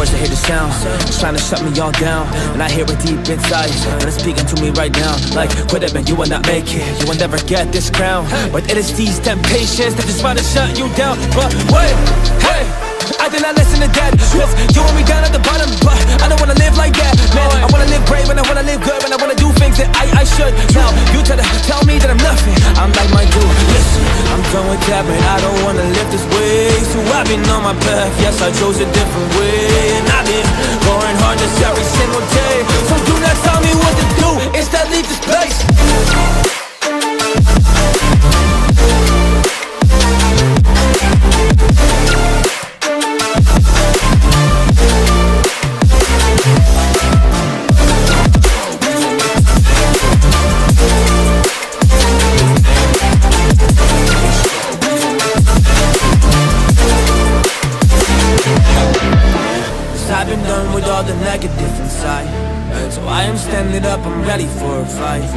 first I hear the sound, it's trying to shut me all down, and I hear it deep inside, and it's speaking to me right now. Like, quit it man, you will not make it, you will never get this crown. But it is these temptations that just try to shut you down. But wait, hey, I did not listen to that, cause you want me down at the bottom, but I don't wanna live like that, man. I wanna live brave and I wanna live good, and I wanna do things that I should. Now, you try to tell me that I'm nothing, I'm like my dude, listen, I'm done with that, man, I don't wanna live this way. So I've been on my path, yes, I chose a different way, and I've been going hard just every single day. So do not tell me what to do, instead leave this place. I've been done with all the negative inside, so I am standing up, I'm ready for a fight.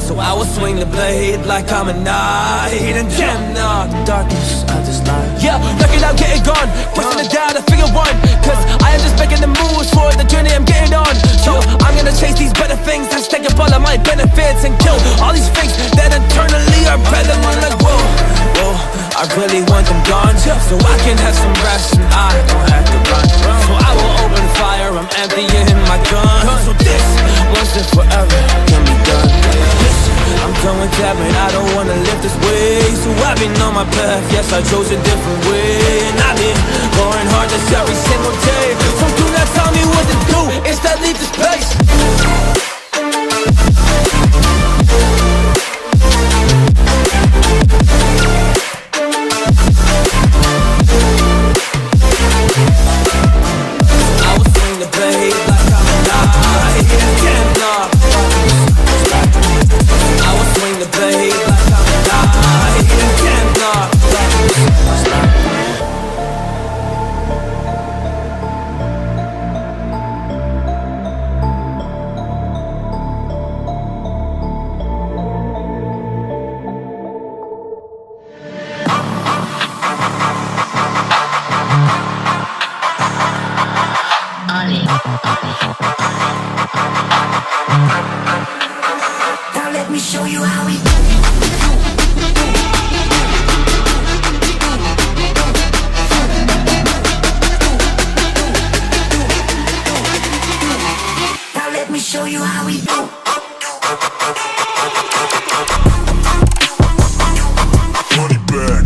So I will swing the blade like I'm a knight, and damn nah, the darkness of this life. Yeah, knocking out, getting gone, pushing it down to figure one, cause I am just making the moves for the journey I'm getting on. So I'm gonna chase these better things, and stack up all of my benefits, and kill all these fakes that internally are better. I'm like, whoa, whoa, I really want them gone, so I can have some rest and I don't have to run. So I will open fire, I'm emptying my gun. So this, once and forever, can be done. Listen, I'm done with that, man, I don't wanna live this way. So I've been on my path, yes, I chose a different way, and I've been going hard just every single day. So do not tell me what to do, instead leave this place. Now let me show you how we do. Now let me show you how we do. Money back.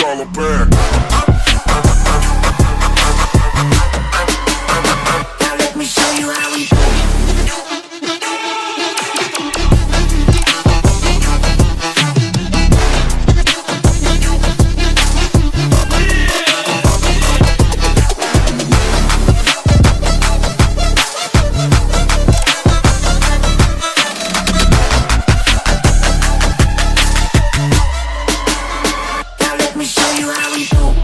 Dollar back. Now let me show you how we do. Now let me show you how we do.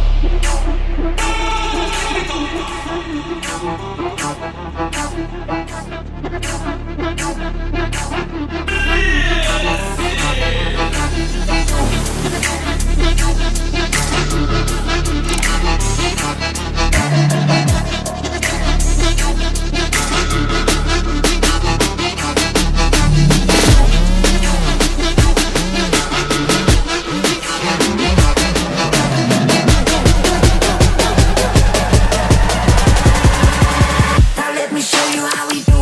Now let me show you how we do.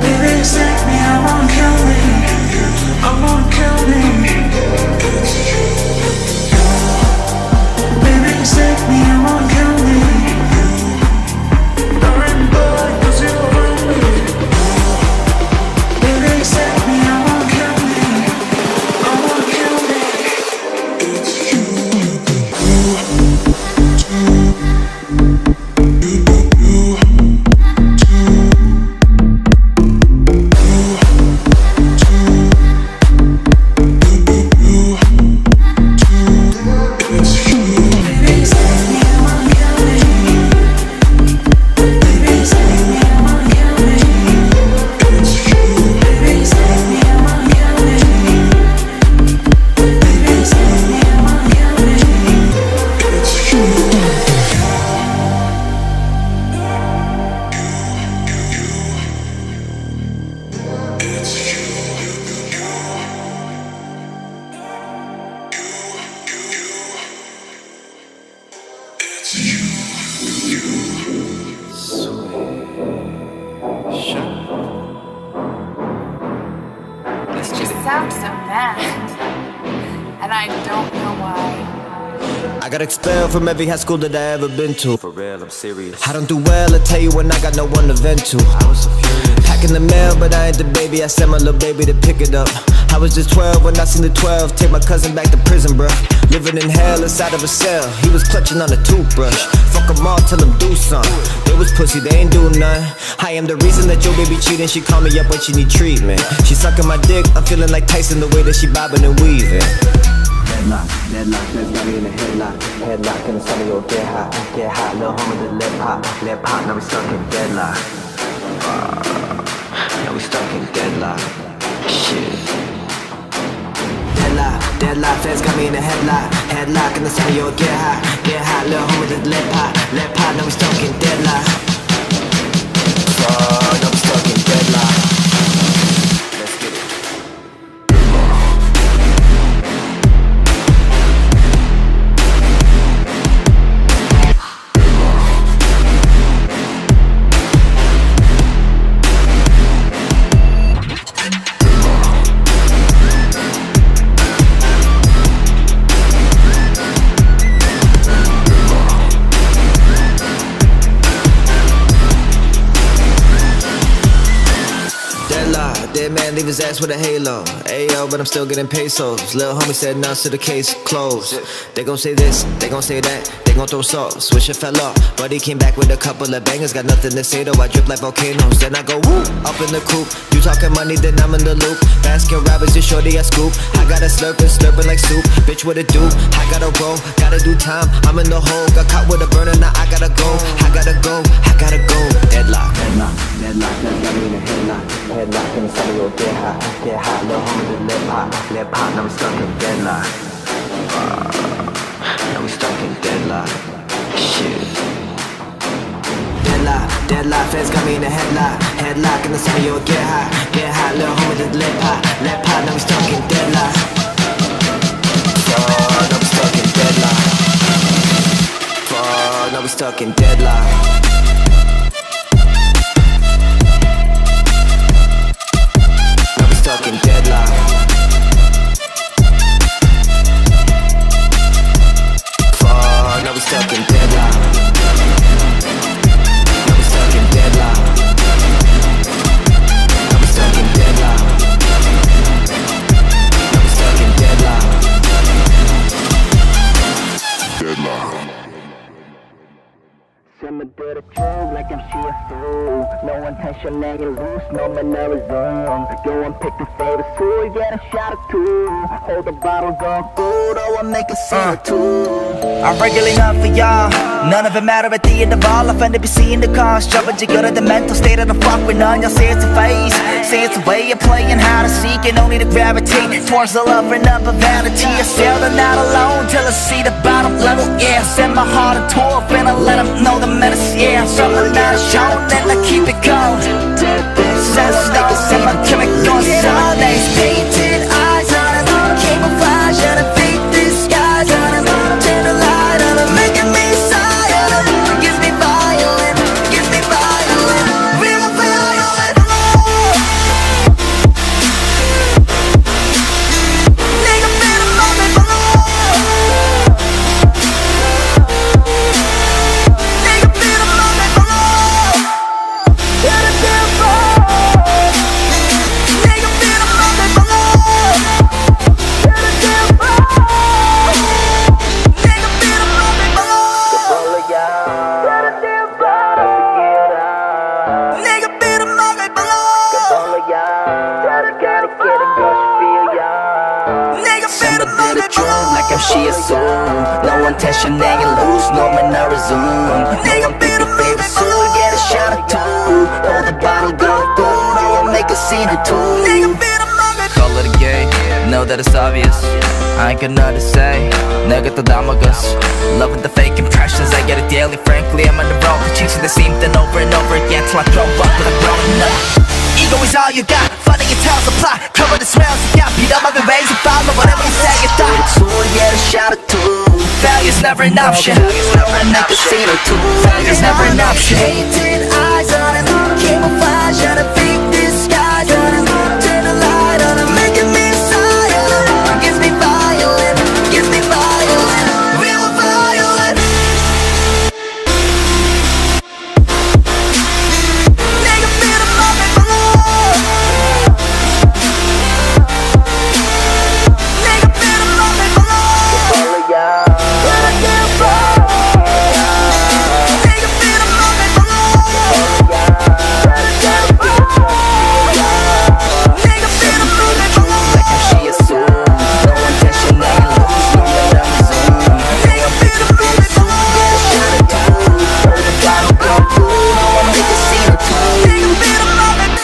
Baby, just take me, I wanna kill me. I wanna kill me. Baby, just take me, I wanna kill me. Burn blood, 'cause you run me. Baby, just take me, I wanna kill me. I wanna kill me. Sound so mad, and I don't know why. I got expelled from every high school that I ever been to. For real, I'm serious. I don't do well, I tell you when I got no one to vent to. I was so furious. Packing the mail, but I ain't the baby. I sent my little baby to pick it up. I was just 12 when I seen the 12 take my cousin back to prison, bruh. Living in hell inside of a cell. He was clutching on a toothbrush. Fuck them all, tell them do something. They was pussy, they ain't do nothing. I am the reason that your baby cheating. She call me up when she need treatment. She sucking my dick, I'm feeling like Tyson the way that she bobbing and weaving. Deadlock, deadlock, let's got me in a headlock. Headlock in the summer, you'll get hot. Get hot, little homie, the lip pop. Lip pop, now we stuck in deadlock. Now we stuck in deadlock. Shit. Deadlock, deadlock, feds got me in a headlock. Headlock in the summer, you'll get hot, little homie, the lip pop, now we stuck in deadlock. Now we stuck in deadlock. Let's get it. Dead man leave his ass with a halo. Ayo, but I'm still getting pesos. Lil' homie said no, so the case closed. They gon' say this, they gon' say that. They gon' throw salt, switch it fell off. But he came back with a couple of bangers. Got nothing to say though, I drip like volcanoes. Then I go woo, up in the coop. You talking money, then I'm in the loop. Baskin Robbins, just shorty I scoop. I got a slurping like soup. Bitch, what it do? I gotta roll, gotta do time. I'm in the hole, got caught with a burner, now I gotta go. I gotta go, I gotta go. Deadlock, Deadlock, deadlock, let's got me in a headlock. Headlock in the summer, you'll get hot. Get hot, little homie, the lip pop. Lip pop, now we stuck in deadlock. Now we stuck in deadlock. Shit. deadlock, deadlock, feds got me in a headlock. Headlock in the summer, you'll get hot, little homie, the lip pop, now we stuck in deadlock. Now we stuck in deadlock. Now we stuck in deadlock. Stuck in deadlock. Fuck, now we stuck in deadlock. Now we stuck in deadlock. Now we stuck in deadlock. Now we stuck in deadlock. Deadlock. Send me to the truth like I'm fool. No intention, nigga loose, no mannerism. Go and pick your favorite food, get a shot or two. Hold the bottle, go good, or I'll make a scene or two. I'm regularly up for y'all. None of it matter at the end of all. Offended be seeing the cons. Jumping to go to the mental state of the fuck with none. Y'all say it's a phase. Say it's a way of playing, how to seek and only to gravitate towards the love and up of vanity. I sail the night alone till I see the bottom level. Yeah, send my heart into a and I let them know the menace. Yeah, something that is shown and I keep it going. Set stone and my chemical Sundays. Painted eyes on it, camouflage and a fake disguise on it. Turn the light on it, making me silent. Gives me violent like MC assume. No intention that you lose, no man I resume. Nigga pick your favorite suit, get a shot or two. Hold the bottle, go boom, I will make a scene or two. Nigga beat a moment. Call it a game, know that it's obvious. I ain't got nothing to say, 내가 또 남아갔어. Loving the fake impressions, I get it daily. Frankly, I'm on the road, chasing the same thing over and over again till I throw up with a grown up. Ego is all you got, funny your tales apply. Cover the smells you got, beat up my ways and follow whatever you say you thought. So I get a shot or two. Failure's never an option, I make a scene or two. Failure's never an option. Hated eyes on it, camouflage on a fake disguise on it. Turn the light on it, making me silent. Gives me violent, gives me violent, real violent. Nigga beat him up and blow. Nigga beat him up and blow. But I can't fall. Nigga beat him up and blow. But I can't fall. Nigga beat him up and blow. Like MC assume. No intention that you lose, no man I resume. Nigga beat him up and blow. Get a shot or two. Hold the bottle, go boom, I wanna make a scene or two. Nigga beat him up and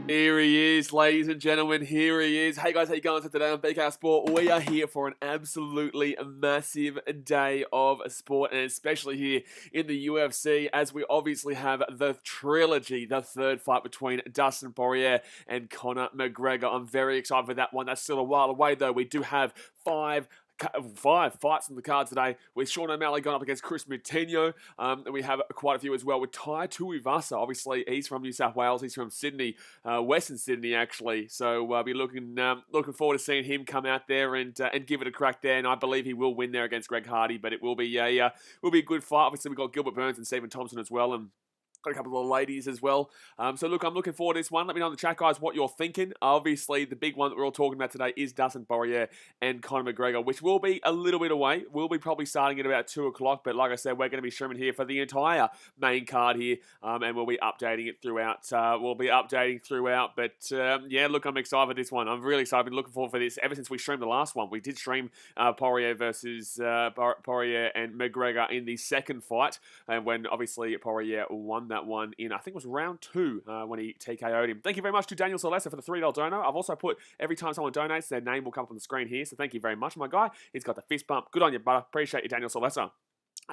Here he is, ladies and gentlemen, here he is. Hey guys, how you going today on BKR Sport? We are here for an absolutely massive day of sport, and especially here in the UFC, as we obviously have the trilogy, the third fight between Dustin Poirier and Conor McGregor. I'm very excited for that one. That's still a while away though. We do have five fights on the card today, with Sean O'Malley going up against Chris Moutinho. And we have quite a few as well with Tai Tuivasa. Obviously, he's from New South Wales. He's from Sydney, Western Sydney actually. So we'll be looking forward to seeing him come out there and give it a crack there. And I believe he will win there against Greg Hardy. But it will be a good fight. Obviously, we've got Gilbert Burns and Stephen Thompson as well, and got a couple of ladies as well. So look, I'm looking forward to this one. Let me know in the chat, guys, what you're thinking. Obviously, the big one that we're all talking about today is Dustin Poirier and Conor McGregor, which will be a little bit away. We'll be probably starting at about 2 o'clock, but like I said, we're going to be streaming here for the entire main card here, and we'll be updating it throughout. But yeah, look, I'm excited for this one. I'm really excited. I've been looking forward for this ever since we streamed the last one. We did stream Poirier versus Poirier and McGregor in the second fight, and when obviously Poirier won that one in, I think it was round 2 when he TKO'd him. Thank you very much to Daniel Solesa for the $3 dono. I've also put, every time someone donates, their name will come up on the screen here, so thank you very much, my guy. He's got the fist bump. Good on you, brother. Appreciate you, Daniel Solesa.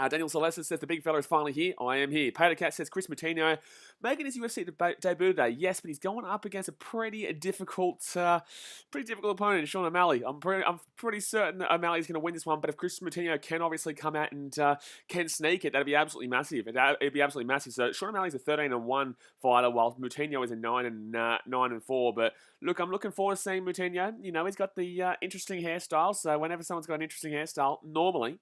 Daniel Celeste says the big fella is finally here. I am here. Pater Cat says Chris Moutinho making his UFC debut today. Yes, but he's going up against a pretty difficult opponent, Sean O'Malley. I'm pretty certain that O'Malley's going to win this one. But if Chris Moutinho can obviously come out and can sneak it, that'd be absolutely massive. It'd be absolutely massive. So Sean O'Malley's a 13-1 fighter, while Moutinho is a 9-4. But look, I'm looking forward to seeing Moutinho. You know, he's got the interesting hairstyle. So whenever someone's got an interesting hairstyle, normally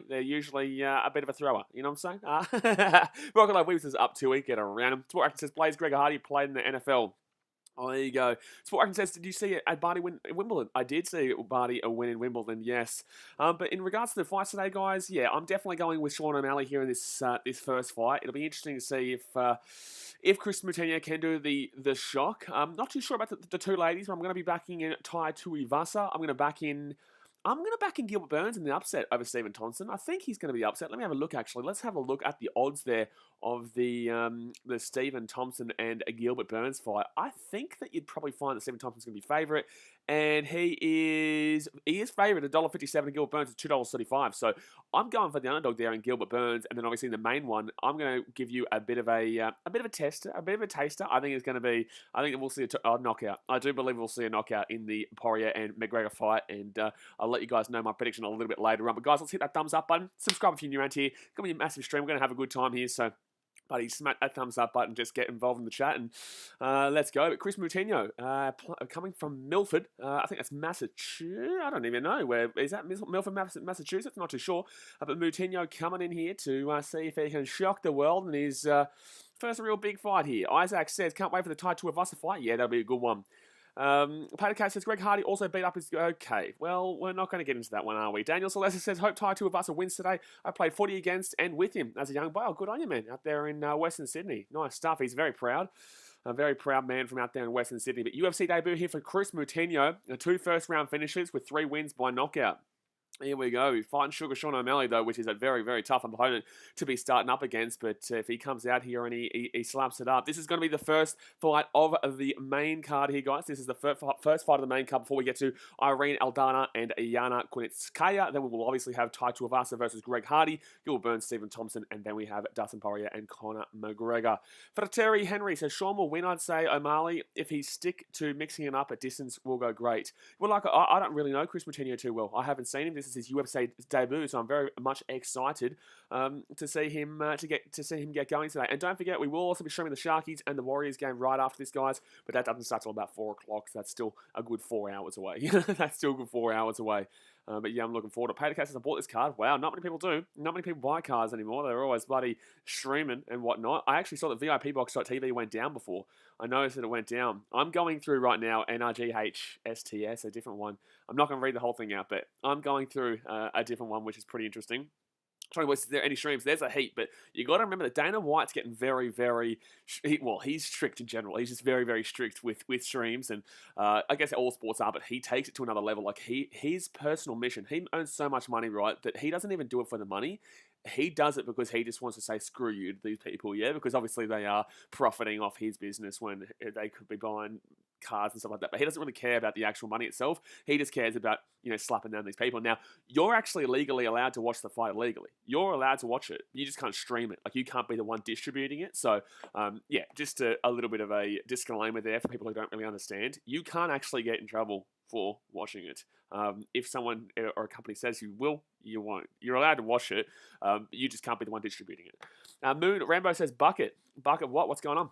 they're usually a bit of a thrower. You know what I'm saying? Rocket Love Weaver says up 2 week, get around him. Sport Actor says Blaze Gregor Hardy played in the NFL. Oh, there you go. Sport Action says, did you see a Barty win in Wimbledon? I did see Barty a win in Wimbledon, yes. But in regards to the fights today, guys, yeah, I'm definitely going with Sean O'Malley here in this this first fight. It'll be interesting to see if Chris Moutinho can do the shock. I'm not too sure about the two ladies, but I'm going to be backing in Tai Tuivasa. I'm going to back in Gilbert Burns in the upset over Stephen Thompson. I think he's going to be upset. Let me have a look, actually. Let's have a look at the odds there of the Stephen Thompson and Gilbert Burns fight. I think that you'd probably find that Stephen Thompson's going to be favourite, and he is favourite at $1.57, and Gilbert Burns is $2.35. So I'm going for the underdog there in Gilbert Burns, and then obviously in the main one, I'm going to give you a bit of a taster. I think it's going to be. I think we'll see a knockout. I do believe we'll see a knockout in the Poirier and McGregor fight, and I'll let you guys know my prediction a little bit later on. But guys, let's hit that thumbs up button. Subscribe if you're new around here. It's going to be a massive stream. We're going to have a good time here, so buddy, smack that thumbs up button, just get involved in the chat, and let's go. But Chris Moutinho, coming from Milford, I think that's Massachusetts. I don't even know where is that. Milford, Massachusetts. Not too sure. But Moutinho coming in here to see if he can shock the world in his first real big fight here. Isaac says, can't wait for the Tai Tuivasa fight. Yeah, that'll be a good one. Patercat says, Greg Hardy also beat up his... Okay, well, we're not going to get into that one, are we? Daniel Celeste says, hope Tai Tuivasa wins today. I played footy against and with him as a young boy. Oh, good on you, man, out there in Western Sydney. Nice stuff. He's very proud. A very proud man from out there in Western Sydney. But UFC debut here for Chris Moutinho. 2 first-round finishes with 3 wins by knockout. Here we go. Fighting Sugar Sean O'Malley, though, which is a very, very tough opponent to be starting up against. But if he comes out here and he slaps it up, this is going to be the first fight of the main card here, guys. This is the first fight of the main card before we get to Irene Aldana and Yana Kunitskaya. Then we will obviously have Tai Tuivasa versus Greg Hardy, Gilbert Burns, Stephen Thompson, and then we have Dustin Poirier and Conor McGregor. Terry Henry says, Sean will win, I'd say. O'Malley, if he stick to mixing it up at distance, will go great. Well, like, I don't really know Chris Moutinho too well. I haven't seen him. This is his UFC debut, so I'm very much excited to see him get going today. And don't forget, we will also be streaming the Sharkies and the Warriors game right after this, guys. But that doesn't start till about 4 o'clock. So that's still a good 4 hours away. That's still a good 4 hours away. But yeah, I'm looking forward to it. Patercat says, I bought this card. Wow, not many people do. Not many people buy cards anymore. They're always bloody streaming and whatnot. I actually saw that VIPbox.tv went down before. I noticed that it went down. I'm going through right now NRGHSTS, a different one. I'm not going to read the whole thing out, but I'm going through a different one, which is pretty interesting. Sorry, was there any streams? There's a heap, but you got to remember that Dana White's getting very, very... Well, he's strict in general. He's just very, very strict with streams, and I guess all sports are, but he takes it to another level. Like, his personal mission, he earns so much money, right, that he doesn't even do it for the money. He does it because he just wants to say screw you to these people, yeah? Because obviously they are profiting off his business when they could be buying cars and stuff like that. But he doesn't really care about the actual money itself. He just cares about, slapping down these people. Now, you're actually legally allowed to watch the fight legally. You're allowed to watch it. You just can't stream it. Like, you can't be the one distributing it. So, yeah, just a little bit of a disclaimer there for people who don't really understand. You can't actually get in trouble for watching it. If someone or a company says you will, you won't. You're allowed to watch it. You just can't be the one distributing it. Moon Rambo says, Bucket what? What's going on?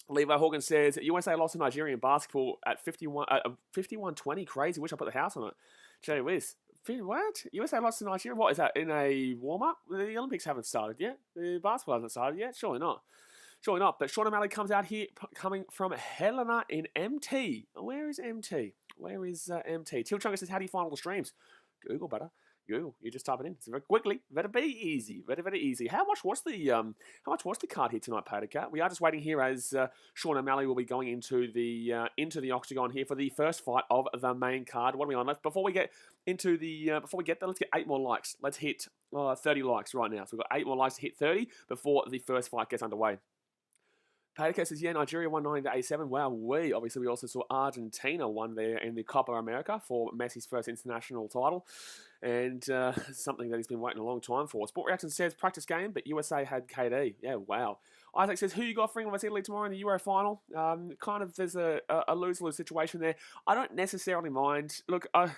Levi Horgan says, USA lost to Nigerian basketball at 51-20. Crazy. Wish I put the house on it. Gee whiz. What? USA lost to Nigeria? What is that? In a warm-up? The Olympics haven't started yet. The basketball hasn't started yet. Surely not. But Sean O'Malley comes out here coming from Helena in MT. Where is MT? MT? Till Chunga says, how do you find all the streams? Google, better. Google. You just type it in. It's very quickly. Very, very easy. Very, very easy. How much was the card here tonight, Patercat? We are just waiting here as Sean O'Malley will be going into the octagon here for the first fight of the main card. What are we on? Before we get there, let's get 8 more likes. Let's hit 30 likes right now. So we've got 8 more likes to hit 30 before the first fight gets underway. Patercat says, yeah, Nigeria won 90-87. Wow, we also saw Argentina won there in the Copa America for Messi's first international title, and something that he's been waiting a long time for. Sport Reaction says, practice game, but USA had KD. Yeah, wow. Isaac says, who you got for England versus Italy tomorrow in the Euro final? There's a lose-lose situation there. I don't necessarily mind. Look, I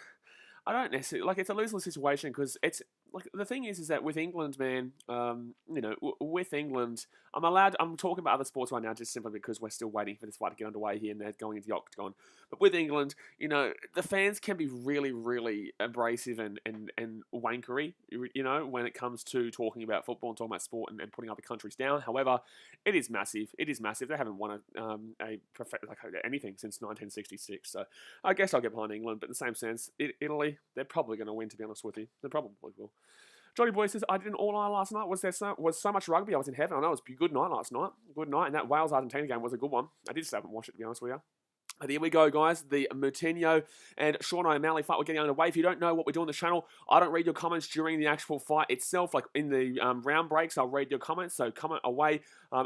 don't necessarily, it's a lose-lose situation because it's like the thing is that with England, man, with England, I'm talking about other sports right now just simply because we're still waiting for this fight to get underway here and they're going into the octagon. But with England, the fans can be really, really abrasive and wankery, when it comes to talking about football and talking about sport and putting other countries down. However, it is massive. It is massive. They haven't won anything since 1966. So I guess I'll get behind England. But in the same sense, Italy, they're probably going to win, to be honest with you. They probably will. Johnny Boy says, I did an all-night last night. Was so much rugby? I was in heaven. I know it was a good night last night. Good night. And that Wales-Argentina game was a good one. I did just haven't watched it, to be honest with you. But here we go, guys. The Moutinho and Sean O'Malley fight. We're getting underway. If you don't know what we do on the channel, I don't read your comments during the actual fight itself. Like in the round breaks, I'll read your comments. So comment away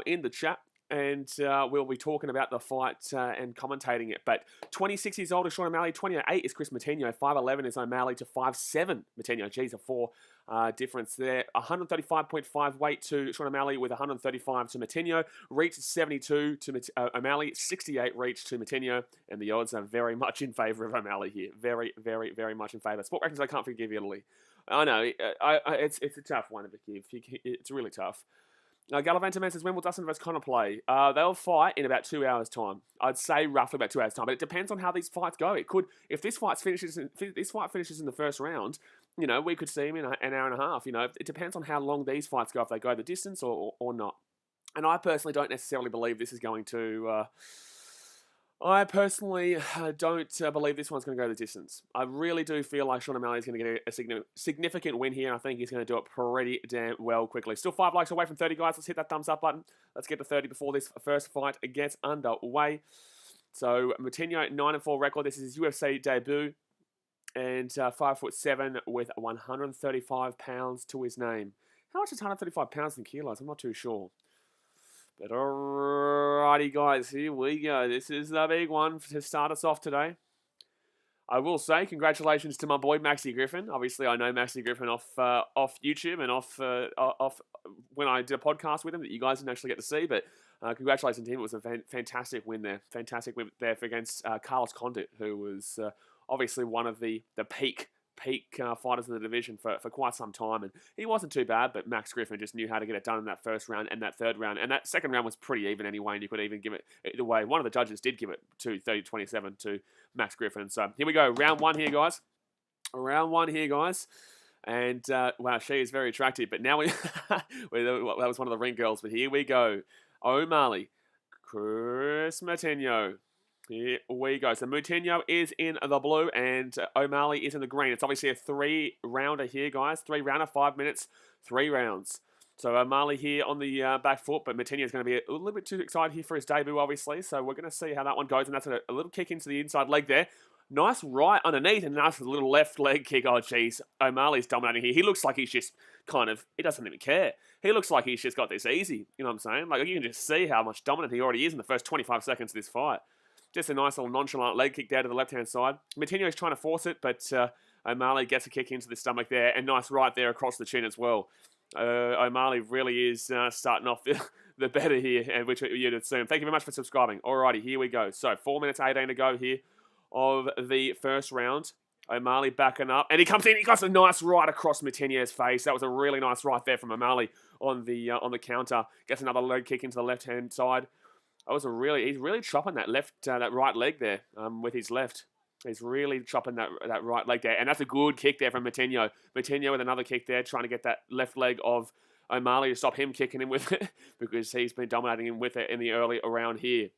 in the chat. And we'll be talking about the fight and commentating it. But 26 years old is Sean O'Malley. 28 is Chris Moutinho. 5'11 is O'Malley to 5'7 Moutinho. Geez, a 4 difference there. 135.5 weight to Sean O'Malley with 135 to Moutinho. Reach 72 to O'Malley. 68 reach to Moutinho. And the odds are very much in favour of O'Malley here. Very, very, very much in favour. Sport rankings, I can't forgive Italy. I know. It's a tough one to forgive. It's really tough. Gallivanter says, when will Dustin versus Conor play? They'll fight in about 2 hours' time. I'd say roughly about 2 hours' time, but it depends on how these fights go. It could, if this fight finishes in the first round, we could see him in an hour and a half. It depends on how long these fights go, if they go the distance or not. And I personally don't necessarily believe this is going to. I personally don't believe this one's going to go the distance. I really do feel like Sean O'Malley is going to get a significant win here, and I think he's going to do it pretty damn well quickly. Still 5 likes away from 30, guys. Let's hit that thumbs up button. Let's get to 30 before this first fight gets underway. So, Moutinho, 9-4 record. This is his UFC debut, and 5'7" with 135 pounds to his name. How much is 135 pounds in kilos? I'm not too sure. But alrighty, guys, here we go. This is the big one to start us off today. I will say congratulations to my boy Maxi Griffin. Obviously, I know Maxi Griffin off YouTube and off when I did a podcast with him that you guys didn't actually get to see. But congratulations to him. It was a fantastic win there. Fantastic win there against Carlos Condit, who was obviously one of the peak fighters in the division for quite some time, and he wasn't too bad, but Max Griffin just knew how to get it done in that first round and that third round, and that second round was pretty even anyway, and you could even give it either way. One of the judges did give it to 30-27 to Max Griffin. So here we go, round one here, guys. And wow, she is very attractive, but now that was one of the ring girls, but here we go. O'Malley, Chris Moutinho. Here we go. So Moutinho is in the blue and O'Malley is in the green. It's obviously a 3-rounder here, guys. 3-rounder, 5 minutes, 3 rounds. So O'Malley here on the back foot, but Moutinho is going to be a little bit too excited here for his debut, obviously. So we're going to see how that one goes, and that's a little kick into the inside leg there. Nice right underneath and nice little left leg kick. Oh, jeez. O'Malley's dominating here. He looks like he's just he doesn't even care. He looks like he's just got this easy. You know what I'm saying? Like, you can just see how much dominant he already is in the first 25 seconds of this fight. Just a nice little nonchalant leg kick there to the left-hand side. Moutinho's trying to force it, but O'Malley gets a kick into the stomach there, and nice right there across the chin as well. O'Malley really is starting off the better here, which you'd assume. Thank you very much for subscribing. Alrighty, here we go. So 4 minutes 18 to go here of the first round. O'Malley backing up, and he comes in. He got a nice right across Moutinho's face. That was a really nice right there from O'Malley on the counter. Gets another leg kick into the left-hand side. He's really chopping that right leg there with his left. He's really chopping that right leg there. And that's a good kick there from Moutinho. Moutinho with another kick there, trying to get that left leg of O'Malley to stop him kicking him with it because he's been dominating him with it in the early round here.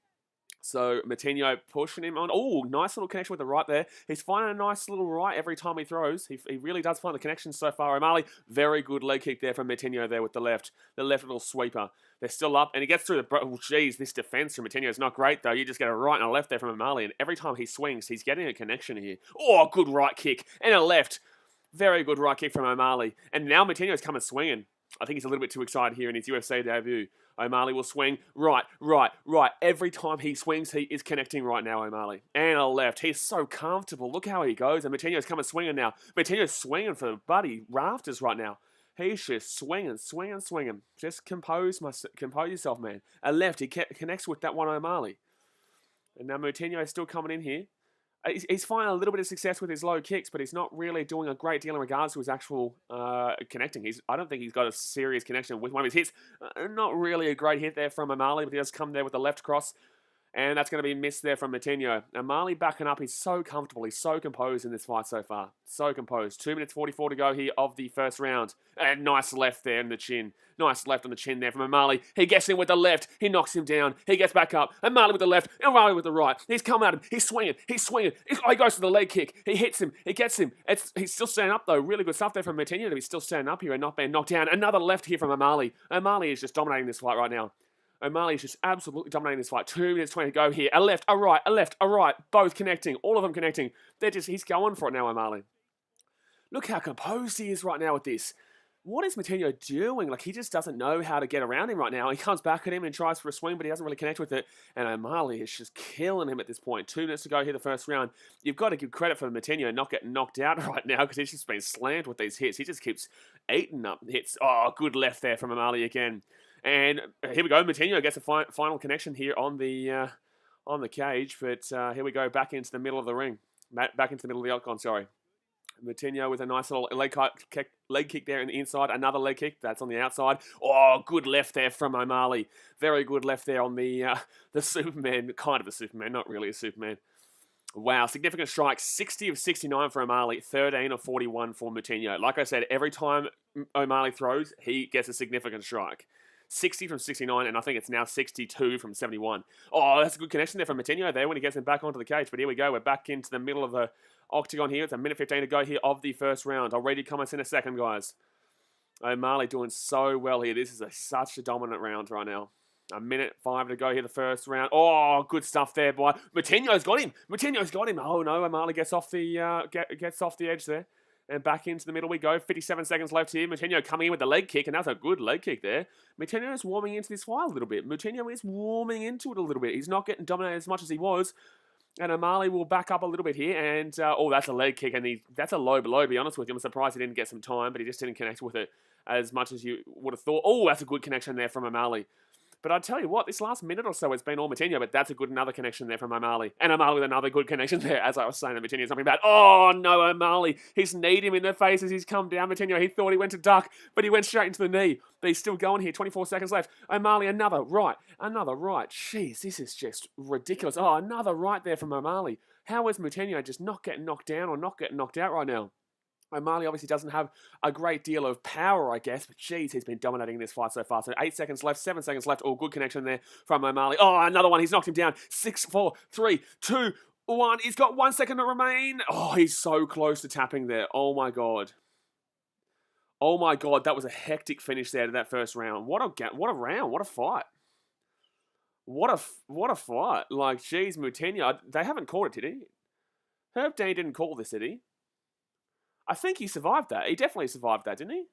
So Moutinho pushing him on. Oh, nice little connection with the right there. He's finding a nice little right every time he throws. He really does find the connection so far. O'Malley, very good leg kick there from Moutinho there with the left little sweeper. They're still up, and he gets through the... Oh, geez, this defense from Moutinho is not great, though. You just get a right and a left there from O'Malley, and every time he swings, he's getting a connection here. Oh, good right kick, and a left. Very good right kick from O'Malley. And now Moutinho's coming swinging. I think he's a little bit too excited here in his UFC debut. O'Malley will swing right. Every time he swings, he is connecting right now, O'Malley. And a left. He's so comfortable. Look how he goes. And Moutinho's coming swinging now. Moutinho's swinging for the bloody rafters right now. He's just swinging. Just compose yourself, man. A left. He connects with that one O'Malley. And now Moutinho is still coming in here. He's finding a little bit of success with his low kicks, but he's not really doing a great deal in regards to his actual connecting. I don't think he's got a serious connection with one of his hits. Not really a great hit there from O'Malley, but he does come there with the left cross. And that's going to be missed there from Moutinho. O'Malley backing up. He's so comfortable. He's so composed in this fight so far. So composed. 2 minutes 44 to go here of the first round. And nice left there in the chin. Nice left on the chin there from O'Malley. He gets in with the left. He knocks him down. He gets back up. O'Malley with the left. O'Malley with the right. He's come at him. He's swinging. He's swinging. He goes for the leg kick. He hits him. He gets him. He's still standing up though. Really good stuff there from Moutinho to be still standing up here and not being knocked down. Another left here from O'Malley. O'Malley is just dominating this fight right now. O'Malley is just absolutely dominating this fight. 2 minutes 20 to go here. A left, a right, a left, a right. Both connecting. All of them connecting. He's going for it now, O'Malley. Look how composed he is right now with this. What is Moutinho doing? Like, he just doesn't know how to get around him right now. He comes back at him and tries for a swing, but he doesn't really connect with it. And O'Malley is just killing him at this point. 2 minutes to go here the first round. You've got to give credit for Moutinho not getting knocked out right now because he's just been slammed with these hits. He just keeps eating up hits. Oh, good left there from O'Malley again. And here we go. Moutinho gets a final connection here on the cage. But here we go. Back into the middle of the ring. Back into the middle of the octagon, sorry. Moutinho with a nice little leg kick there in the inside. Another leg kick. That's on the outside. Oh, good left there from O'Malley. Very good left there on the Superman. Kind of a Superman. Not really a Superman. Wow, significant strikes. 60 of 69 for O'Malley, 13 of 41 for Moutinho. Like I said, every time O'Malley throws, he gets a significant strike. 60 from 69, and I think it's now 62 from 71. Oh, that's a good connection there from Moutinho there when he gets him back onto the cage. But here we go. We're back into the middle of the octagon here. It's a minute 15 to go here of the first round. I'll read your comments in a second, guys. O'Malley doing so well here. This is such a dominant round right now. A minute 5 to go here, the first round. Oh, good stuff there, boy. Moutinho's got him. Moutinho's got him. Oh, no. O'Malley gets off the gets off the edge there. And back into the middle we go. 57 seconds left here. Moutinho coming in with the leg kick, and that's a good leg kick there. Moutinho is warming into this fight a little bit. Moutinho is warming into it a little bit. He's not getting dominated as much as he was. And O'Malley will back up a little bit here. And, oh, that's a leg kick. And that's a low blow, to be honest with you. I'm surprised he didn't get some time, but he just didn't connect with it as much as you would have thought. Oh, that's a good connection there from O'Malley. But I tell you what, this last minute or so it's been all Moutinho, but that's another connection there from O'Malley. And O'Malley with another good connection there, as I was saying that Moutinho's something bad. Oh, no, O'Malley. He's kneed him in the face as he's come down. Moutinho, he thought he went to duck, but he went straight into the knee. But he's still going here, 24 seconds left. O'Malley, another right. Jeez, this is just ridiculous. Oh, another right there from O'Malley. How is Moutinho just not getting knocked down or not getting knocked out right now? O'Malley obviously doesn't have a great deal of power, I guess, but geez, he's been dominating this fight so far. So 8 seconds left, 7 seconds left. Oh, good connection there from O'Malley. Oh, another one. He's knocked him down. 6, 4, 3, 2, 1. He's got 1 second to remain. Oh, he's so close to tapping there. Oh, my God. Oh, my God. That was a hectic finish there to that first round. What a round. What a fight. What a fight. Like, geez, Moutinho. They haven't called it, did he? Herb Dean didn't call this, did he? I think he survived that. He definitely survived that, didn't he?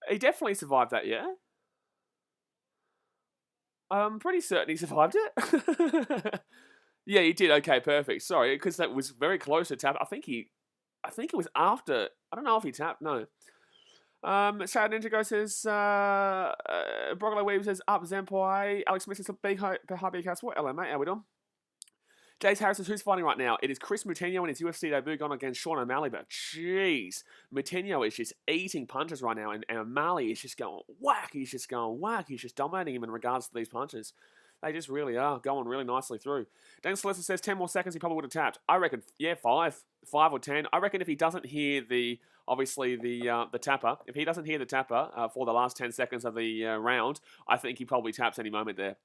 He definitely survived that, yeah? I'm pretty certain he survived it. Yeah, he did. Okay, perfect. Sorry, because that was very close to tap. I think it was after. I don't know if he tapped. No. Sad Ninja says, Broccoli Weave says, up Zempai. Alex Smith says, BKRmy. What? Hello, mate. How we doing? Jace Harris says, who's fighting right now? It is Chris Moutinho in his UFC debut gone against Sean O'Malley, but jeez, Moutinho is just eating punches right now, and O'Malley is just going whack. He's just going whack. He's just dominating him in regards to these punches. They just really are going really nicely through. Dan Celeste says 10 more seconds, he probably would have tapped. I reckon, yeah, 5 or 10. I reckon if he doesn't hear the tapper, if he doesn't hear the tapper for the last 10 seconds of the round, I think he probably taps any moment there.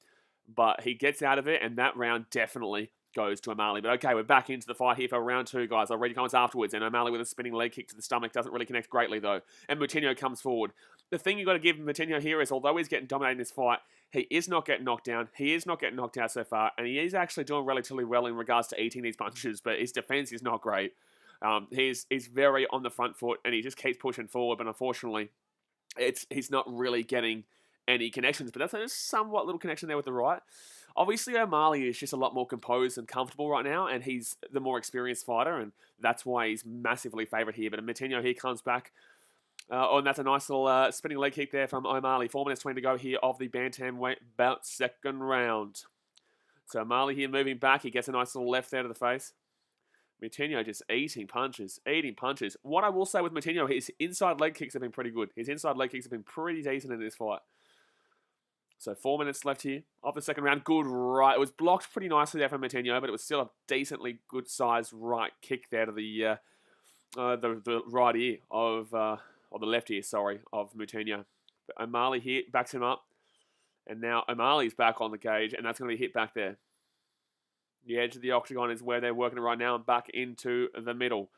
But he gets out of it, and that round definitely goes to O'Malley. But okay, we're back into the fight here for round 2, guys. I'll read your comments afterwards. And O'Malley with a spinning leg kick to the stomach doesn't really connect greatly, though. And Moutinho comes forward. The thing you've got to give Moutinho here is, although he's getting dominated in this fight, he is not getting knocked down. He is not getting knocked out so far. And he is actually doing relatively well in regards to eating these punches. But his defense is not great. He's very on the front foot, and he just keeps pushing forward. But unfortunately, he's not really getting any connections. But that's a somewhat little connection there with the right. Obviously, O'Malley is just a lot more composed and comfortable right now, and he's the more experienced fighter, and that's why he's massively favoured here. But Moutinho here comes back, and that's a nice little spinning leg kick there from O'Malley. 4 minutes 20 to go here of the bantamweight bout second round. So O'Malley here moving back. He gets a nice little left there to the face. Moutinho just eating punches. What I will say with Moutinho, his inside leg kicks have been pretty good. His inside leg kicks have been pretty decent in this fight. So 4 minutes left here of the second round. Good right. It was blocked pretty nicely there from Moutinho, but it was still a decently good sized right kick there to the right ear of, or the left ear, sorry, of Moutinho. But O'Malley here backs him up. And now O'Malley's back on the cage, and that's going to be hit back there. The edge of the octagon is where they're working it right now, and back into the middle.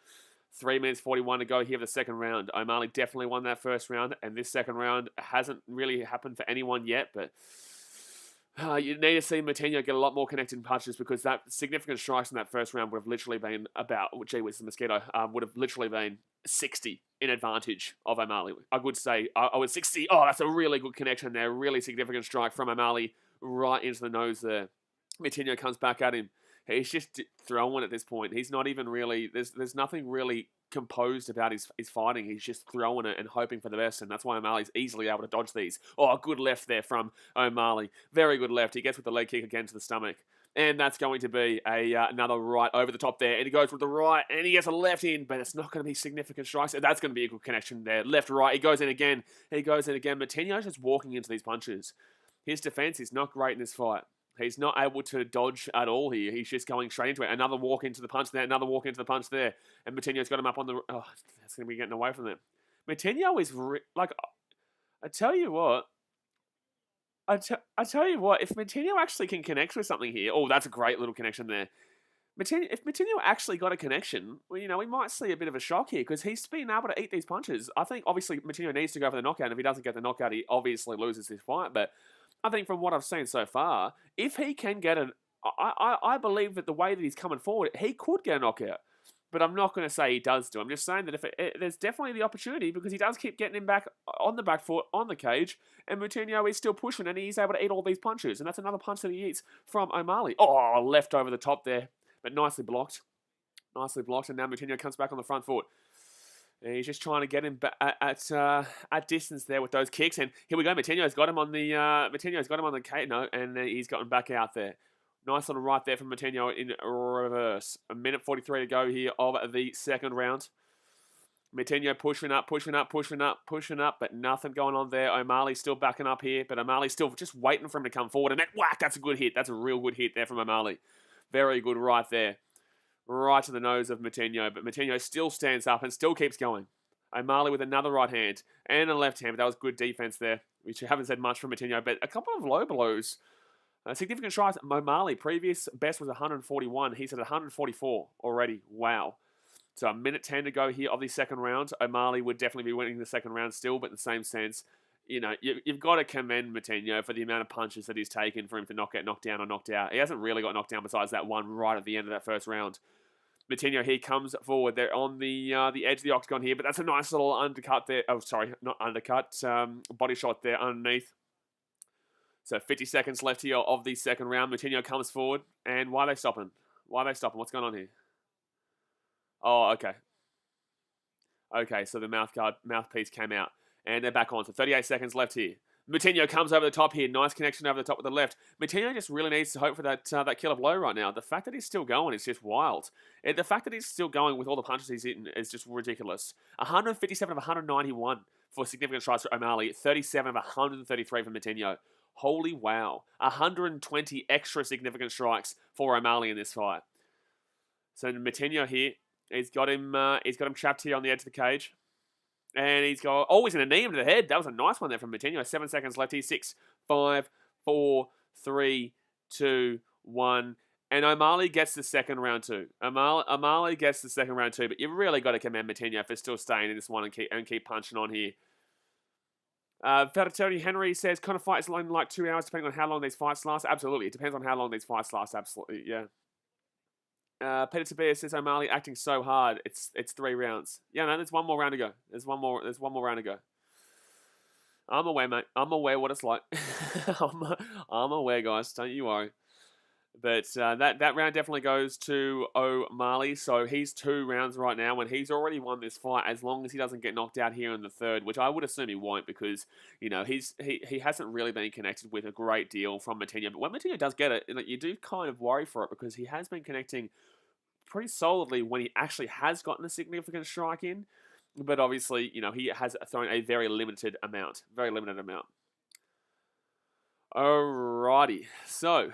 3 minutes 41 to go here for the second round. O'Malley definitely won that first round, and this second round hasn't really happened for anyone yet, but you need to see Moutinho get a lot more connected punches, because that significant strikes in that first round would have literally been about, gee whiz, the mosquito, would have literally been 60 in advantage of O'Malley. I would say, I was 60. Oh, that's a really good connection there. Really significant strike from O'Malley right into the nose there. Moutinho comes back at him. He's just throwing at this point. He's not even really, there's nothing really composed about his fighting. He's just throwing it and hoping for the best, and that's why O'Malley's easily able to dodge these. Oh, a good left there from O'Malley. Very good left. He gets with the leg kick again to the stomach. And that's going to be another right over the top there. And he goes with the right, and he gets a left in, but it's not going to be significant strikes. That's going to be a good connection there. Left, right. He goes in again. Moutinho's just walking into these punches. His defense is not great in this fight. He's not able to dodge at all here. He's just going straight into it. Another walk into the punch there. Another walk into the punch there. And Moutinho's got him up on the... Oh, that's going to be getting away from them. Moutinho is... I tell you what, if Moutinho actually can connect with something here... Oh, that's a great little connection there. If Moutinho actually got a connection, well, we might see a bit of a shock here, because he's been able to eat these punches. I think, obviously, Moutinho needs to go for the knockout. If he doesn't get the knockout, he obviously loses this fight. But I think from what I've seen so far, if he can get an... I believe that the way that he's coming forward, he could get a knockout. But I'm not going to say he does do. I'm just saying that there's definitely the opportunity, because he does keep getting him back on the back foot, on the cage, and Moutinho is still pushing, and he's able to eat all these punches. And that's another punch that he eats from O'Malley. Oh, left over the top there, but nicely blocked. And now Moutinho comes back on the front foot. And he's just trying to get him at distance there with those kicks. And here we go. Moutinho's got him on the cage, and he's gotten back out there. Nice little right there from Moutinho in reverse. 1:43 to go here of the second round. Moutinho pushing up, but nothing going on there. O'Malley's still backing up here, but O'Malley's still just waiting for him to come forward. And then, whack, that's a good hit. That's a real good hit there from O'Malley. Very good right there. Right to the nose of Moutinho, but Moutinho still stands up and still keeps going. O'Malley with another right hand and a left hand, but that was good defense there, which I haven't said much from Moutinho, but a couple of low blows. Significant strikes. O'Malley, previous best was 141. He's at 144 already. Wow. So 1:10 to go here of the second round. O'Malley would definitely be winning the second round still, but in the same sense, you've got to commend Moutinho for the amount of punches that he's taken for him to not get knocked down or knocked out. He hasn't really got knocked down besides that one right at the end of that first round. Moutinho here comes forward. They're on the edge of the octagon here, but that's a nice little undercut there. Oh, sorry, not undercut. Body shot there underneath. So 50 seconds left here of the second round. Moutinho comes forward. And why are they stopping? What's going on here? Oh, okay. Okay, so the mouthpiece came out. And they're back on. So 38 seconds left here. Moutinho comes over the top here. Nice connection over the top with the left. Moutinho just really needs to hope for that killer blow right now. The fact that he's still going is just wild. And the fact that he's still going with all the punches he's hitting is just ridiculous. 157 of 191 for significant strikes for O'Malley. 37 of 133 for Moutinho. Holy wow. 120 extra significant strikes for O'Malley in this fight. So Moutinho here, he's got him trapped here on the edge of the cage. And he's got, he's going to knee him to the head. That was a nice one there from Moutinho. 7 seconds left here. 6, 5, 4, 3, 2, 1. And O'Malley gets the second round too. O'Malley gets the second round too. But you've really got to commend Moutinho for still staying in this one and keep punching on here. Tony Henry says, kind of fight is only like 2 hours depending on how long these fights last. Absolutely. It depends on how long these fights last. Absolutely. Yeah. Peter Tobias says O'Malley acting so hard. It's 3 rounds. Yeah, no, there's one more round to go. There's one more round to go. I'm aware, mate. I'm aware what it's like. I'm aware, guys. Don't you worry. But that round definitely goes to O'Malley. So he's 2 rounds right now, and he's already won this fight as long as he doesn't get knocked out here in the third, which I would assume he won't because, you know, he hasn't really been connected with a great deal from Moutinho. But when Moutinho does get it, you do kind of worry for it because he has been connecting pretty solidly when he actually has gotten a significant strike in. But obviously, you know, he has thrown a very limited amount. Very limited amount. Alrighty. So,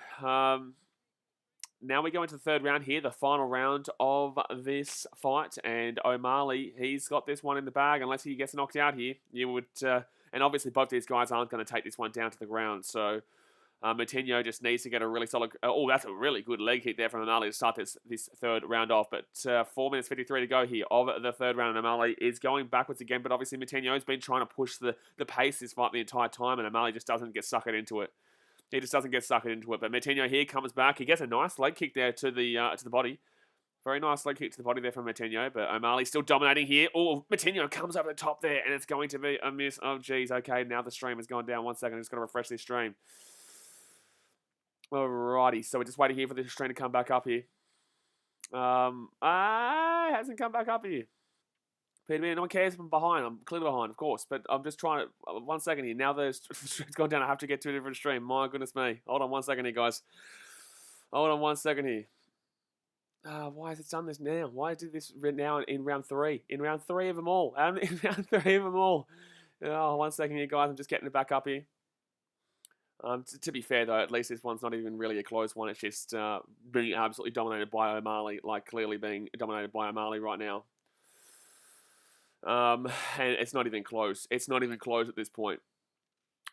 now we go into the third round here, the final round of this fight, and O'Malley, he's got this one in the bag unless he gets knocked out here. You would, and obviously both these guys aren't going to take this one down to the ground, so Moutinho just needs to get a really solid, that's a really good leg kick there from O'Malley to start this third round off, but 4 minutes 53 to go here of the third round, and O'Malley is going backwards again, but obviously Moutinho's been trying to push the pace this fight the entire time, and O'Malley just doesn't get suckered into it. He just doesn't get suckered into it. But Moutinho here comes back. He gets a nice leg kick there to the body. Very nice leg kick to the body there from Moutinho. But O'Malley still dominating here. Oh, Moutinho comes over the top there, and it's going to be a miss. Oh, geez. Okay, now the stream has gone down. 1 second. I'm just going to refresh this stream. Alrighty. So we're just waiting here for the stream to come back up here. It hasn't come back up here. Peter, no one cares if I'm behind. I'm clearly behind, of course. But I'm just trying to... 1 second here. Now the stream's gone down. I have to get to a different stream. My goodness me. Hold on 1 second here, guys. Hold on 1 second here. Why has it done this now? Why did this now in round 3? In round 3 of them all. In round 3 of them all. Oh, 1 second here, guys. I'm just getting it back up here. To be fair, though, at least this one's not even really a close one. It's just being absolutely dominated by O'Malley. Like, clearly being dominated by O'Malley right now. And it's not even close. It's not even close at this point.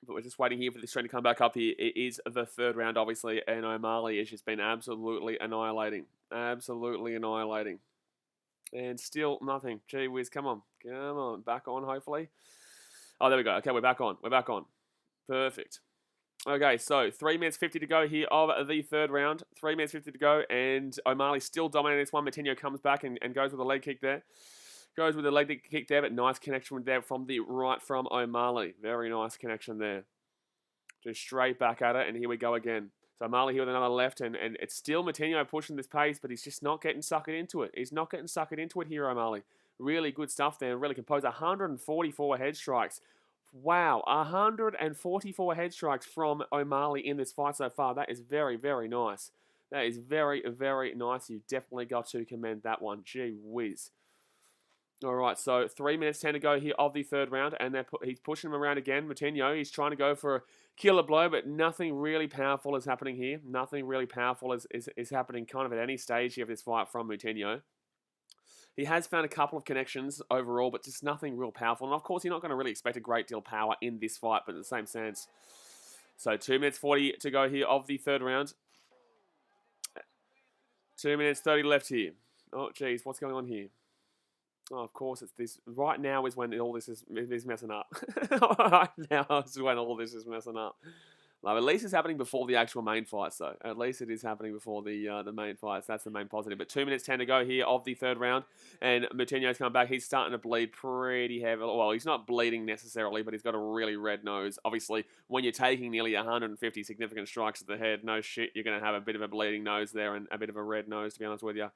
But we're just waiting here for this train to come back up here. It is the third round, obviously, and O'Malley has just been absolutely annihilating. Absolutely annihilating. And still nothing. Gee whiz, come on. Come on. Back on, hopefully. Oh, there we go. Okay, we're back on. We're back on. Perfect. Okay, so 3 minutes 50 to go here of the third round. 3 minutes 50 to go, and O'Malley still dominating this one. Moutinho comes back and goes with a leg kick there. Goes with a leg kick there, but nice connection there from the right from O'Malley. Very nice connection there. Just straight back at it, and here we go again. So O'Malley here with another left, and it's still Moutinho pushing this pace, but he's just not getting suckered into it. He's not getting suckered into it here, O'Malley. Really good stuff there, really composed. 144 head strikes. Wow, 144 head strikes from O'Malley in this fight so far. That is very, very nice. That is very, very nice. You've definitely got to commend that one. Gee whiz. Alright, so 3 minutes 10 to go here of the third round, and he's pushing him around again. Moutinho, he's trying to go for a killer blow, but nothing really powerful is happening here. Nothing really powerful is happening kind of at any stage here of this fight from Moutinho. He has found a couple of connections overall, but just nothing real powerful. And of course, you're not going to really expect a great deal of power in this fight, but in the same sense. So 2 minutes 40 to go here of the third round. 2 minutes 30 left here. Oh, geez, what's going on here? Oh, of course, it's this. Right now is when all this is messing up. Right now is when all this is messing up. Like, at least it's happening before the actual main fights, though. At least it is happening before the main fights. That's the main positive. But 2 minutes 10 to go here of the third round. And Moutinho's come back. He's starting to bleed pretty heavily. Well, he's not bleeding necessarily, but he's got a really red nose. Obviously, when you're taking nearly 150 significant strikes at the head, no shit, you're going to have a bit of a bleeding nose there and a bit of a red nose, to be honest with you.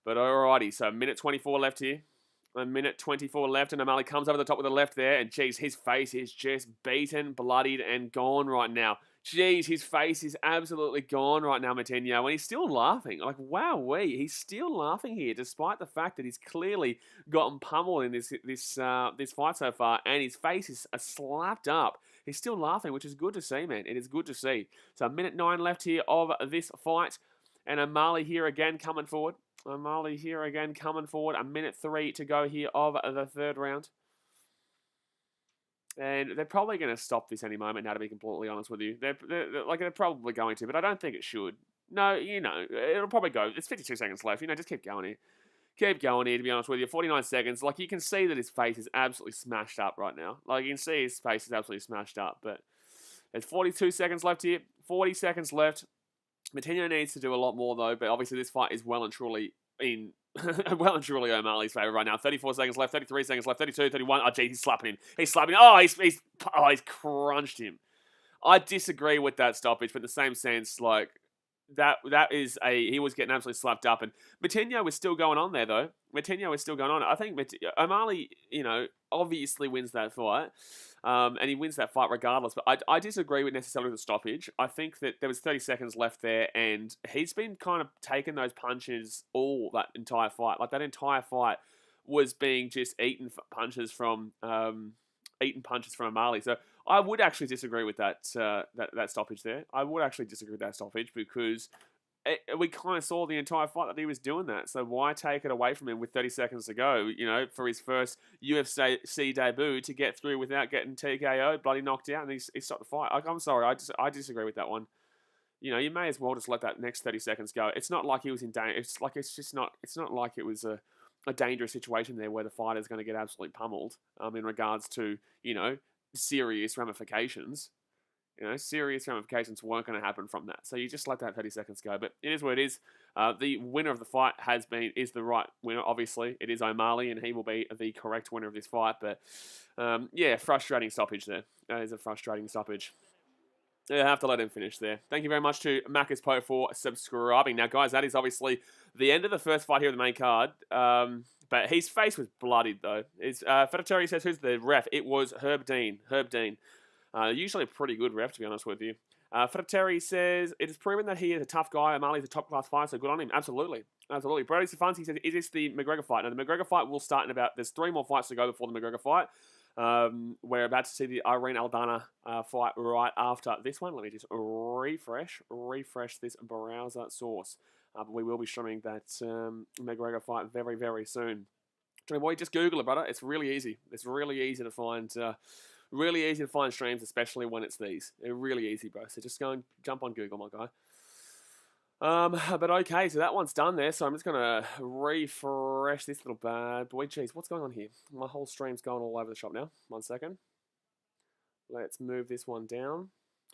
But alrighty, so minute 24 left here. A minute 24 left, and O'Malley comes over the top with the left there, and geez, his face is just beaten, bloodied, and gone right now. Geez, his face is absolutely gone right now, Moutinho, and he's still laughing. Like, wowee, he's still laughing here, despite the fact that he's clearly gotten pummeled in this fight so far, and his face is slapped up. He's still laughing, which is good to see, man. It is good to see. So, minute 9 left here of this fight, and O'Malley here again coming forward. O'Malley here again coming forward. A minute 3 to go here of the third round. And they're probably going to stop this any moment now, to be completely honest with you. They're probably going to, but I don't think it should. No, you know, it'll probably go. It's 52 seconds left. You know, just keep going here. Keep going here, to be honest with you. 49 seconds. Like, you can see that his face is absolutely smashed up right now. Like, you can see his face is absolutely smashed up. But there's 42 seconds left here. 40 seconds left. Moutinho needs to do a lot more, though, but obviously this fight is well and truly in O'Malley's favour right now. 34 seconds left, 33 seconds left, 32, 31. Oh, geez, he's slapping him. He's slapping him. Oh, he's crunched him. I disagree with that stoppage, but in the same sense, like, he was getting absolutely slapped up, and Matinho was still going on there though. Matinho was still going on. I think O'Malley, obviously wins that fight, and he wins that fight regardless. But I disagree with necessarily the stoppage. I think that there was 30 seconds left there, and he's been kind of taking those punches all that entire fight. Like that entire fight was being just eaten punches from O'Malley. So I would actually disagree with that stoppage there. I would actually disagree with that stoppage because we kind of saw the entire fight that he was doing that. So why take it away from him with 30 seconds to go, for his first UFC debut to get through without getting TKO, bloody knocked out, and he stopped the fight. I'm sorry, I disagree with that one. You may as well just let that next 30 seconds go. It's not like he was in danger. It's not like it was a dangerous situation there where the fighter's going to get absolutely pummeled in regards to, serious ramifications. Serious ramifications weren't going to happen from that. So you just let that 30 seconds go. But it is what it is. The winner of the fight is the right winner, obviously. It is O'Malley, and he will be the correct winner of this fight. But, frustrating stoppage there. That is a frustrating stoppage. I have to let him finish there. Thank you very much to Macca's Po for subscribing. Now, guys, that is obviously the end of the first fight here on the main card. But his face was bloodied, though. Fedoteri says, who's the ref? It was Herb Dean. Usually a pretty good ref, to be honest with you. Fedoteri says, it is proven that he is a tough guy. O'Malley's a top-class fighter, so good on him. Absolutely. Brody Stefanski says, is this the McGregor fight? Now, the McGregor fight will start in there's 3 more fights to go before the McGregor fight. We're about to see the Irene Aldana fight right after this one. Let me just refresh this browser source. But we will be streaming that McGregor fight very, very soon. Dream boy, just Google it, brother. It's really easy. It's really easy to find. Really easy to find streams, especially when it's these. They're really easy, bro. So just go and jump on Google, my guy. But okay, so that one's done there. So I'm just gonna refresh this little bad boy. Jeez, what's going on here? My whole stream's going all over the shop now. 1 second. Let's move this one down.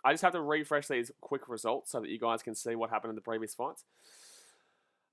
I just have to refresh these quick results so that you guys can see what happened in the previous fights.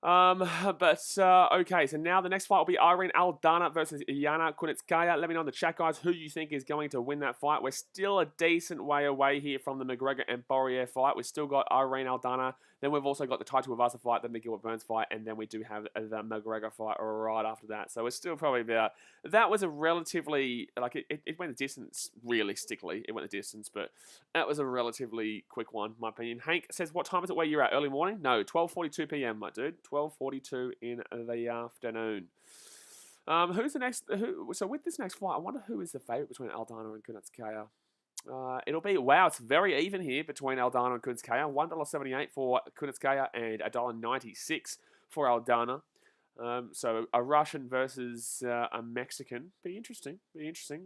Okay, so now the next fight will be Irene Aldana versus Yana Kunitskaya. Let me know in the chat, guys, who you think is going to win that fight. We're still a decent way away here from the McGregor and Poirier fight. We've still got Irene Aldana. Then we've also got the Tai Tuivasa fight, the McGill Burns fight, and then we do have the McGregor fight right after that. So it's still probably about... That was a relatively... it went the distance, realistically. It went the distance, but that was a relatively quick one, in my opinion. Hank says, what time is it where you're at? Early morning? No, 12:42 p.m., my dude. 12:42 in the afternoon. Who's the next? So with this next fight, I wonder who is the favourite between Aldana and Kunitskaya. It'll be, wow, it's very even here between Aldana and Kunitskaya. $1.78 for Kunitskaya and $1.96 for Aldana. So a Russian versus a Mexican. Be interesting.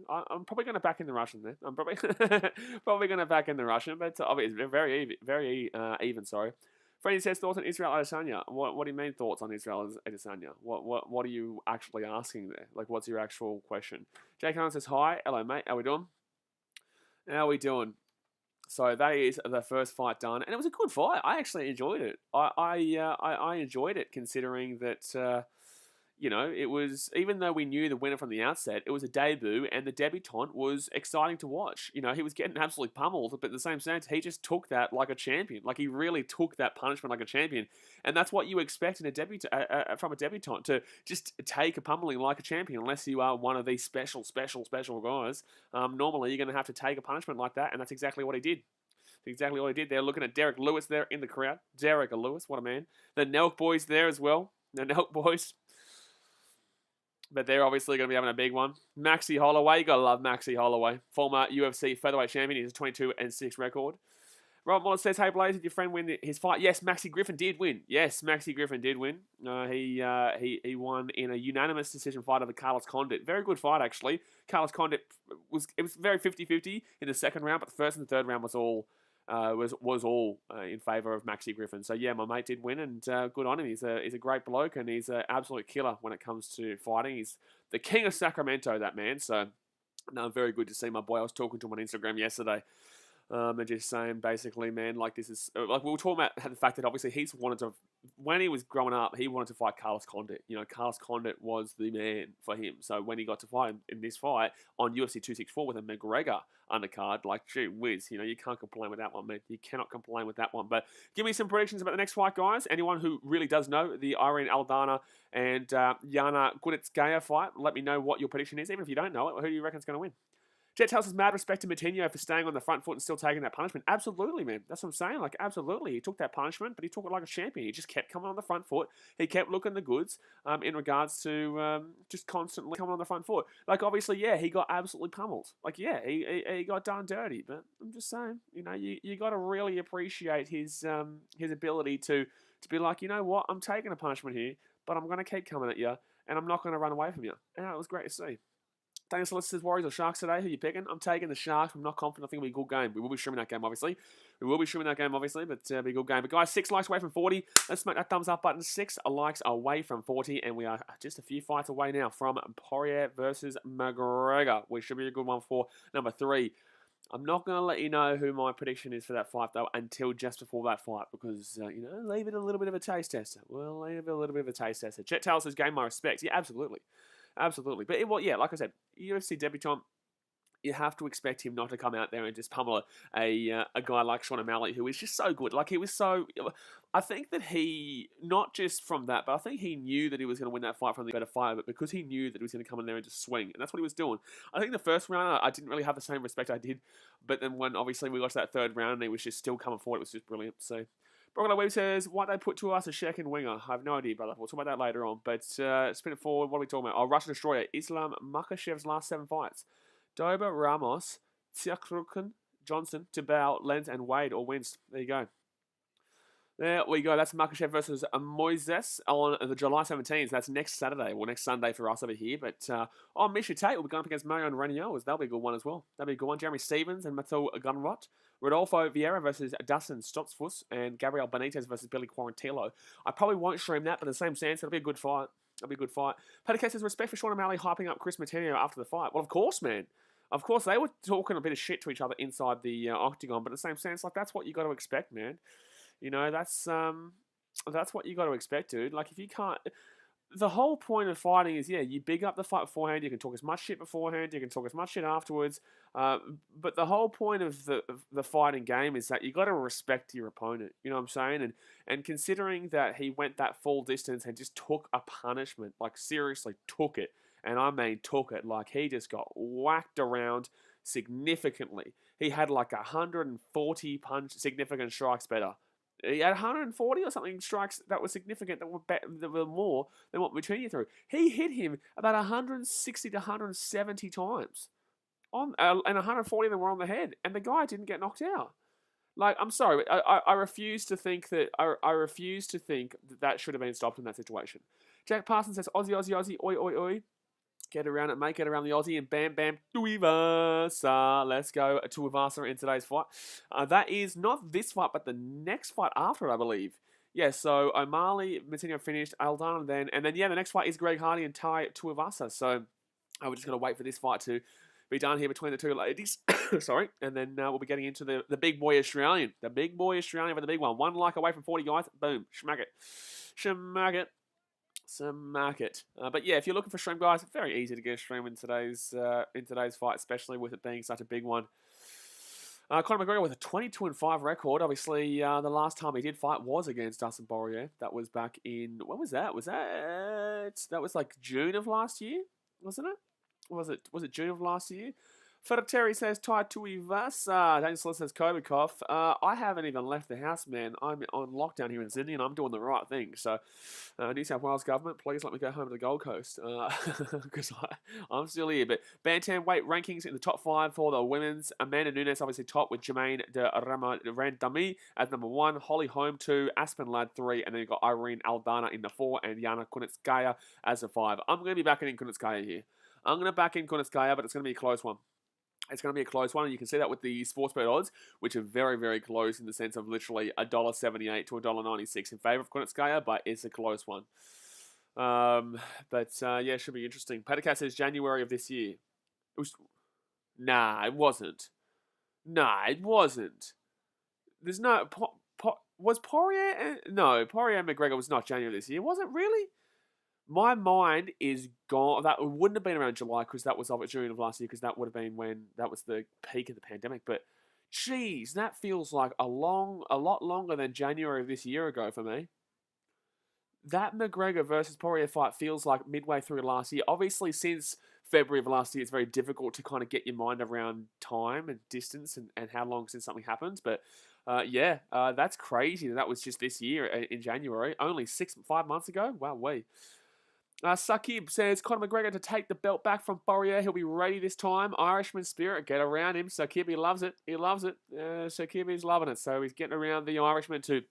I'm probably going to back in the Russian there. I'm probably going to back in the Russian, but obviously very even. Sorry. Freddie says, thoughts on Israel Adesanya. What do you mean thoughts on Israel Adesanya? What are you actually asking there? Like, what's your actual question? Jake Allen says, hi. Hello, mate. How we doing? So that is the first fight done. And it was a good fight. I actually enjoyed it. I enjoyed it considering that... it was, even though we knew the winner from the outset, it was a debut, and the debutant was exciting to watch. He was getting absolutely pummeled, but at the same sense, he just took that like a champion. Like, he really took that punishment like a champion. And that's what you expect in a from a debutant, to just take a pummeling like a champion, unless you are one of these special guys. Normally, you're going to have to take a punishment like that, and that's exactly what he did. They're looking at Derek Lewis there in the crowd. Derek Lewis, what a man. The Nelk boys there as well. The Nelk boys. But they're obviously going to be having a big one. Maxie Holloway, you got to love Maxie Holloway. Former UFC featherweight champion. He has a 22-6 record. Rob Moore says, hey Blaze, did your friend win his fight? Yes, Maxie Griffin did win. He won in a unanimous decision fight over Carlos Condit. Very good fight, actually. Carlos Condit was very 50-50 in the second round, but the first and the third round was all in favour of Maxie Griffin. So yeah, my mate did win, and good on him. He's a great bloke, and he's an absolute killer when it comes to fighting. He's the king of Sacramento, that man. So no, very good to see my boy. I was talking to him on Instagram yesterday. They're just saying basically, man, like this is like we were talking about the fact that obviously he's wanted to, when he was growing up, he wanted to fight Carlos Condit. You know, Carlos Condit was the man for him. So when he got to fight in this fight on UFC 264 with a McGregor undercard, like gee whiz, you know, you can't complain with that one, man. You cannot complain with that one. But give me some predictions about the next fight, guys. Anyone who really does know the Irene Aldana and Yana Kunitskaya fight, let me know what your prediction is. Even if you don't know it, who do you reckon is going to win? Jet tells us mad respect to Matinho for staying on the front foot and still taking that punishment. Absolutely, man. That's what I'm saying. Like, absolutely. He took that punishment, but he took it like a champion. He just kept coming on the front foot. He kept looking the goods in regards to just constantly coming on the front foot. Like, obviously, yeah, he got absolutely pummeled. Like, yeah, he got done dirty. But I'm just saying, you know, you got to really appreciate his ability to be like, you know what, I'm taking a punishment here, but I'm going to keep coming at you, and I'm not going to run away from you. And it was great to see. Daniel Solicitors, Warriors or Sharks today? Who are you picking? I'm taking the Sharks. I'm not confident. I think it'll be a good game. We will be streaming that game, obviously. But it'll be a good game. But guys, 6 likes away from 40. Let's smack that thumbs up button. 6 likes away from 40. And we are just a few fights away now from Poirier versus McGregor, which should be a good one for number 3. I'm not going to let you know who my prediction is for that fight, though, until just before that fight, because, you know, leave it a little bit of a taste tester. We'll leave it a little bit of a taste tester. Chet Taylor says, gain my respect. Yeah, absolutely. Absolutely. But, well, yeah, like I said, UFC debutant, you have to expect him not to come out there and just pummel a guy like Sean O'Malley, who is just so good. Like, he was so... I think that he, not just from that, but I think he knew that he was going to win that fight from the better fighter, but because he knew that he was going to come in there and just swing, and that's what he was doing. I think the first round, I didn't really have the same respect I did, but then when, obviously, we got to that third round, and he was just still coming forward, it was just brilliant. So... Brogan Webb says, why they put to us a second winger? I have no idea, brother. We'll talk about that later on. But spin it forward. What are we talking about? Oh, Russian Destroyer. Islam Makhachev's last 7 fights. Dober, Ramos, Tsiakrukin, Johnson, Tibau, Lenz, and Wade all wins. There you go. There we go. That's Makhachev versus Moises on the July 17th. So that's next Saturday, or next Sunday for us over here. But, Misha Tate will be going up against Marion Raniel. That'll be a good one as well. That'll be a good one. Jeremy Stevens and Matteo Gunrot. Rodolfo Vieira versus Dustin Stopsfuss. And Gabriel Benitez versus Billy Quarantillo. I probably won't stream that, but in the same sense, it'll be a good fight. It'll be a good fight. Petticoat says, respect for Sean O'Malley hyping up Chris Matinho after the fight. Well, of course, man. Of course, they were talking a bit of shit to each other inside the octagon, but in the same sense, like, that's what you got to expect, man. You know, that's what you got to expect, dude. Like, if you can't... The whole point of fighting is, yeah, you big up the fight beforehand, you can talk as much shit beforehand, you can talk as much shit afterwards, but the whole point of the fighting game is that you got to respect your opponent, you know what I'm saying? And considering that he went that full distance and just took a punishment, like, seriously took it, and I mean took it, like, he just got whacked around significantly. He had like 140 significant strikes better. He had 140 or something strikes that were significant, that were more than what Matinho threw. He hit him about 160 to 170 times, and 140 of them were on the head, and the guy didn't get knocked out. Like, I'm sorry, I refuse to think that that should have been stopped in that situation. Jack Parsons says, Aussie, Aussie, Aussie, oi, oi, oi. Get around it, mate. Get around the Aussie, and bam, bam, Tuivasa. Let's go Tuivasa in today's fight. That is not this fight, but the next fight after it, I believe. Yeah, so O'Malley, Matinho finished, Aldana then, and then, yeah, the next fight is Greg Hardy and Tai Tuivasa. So we're just going to wait for this fight to be done here between the two ladies. Sorry. And then we'll be getting into the big boy Australian. The big boy Australian for the big one. 1 like away from 40, guys. Boom. Schmack it. Schmack it. Smack it. But yeah, if you're looking for stream, guys, it's very easy to get a stream in today's fight, especially with it being such a big one. Conor McGregor with a 22-5 record. Obviously, the last time he did fight was against Dustin Poirier. That was back in, when was that? That was like June of last year, wasn't it? Was it June of last year? Terry says, Tai Tuivasa. Daniel Sliss says, Kobikov. I haven't even left the house, man. I'm on lockdown here in Sydney, and I'm doing the right thing. So, New South Wales government, please let me go home to the Gold Coast, because I'm still here. But bantamweight rankings in the top 5 for the women's. Amanda Nunes obviously top with Jermaine de Randami as number 1, Holly Holm 2, Aspen Ladd 3, and then you've got Irene Aldana in the 4, and Yana Kunitskaya as the 5. I'm going to be backing in Kunitskaya here. I'm going to back in Kunitskaya, but it's going to be a close one. It's going to be a close one, and you can see that with the Sportsbet odds, which are very, very close in the sense of literally $1.78 to $1.96 in favour of Kunitskaya, but it's a close one. Yeah, it should be interesting. Petticoat says January of this year. It wasn't. Nah, it wasn't. There's no... was Poirier... No, Poirier and McGregor was not January this year. Was it really? My mind is gone. That wouldn't have been around July because that was of June of last year because that would have been when that was the peak of the pandemic. But, geez, that feels like a lot longer than January of this year ago for me. That McGregor versus Poirier fight feels like midway through last year. Obviously, since February of last year, it's very difficult to kind of get your mind around time and distance and how long since something happens. But that's crazy. That was just this year in January, only 5 months ago. Wow, way. Sakib says Conor McGregor to take the belt back from Poirier. He'll be ready this time. Irishman spirit, get around him. Sakib, he loves it. He loves it. Sakib is loving it. So he's getting around the Irishman to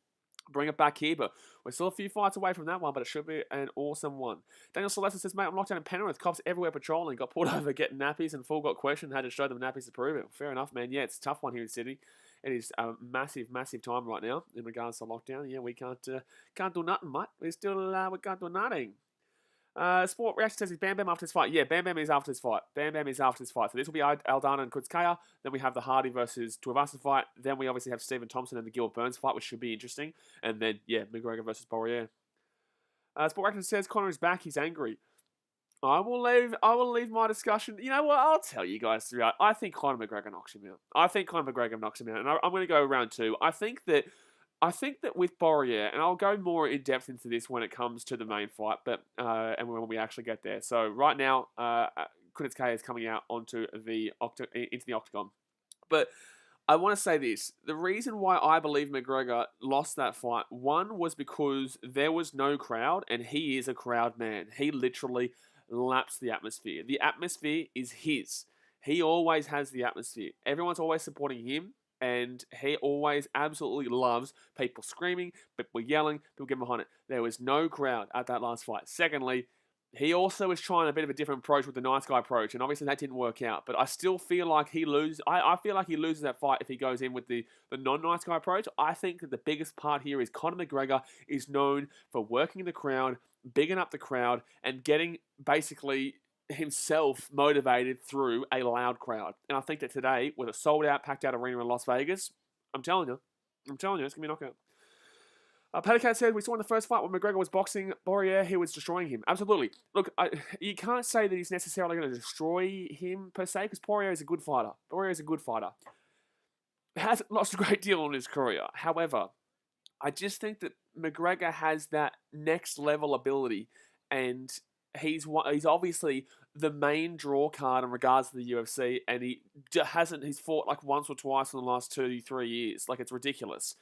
bring it back here, but we're still a few fights away from that one, but it should be an awesome one. Daniel Celeste says, mate, I'm locked down in Penrith. Cops everywhere patrolling. Got pulled over getting nappies and full got questioned. Had to show them nappies to prove it. Fair enough, man. Yeah, it's a tough one here in Sydney. It is a massive, massive time right now in regards to lockdown. Yeah, we can't do nothing, mate. We can't do nothing. Sport Reaction says, is Bam Bam after this fight? Yeah, Bam Bam is after this fight. Bam Bam is after this fight. So this will be Aldana and Kutskaya. Then we have the Hardy versus Tuivasa fight. Then we obviously have Stephen Thompson and the Gil Burns fight, which should be interesting. And then, yeah, McGregor versus Poirier. Sport Reaction says, Conor is back. He's angry. I will leave my discussion. You know what? I'll tell you guys throughout. I think Conor McGregor knocks him out. And I'm going to go round two. I think that with Poirier, and I'll go more in depth into this when it comes to the main fight, but and when we actually get there. So right now, Kunitskaya is coming out into the octagon. But I want to say this. The reason why I believe McGregor lost that fight, one, was because there was no crowd, and he is a crowd man. He literally laps the atmosphere. The atmosphere is his. He always has the atmosphere. Everyone's always supporting him. And he always absolutely loves people screaming, people yelling, people getting behind it. There was no crowd at that last fight. Secondly, he also was trying a bit of a different approach with the nice guy approach, and obviously that didn't work out. But I still feel like he loses. I feel like he loses that fight if he goes in with the non-nice guy approach. I think that the biggest part here is Conor McGregor is known for working the crowd, bigging up the crowd, and getting basically himself motivated through a loud crowd. And I think that today, with a sold-out, packed-out arena in Las Vegas, I'm telling you, it's going to be a knockout. Patacat said, we saw in the first fight when McGregor was boxing Poirier, he was destroying him. Absolutely. Look, you can't say that he's necessarily going to destroy him, per se, because Poirier is a good fighter. Hasn't lost a great deal in his career. However, I just think that McGregor has that next-level ability, and he's obviously the main draw card in regards to the UFC, and he's fought like once or twice in the last 2-3 years. Like, it's ridiculous.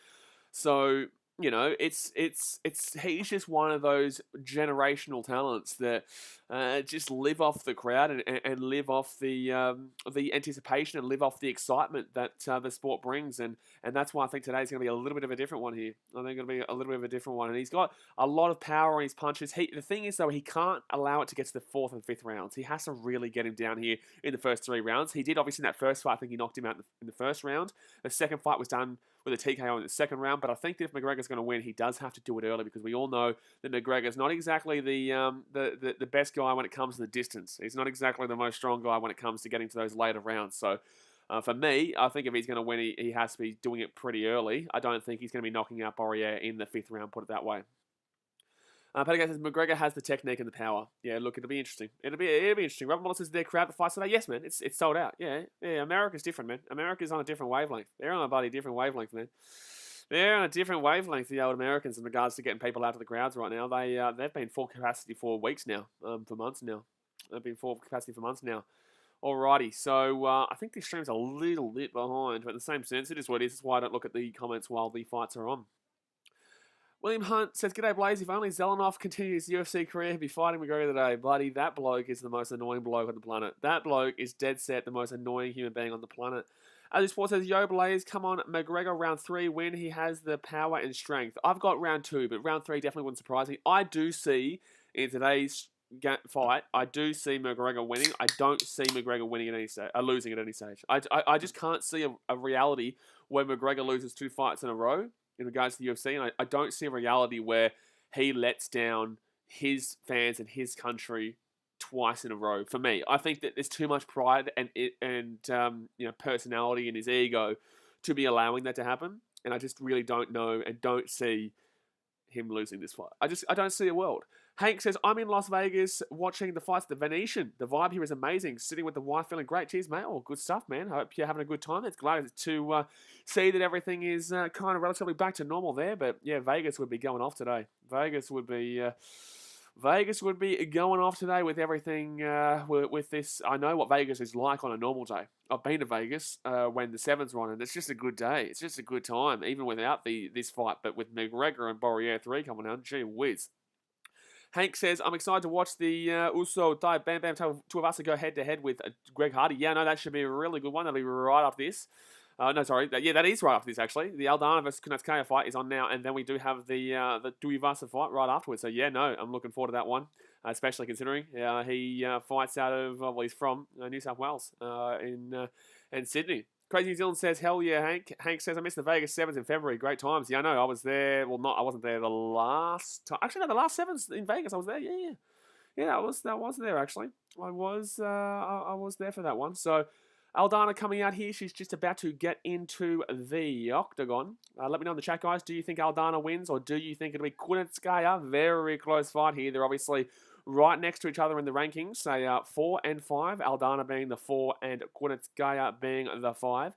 So, you know, he's just one of those generational talents that just live off the crowd and live off the anticipation and live off the excitement that the sport brings, and that's why I think today's going to be a little bit of a different one here. I think it'll be a little bit of a different one, and he's got a lot of power in his punches. The thing is, though, he can't allow it to get to the 4th and 5th rounds. He has to really get him down here in the first 3 rounds. He did, obviously, in that first fight. I think he knocked him out in the first round. The second fight was done with a TKO in the second round, but I think that if McGregor's going to win, he does have to do it early, because we all know that McGregor's not exactly the best guy when it comes to the distance. He's not exactly the most strong guy when it comes to getting to those later rounds. So for me, I think if he's going to win, he has to be doing it pretty early. I don't think he's going to be knocking out Poirier in the 5th round, put it that way. Patagat says McGregor has the technique and the power. Yeah, look, it'll be interesting. It'll be interesting. Robert Wallace says their crowd the fight today. Yes, man, it's sold out. Yeah, America's different, man. America's on a different wavelength. They're on a bloody different wavelength, man. They're on a different wavelength, the old Americans, in regards to getting people out to the crowds right now. They've been full capacity for weeks now, for months now. They've been full capacity for months now. Alrighty, so I think this stream's a little bit behind, but in the same sense, it is what it is. That's why I don't look at the comments while the fights are on. William Hunt says, G'day Blaze, if only Zelenov continues his UFC career, he'd be fighting McGregor today. Bloody, that bloke is the most annoying bloke on the planet. That bloke is dead set the most annoying human being on the planet. As Sport says, Yo Blaze, come on, McGregor round 3 win. He has the power and strength. I've got round 2, but round 3 definitely wouldn't surprise me. I do see, in today's fight, I do see McGregor winning. I don't see McGregor winning at any stage, losing at any stage. I just can't see a reality where McGregor loses 2 fights in a row in regards to the UFC, and I don't see a reality where he lets down his fans and his country twice in a row for me. I think that there's too much pride and personality in his ego to be allowing that to happen. And I just really don't know and don't see him losing this fight. I don't see a world. Hank says, I'm in Las Vegas watching the fights at the Venetian. The vibe here is amazing. Sitting with the wife, feeling great. Cheers, mate. Oh, good stuff, man. Hope you're having a good time. It's glad to see that everything is kind of relatively back to normal there. But yeah, Vegas would be going off today. Vegas would be going off today with everything, with this. I know what Vegas is like on a normal day. I've been to Vegas when the sevens were on, and it's just a good day. It's just a good time, even without this fight. But with McGregor and Poirier 3 coming on, gee whiz. Hank says, I'm excited to watch the Uso Thai Bam Bam two of us to go head-to-head with Greg Hardy. Yeah, no, that should be a really good one. That'll be right after this. No, sorry. Yeah, that is right after this, actually. The Aldana versus Kunatskaya fight is on now, and then we do have the Tuivasa fight right afterwards. So, yeah, no, I'm looking forward to that one, especially considering he fights out of, well, he's from New South Wales in Sydney. Crazy New Zealand says, hell yeah, Hank. Hank says, I missed the Vegas Sevens in February. Great times. Yeah, I know. I was there. Well, I wasn't there the last time. Actually, no, the last Sevens in Vegas, I was there. Yeah. Yeah, I was there, actually. I was there for that one. So, Aldana coming out here. She's just about to get into the octagon. Let me know in the chat, guys. Do you think Aldana wins, or do you think it'll be Kunitskaya? Very close fight here. They're obviously right next to each other in the rankings. Say 4 and 5. Aldana being the 4 and Kunitskaya being the 5.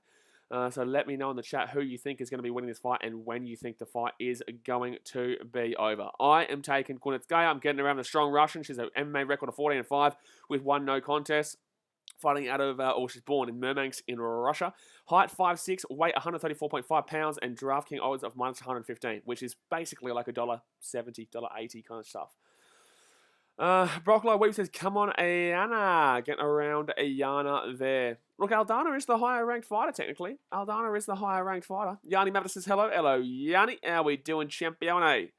So let me know in the chat who you think is going to be winning this fight and when you think the fight is going to be over. I am taking Kunitskaya. I'm getting around the strong Russian. She's an MMA record of 14 and 5 with 1 no contest. Fighting out of, she's born in Murmansk in Russia. Height 5'6", weight 134.5 pounds, and DraftKings odds of minus 115, which is basically like $1.70, $1.80 kind of stuff. Brocklow Weep says, come on, Ayana. Getting around Ayana there. Look, Aldana is the higher ranked fighter, technically. Aldana is the higher ranked fighter. Yanni Mavis says, hello. Hello, Yanni. How we doing, champione?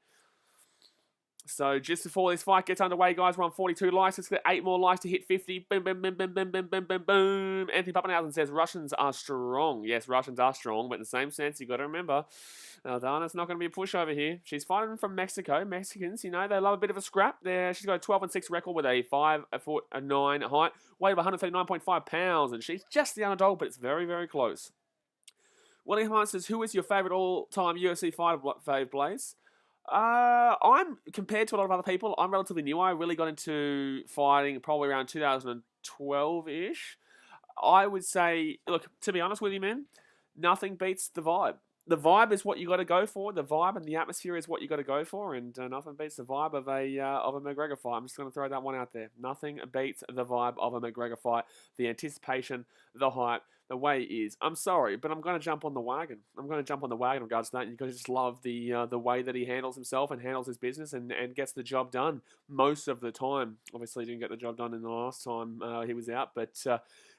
So just before this fight gets underway, guys, we're on 42 likes. Let's get 8 more likes to hit 50. Boom, boom, boom, boom, boom, boom, boom, boom, boom. Anthony Pappenhausen says Russians are strong. Yes, Russians are strong, but in the same sense, you've got to remember, Aldana's not going to be a pushover here. She's fighting from Mexico. Mexicans, you know, they love a bit of a scrap. She's got a 12-6 record with a 5'9" height, weight of 139.5 pounds, and she's just the underdog, but it's very, very close. William Hunt says, who is your favourite all-time UFC fighter, Blaze? I'm, compared to a lot of other people, I'm relatively new. I really got into fighting probably around 2012-ish. I would say, look, to be honest with you, man, nothing beats the vibe. The vibe is what you got to go for. The vibe and the atmosphere is what you got to go for, and nothing beats the vibe of a McGregor fight. I'm just going to throw that one out there. Nothing beats the vibe of a McGregor fight. The anticipation, the hype, the way it is. I'm sorry, but I'm going to jump on the wagon. I'm going to jump on the wagon in regards to that. You guys just love the way that he handles himself and handles his business and gets the job done most of the time. Obviously, he didn't get the job done in the last time he was out, but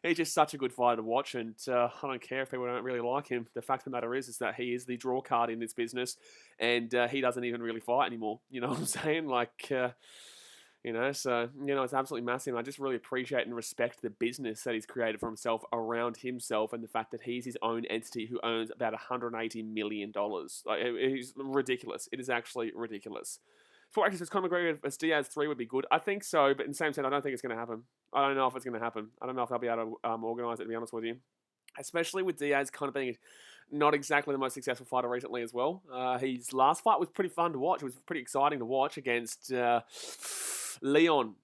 he's just such a good fighter to watch, and I don't care if people don't really like him. The fact of the matter is that he is the draw card in this business, and he doesn't even really fight anymore. You know what I'm saying? Like, so, it's absolutely massive. I just really appreciate and respect the business that he's created for himself around himself, and the fact that he's his own entity who owns about $180 million. Like, it's ridiculous. It is actually ridiculous. For actually says Conor McGregor as Diaz 3 would be good. I think so, but in the same sense, I don't think it's going to happen. I don't know if it's going to happen. I don't know if they'll be able to organise it, to be honest with you. Especially with Diaz kind of being not exactly the most successful fighter recently as well. His last fight was pretty fun to watch. It was pretty exciting to watch against Leon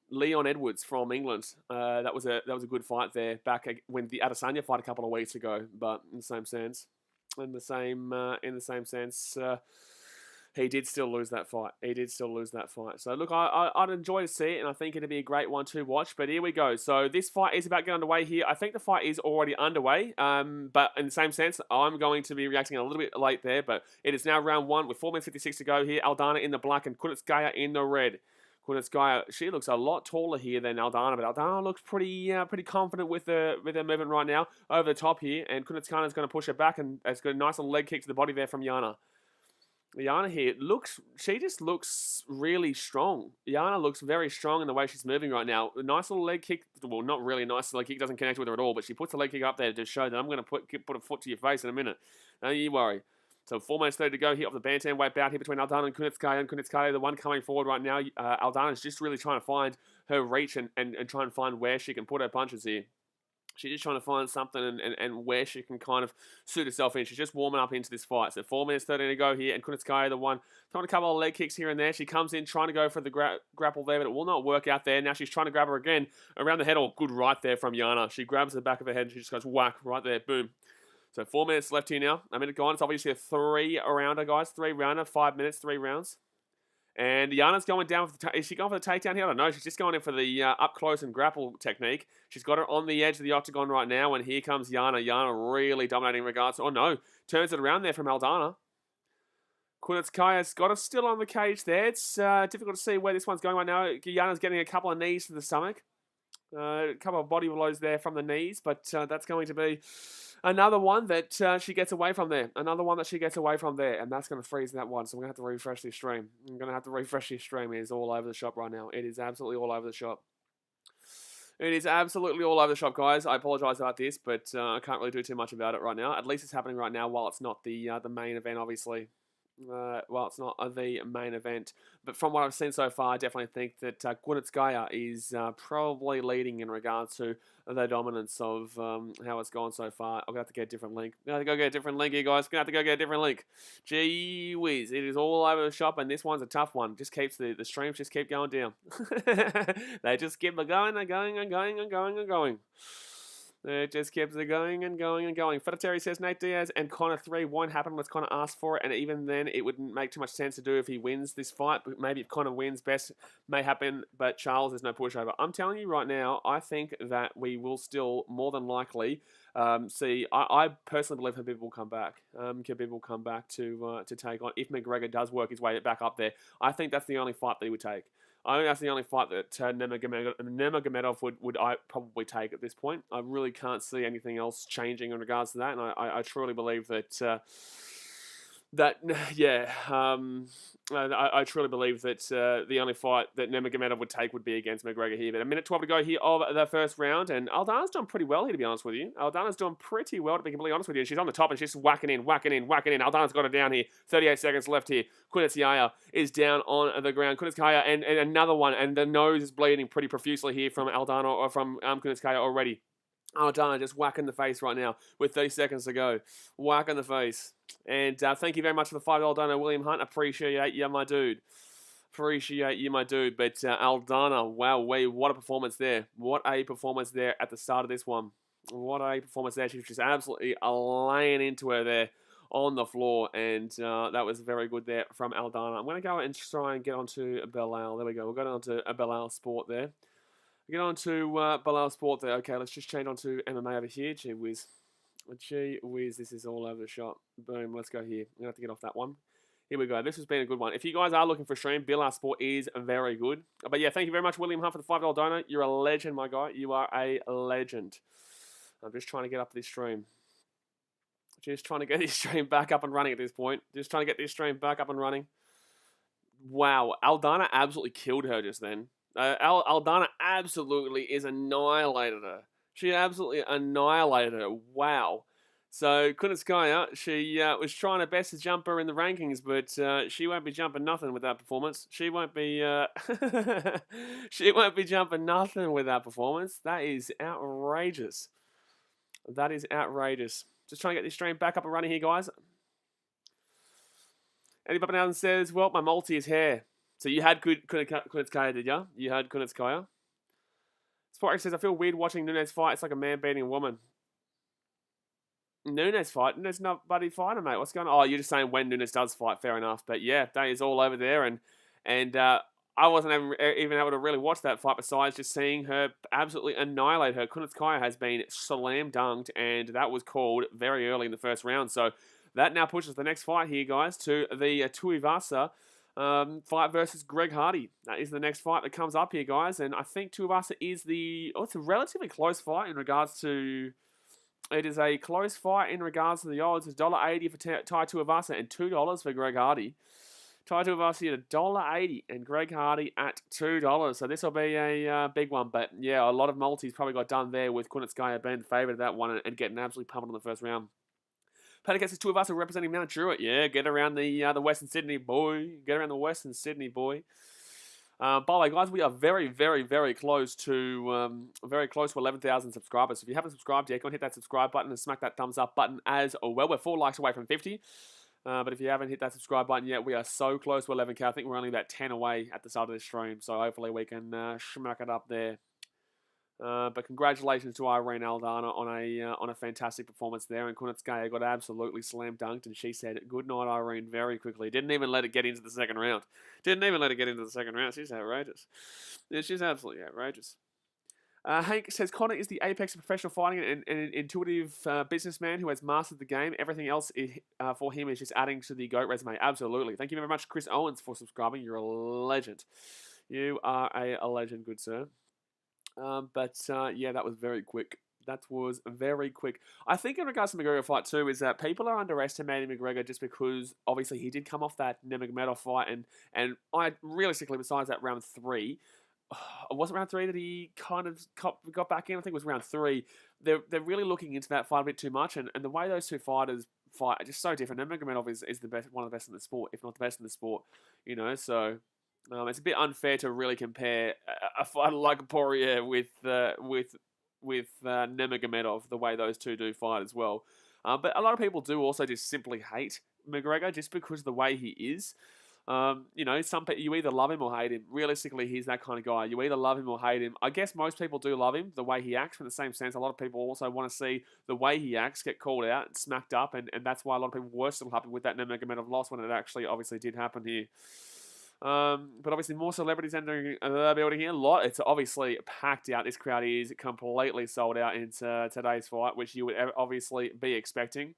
Edwards from England. That was a good fight there back when the Adesanya fight a couple of weeks ago. But in the same sense, he did still lose that fight. So, look, I'd enjoy to see it, and I think it'd be a great one to watch. But here we go. So, this fight is about to get underway here. I think the fight is already underway. But in the same sense, I'm going to be reacting a little bit late there. But it is now round 1 with 4 minutes 56 to go here. Aldana in the black and Kunitskaya in the red. Kunitskaya, she looks a lot taller here than Aldana, but Aldana looks pretty confident with her movement right now over the top here. And Kunitskaya is going to push her back, and it's got a nice little leg kick to the body there from Yana. Yana here she just looks really strong. Yana looks very strong in the way she's moving right now. A nice little leg kick, well, not really a nice leg kick, doesn't connect with her at all, but she puts the leg kick up there to show that I'm going to put a foot to your face in a minute. Don't you worry. So 4 minutes 30 to go here off the bantamweight bout here between Aldana and Kunitskaya. And Kunitskaya, the one coming forward right now. Aldana is just really trying to find her reach and try and find where she can put her punches here. She's just trying to find something and where she can kind of suit herself in. She's just warming up into this fight. So 4 minutes 30 to go here. And Kunitskaya, the one, throwing a couple of leg kicks here and there. She comes in trying to go for the grapple there, but it will not work out there. Now she's trying to grab her again around the head. Oh, good right there from Yana. She grabs the back of her head and she just goes whack right there. Boom. So 4 minutes left here now. A minute gone. It's obviously a 3-rounder, guys. 3-rounder. 5 minutes, 3 rounds. And Yana's going down for the... Is she going for the takedown here? I don't know. She's just going in for the up close and grapple technique. She's got her on the edge of the octagon right now. And here comes Yana. Yana really dominating in regards to... Oh, no. Turns it around there from Aldana. Kunitskaya's got her still on the cage there. It's difficult to see where this one's going right now. Yana's getting a couple of knees to the stomach. A couple of body blows there from the knees. But that's going to be... another one that she gets away from there. Another one that she gets away from there. And that's going to freeze that one. So I'm going to have to refresh this stream. I'm going to have to refresh this stream. It is all over the shop right now. It is absolutely all over the shop. It is absolutely all over the shop, guys. I apologize about this, but I can't really do too much about it right now. At least it's happening right now while it's not the main event, obviously. Well, it's not the main event. But from what I've seen so far, I definitely think that Kunitskaya is probably leading in regards to the dominance of how it's gone so far. I'm going to have to get a different link. I'm going to have to go get a different link here, guys. I'm going to have to go get a different link. Gee whiz. It is all over the shop, and this one's a tough one. Just keeps the streams just keep going down. They just keep going and going and going and going and going. It just keeps it going and going and going. Fedoteri says Nate Diaz and Conor 3 won't happen unless Conor asks for it, and even then it wouldn't make too much sense to do if he wins this fight. But maybe if Conor wins, best may happen, but Charles is no pushover. I'm telling you right now, I think that we will still more than likely see. I personally believe Khabib will come back. Khabib will come back to take on if McGregor does work his way back up there. I think that's the only fight that he would take. I think that's the only fight that Nurmagomedov would probably take at this point. I really can't see anything else changing in regards to that, and I truly believe that I truly believe that the only fight that Nurmagomedov would take would be against McGregor here. But a minute 12 to go here of the first round, and Aldana's doing pretty well here, to be honest with you. Aldana's doing pretty well, to be completely honest with you. And she's on the top, and she's just whacking in. Aldana's got her down here. 38 seconds left here. Kunitskaya is down on the ground. Kunitskaya and another one, and the nose is bleeding pretty profusely here from Aldana or from Kunitskaya already. Aldana just whacking the face right now with 30 seconds to go. Whacking the face. And thank you very much for the $5 donor, William Hunt. Appreciate you, my dude. Appreciate you, my dude. But Aldana, wow, what a performance there. What a performance there at the start of this one. What a performance there. She was just absolutely laying into her there on the floor. And that was very good there from Aldana. I'm going to go and try and get onto Belal. There we go. We'll go on to Belal Sport there. Get on to Belal Sport there. Okay, let's just change on to MMA over here. Gee whiz. Gee whiz, this is all over the shop. Boom, let's go here. I'm going to have to get off that one. Here we go. This has been a good one. If you guys are looking for a stream, Belal Sport is very good. But yeah, thank you very much, William Hunt, for the $5 donor. You're a legend, my guy. You are a legend. I'm just trying to get up this stream. Just trying to get this stream back up and running at this point. Just trying to get this stream back up and running. Wow, Aldana absolutely killed her just then. Aldana absolutely is annihilated her. She absolutely annihilated her. Wow. So Kunitskaya, she was trying her best to jump her in the rankings, but she won't be jumping nothing with that performance. She won't be she won't be jumping nothing with that performance. That is outrageous. That is outrageous. Just trying to get this stream back up and running here, guys. Eddie Papanelli says, well, my multi is hair. So you had Kunitskaya, did you? You had Kunitskaya. Sportic says, I feel weird watching Nunes fight. It's like a man beating a woman. Nunes fight? Nunes not buddy fighter, mate. What's going on? Oh, you're just saying when Nunes does fight. Fair enough. But yeah, that is all over there. And I wasn't even able to really watch that fight besides just seeing her absolutely annihilate her. Kunitskaya has been slam dunked, and that was called very early in the first round. So that now pushes the next fight here, guys, to the Tuivasa fight versus Greg Hardy. That is the next fight that comes up here, guys. And I think Tuivasa is it's a relatively close fight in regards to... It is a close fight in regards to the odds. It's $1.80 for Tai Tuivasa and $2 for Greg Hardy. Tai Tuivasa at $1.80 and Greg Hardy at $2. So this will be a big one. But yeah, a lot of multis probably got done there with Kunitskaya being the favourite of that one and getting absolutely pummeled in the first round. Paddock says 2 of us are representing Mount Druitt. Yeah, get around the Western Sydney, boy. Get around the Western Sydney, boy. By the way, guys, we are very, very, very close to 11,000 subscribers. So if you haven't subscribed yet, go and hit that subscribe button and smack that thumbs up button as well. We're 4 likes away from 50. But if you haven't hit that subscribe button yet, we are so close to 11k. I think we're only about 10 away at the start of this stream. So hopefully we can smack it up there. But congratulations to Irene Aldana on a fantastic performance there. And Kunitskaya got absolutely slam dunked, and she said, "Good night, Irene," very quickly. Didn't even let it get into the second round. She's outrageous. Yeah, she's absolutely outrageous. Hank says, Conor is the apex of professional fighting and an intuitive businessman who has mastered the game. Everything else for him is just adding to the GOAT resume. Absolutely. Thank you very much, Chris Owens, for subscribing. You're a legend. You are a legend, good sir. Yeah, that was very quick. That was very quick. I think in regards to the McGregor fight too, is that people are underestimating McGregor just because obviously he did come off that Nurmagomedov fight, and I realistically, besides that round 3, it wasn't round 3 that he kind of got back in. I think it was round 3. They're really looking into that fight a bit too much, and the way those two fighters fight are just so different. Nurmagomedov is the best, one of the best in the sport, if not the best in the sport. You know, so. It's a bit unfair to really compare a fighter like Poirier with Nurmagomedov, the way those two do fight as well. But a lot of people do also just simply hate McGregor just because of the way he is. You know, some people, you either love him or hate him. Realistically, he's that kind of guy. You either love him or hate him. I guess most people do love him, the way he acts. In the same sense, a lot of people also want to see the way he acts get called out and smacked up, and that's why a lot of people were still happy with that Nurmagomedov loss when it actually obviously did happen here. But obviously more celebrities entering the building here. It's obviously packed out. This crowd is completely sold out into today's fight, which you would obviously be expecting.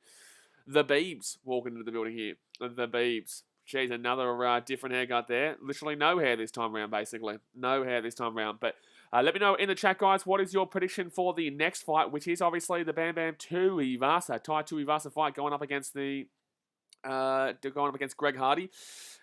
The Beebs walking into the building here. The Beebs. Jeez, another different haircut there. Literally no hair this time round, basically. No hair this time round. But let me know in the chat, guys, what is your prediction for the next fight, which is obviously the Bam Bam Tuivasa, Tai Tuivasa fight going up against Greg Hardy.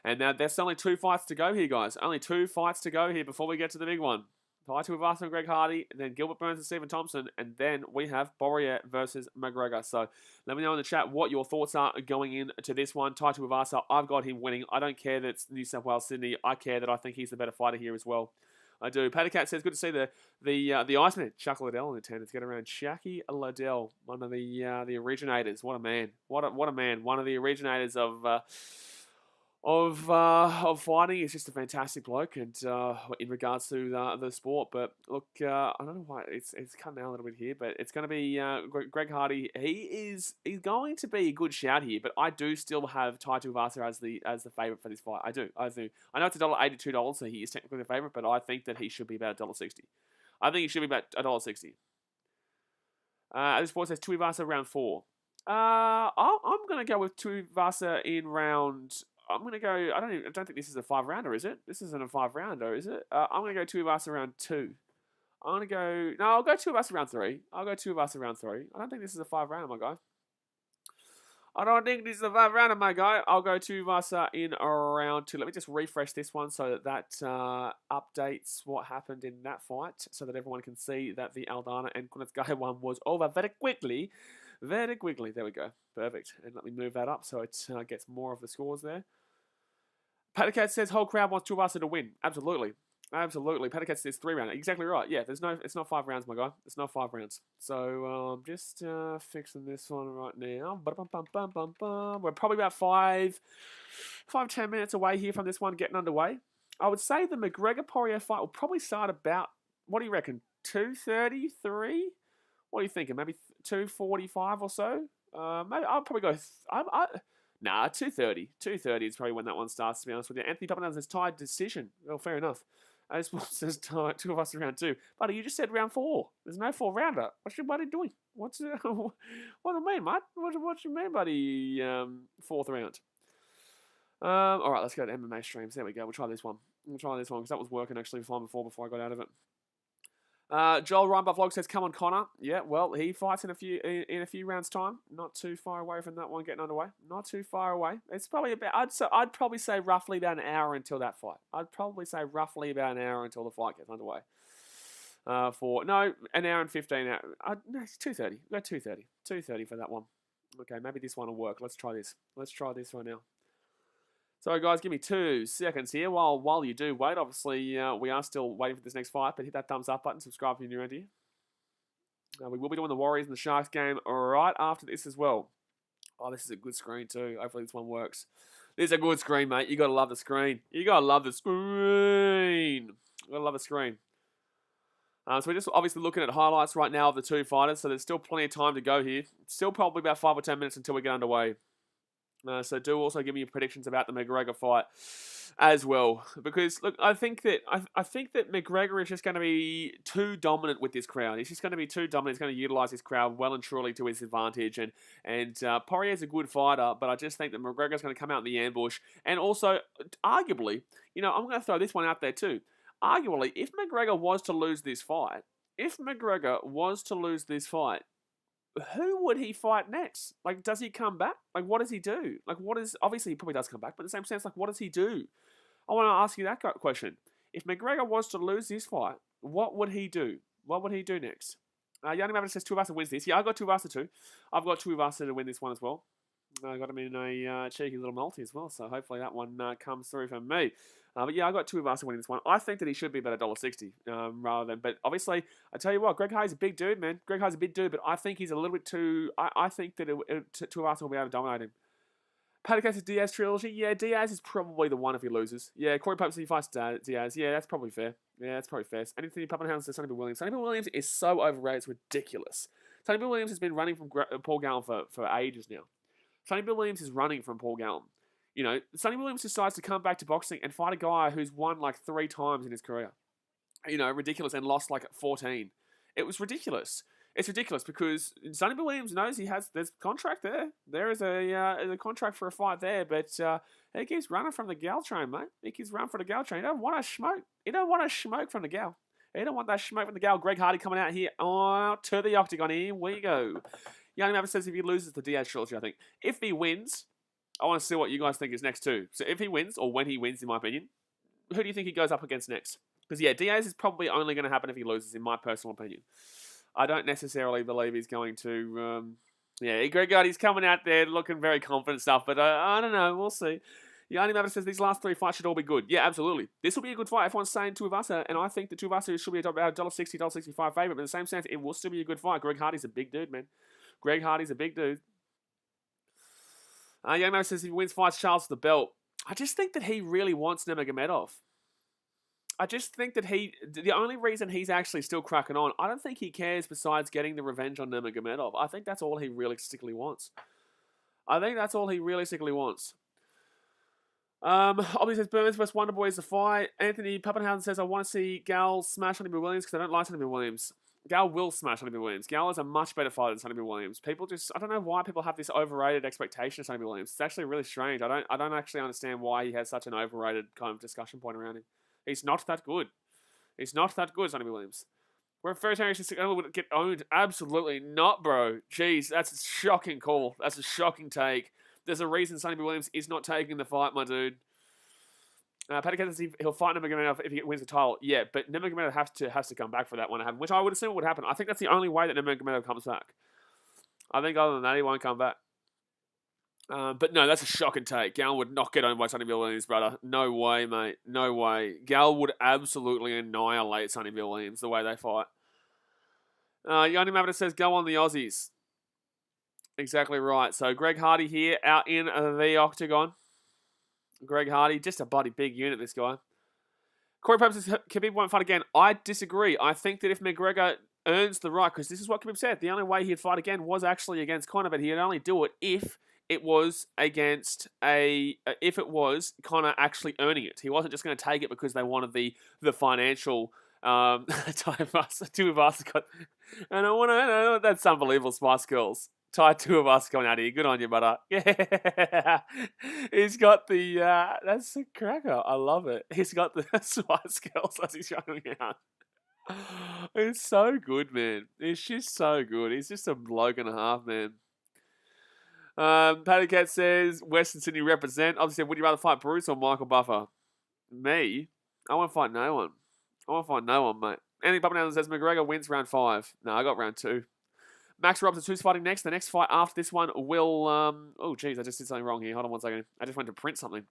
And now there's only 2 fights to go here, guys. Only 2 fights to go here before we get to the big one. Tai Tuivasa and Greg Hardy, and then Gilbert Burns and Stephen Thompson, and then we have Poirier versus McGregor. So let me know in the chat what your thoughts are going into this one. Tai Tuivasa, I've got him winning. I don't care that it's New South Wales, Sydney. I care that I think he's the better fighter here as well. I do. Pattycat says, good to see the Iceman, Chuck Liddell, in attendance. Get around Chucky Liddell, one of the originators. What a man. What a man. One of the originators of fighting. Is just a fantastic bloke, and in regards to the sport. But look, I don't know why it's cutting out a little bit here, but it's going to be Greg Hardy. He's going to be a good shout here, but I do still have Tai Tuivasa as the favourite for this fight. I do. I know it's $1.82, so he is technically the favourite, but I think that he should be about $1.60. I think he should be about $1.60. This sport says Tuivasa round 4. I'm going to go with Tuivasa in round. I'm going to go, I don't think this is a 5-rounder, is it? This isn't a 5-rounder, is it? I'm going to go Tuivasa round 2. I'll go Tuivasa round 3. I'll go Tuivasa round 3. I don't think this is a 5-rounder, my guy. I don't think this is a 5-rounder, my guy. I'll go Tuivasa in round 2. Let me just refresh this one so that updates what happened in that fight, so that everyone can see that the Aldana and Kunitskaya one was over very quickly. Very quickly. There we go. Perfect. And let me move that up so it gets more of the scores there. Pattycat says whole crowd wants Tuivasa to win. Absolutely. Absolutely. Pattycat says 3 rounds. Exactly right. Yeah, it's not 5 rounds, my guy. It's not 5 rounds. So just fixing this one right now. We're probably about 5-10 minutes away here from this one getting underway. I would say the McGregor-Poirier fight will probably start about, what do you reckon, 2:33? What are you thinking? Maybe 2:45 or so? Maybe I'll probably go. 2:30. 2:30 is probably when that one starts. To be honest with you, Anthony Papadopoulos says tied decision. Well, fair enough. As well says 2 of us round 2. Buddy, you just said round 4. There's no 4-rounder. What's your buddy doing? What do you mean, mate? What do you mean, buddy? 4th round. All right, let's go to MMA streams. There we go. We'll try this one. Because that was working actually fine before I got out of it. Joel Ryan Vlog says, "Come on, Connor." Yeah, well, he fights in a few rounds' time. Not too far away from that one getting underway. Not too far away. It's probably about. I'd probably say roughly about an hour until that fight. I'd probably say roughly about an hour until the fight gets underway. An hour and 15. No, it's 2:30. Go 2:30. 2:30 for that one. Okay, maybe this one will work. Let's try this. Let's try this right now. Sorry, guys, give me 2 seconds here. While you do wait, obviously, we are still waiting for this next fight, but hit that thumbs up button, subscribe if you're new around here. We will be doing the Warriors and the Sharks game right after this as well. Oh, this is a good screen too. Hopefully this one works. This is a good screen, mate. You gotta love the screen. You gotta love the screen. You gotta love the screen. So we're just obviously looking at highlights right now of the 2 fighters, so there's still plenty of time to go here. It's still probably about 5 or 10 minutes until we get underway. So do also give me your predictions about the McGregor fight as well, because look, I think that McGregor is just going to be too dominant with this crowd. He's just going to be too dominant. He's going to utilize his crowd well and truly to his advantage. And Poirier's a good fighter, but I just think that McGregor's going to come out in the ambush. And also, arguably, I'm going to throw this one out there too. Arguably, if McGregor was to lose this fight, who would he fight next? Like, does he come back? Like, what does he do? Like, obviously he probably does come back, but in the same sense, like, what does he do? I want to ask you that question. If McGregor was to lose this fight, what would he do? What would he do next? Yanni Maverick says Tuivasa wins this. Yeah, I got Tuivasa too. I've got Tuivasa to win this one as well. I got him in a cheeky little multi as well, so hopefully that one comes through for me. But yeah, I got Tuivasa winning this one. I think that he should be about $1.60 rather than. But obviously, I tell you what, Greg Hardy's a big dude, man. Greg Hardy's a big dude, but I think he's a little bit too. I think that Tuivasa will be able to dominate him. Padicas Diaz trilogy. Yeah, Diaz is probably the one if he loses. Yeah, Corey Pope says he fights Diaz. Yeah, that's probably fair. Yeah, that's probably fair. Anthony Pappenhausen says Sonny Bill Williams. Sonny Bill Williams is so overrated, it's ridiculous. Sonny Bill Williams has been running from Paul Gallen for ages now. Sonny Bill Williams is running from Paul Gallen. Sonny Williams decides to come back to boxing and fight a guy who's won like 3 times in his career. Ridiculous, and lost like 14. It was ridiculous. It's ridiculous because Sonny Bill Williams knows there's a contract there. There is a contract for a fight there, but he keeps running from the gal train, mate. He keeps running from the gal train. You don't want to smoke. You don't want to smoke from the gal. You don't want that smoke from the gal. Greg Hardy coming out here to the octagon. Here we go. Yanni Maverick says if he loses the Diaz trilogy, I think. If he wins, I want to see what you guys think is next too. So if he wins, or when he wins, in my opinion, who do you think he goes up against next? Because yeah, Diaz is probably only going to happen if he loses, in my personal opinion. I don't necessarily believe he's going to. Greg Hardy's coming out there looking very confident stuff, but I don't know. We'll see. Yanni Maverick says these last 3 fights should all be good. Yeah, absolutely. This will be a good fight. Everyone's saying Tuivasa, and I think that Tuivasa should be about $1.60, $1.65 favourite. But in the same sense, it will still be a good fight. Greg Hardy's a big dude, man. Greg Hardy's a big dude. Yanni Maverick says he wins, fights Charles for the belt. I just think that he really wants Nurmagomedov. I just think that the only reason he's actually still cracking on, I don't think he cares besides getting the revenge on Nurmagomedov. I think that's all he realistically wants. Obviously says Burns vs Wonderboy is the fight. Anthony Pappenhausen says I want to see Gal smash Sonny Bill Williams because I don't like Sonny Bill Williams. Gal will smash Sonny Bill Williams. Gal is a much better fighter than Sonny Bill Williams. I don't know why people have this overrated expectation of Sonny Bill Williams. It's actually really strange. I don't actually understand why he has such an overrated kind of discussion point around him. He's not that good. Sonny Bill Williams. We're a first generation would get owned. Absolutely not, bro. Jeez, that's a shocking call. That's a shocking take. There's a reason Sonny Bill Williams is not taking the fight, my dude. Paddy says he'll fight Nurmagomedov if he wins the title. Yeah, but Nurmagomedov has to come back for that one to happen, which I would assume would happen. I think that's the only way that Nurmagomedov comes back. I think other than that, he won't come back. But no, that's a shocking take. Gal would not get owned by Sonny Bill Williams, brother. No way, mate. No way. Gal would absolutely annihilate Sonny Bill Williams the way they fight. Yanni Maverick says, go on the Aussies. Exactly right. So Greg Hardy here out in the octagon. Greg Hardy, just a bloody big unit, this guy. Corey Pope says, Khabib won't fight again. I disagree. I think that if McGregor earns the right, because this is what Khabib said, the only way he'd fight again was actually against Conor, but he'd only do it if it was Conor actually earning it. He wasn't just going to take it because they wanted the financial Tuivasa got, and I want to, that's unbelievable, Spice Girls. Ty Tuivasa coming out here. Good on you, brother. Yeah. He's got the, that's a cracker. I love it. He's got the Spice Girls as he's showing out. It's so good, man. It's just so good. He's just a bloke and a half, man. Patty Cat says, Western Sydney represent. Obviously, would you rather fight Bruce or Michael Buffer? Me? I want to fight no one. Mate. Anthony Pappenhausen says, McGregor wins round 5. No, I got round 2. Max Roberts, who's fighting next? The next fight after this one will... oh, geez, I just did something wrong here. Hold on 1 second. I just went to print something.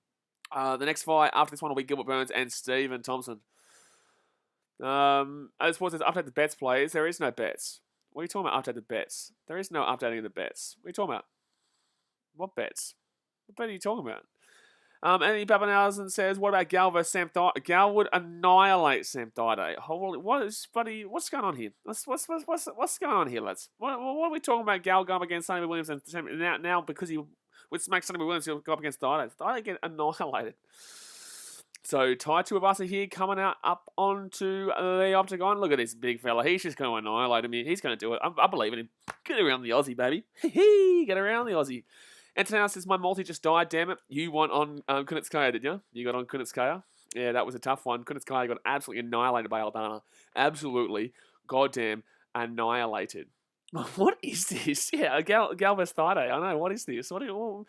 The next fight after this one will be Gilbert Burns and Stephen Thompson. As far as update the bets, players, there is no bets. What are you talking about, update the bets? There is no updating the bets. What are you talking about? What bets? What bet are you talking about? Anthony Pappenhausen says, what about Gal versus Sam Thaiday? Gal would annihilate Sam Thaiday. Holy, what's going on here? What's going on here, lads? What are we talking about? Gal going against Sonny Williams and now because he would smack Sonny Williams, he'll go up against Thaiday. Thaiday get annihilated. So Tai Tuivasa here coming out up onto the octagon. Look at this big fella. He's just going to annihilate him. He's going to do it. I believe in him. Get around the Aussie, baby. Get around the Aussie. Antonio says, my multi just died, damn it. You won on Kunitskaya, did you? You got on Kunitskaya? Yeah, that was a tough one. Kunitskaya got absolutely annihilated by Aldana. Absolutely, goddamn, annihilated. What is this? Yeah, Gal versus Thaiday. I know, what is this? You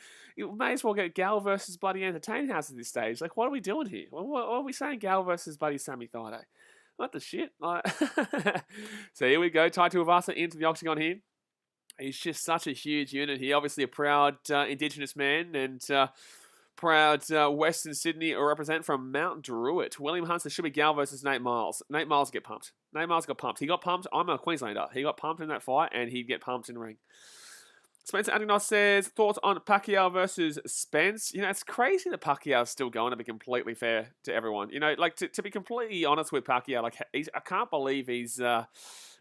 may as well get Gal versus bloody Entertain House at this stage. Like, what are we doing here? What are we saying? Gal versus bloody Sammy Thaiday. What the shit? So here we go. Tai Tuivasa into the octagon here. He's just such a huge unit here. Obviously a proud Indigenous man and proud Western Sydney represent from Mount Druitt. William Hunt says, should be Gal versus Nate Miles. Nate Miles get pumped. Nate Miles got pumped. He got pumped. I'm a Queenslander. He got pumped in that fight and he'd get pumped in the ring. Spencer Adignos says, thoughts on Pacquiao versus Spence? You know, it's crazy that Pacquiao's still going, to be completely fair to everyone. You know, like, to be completely honest with Pacquiao, like, I can't believe he's...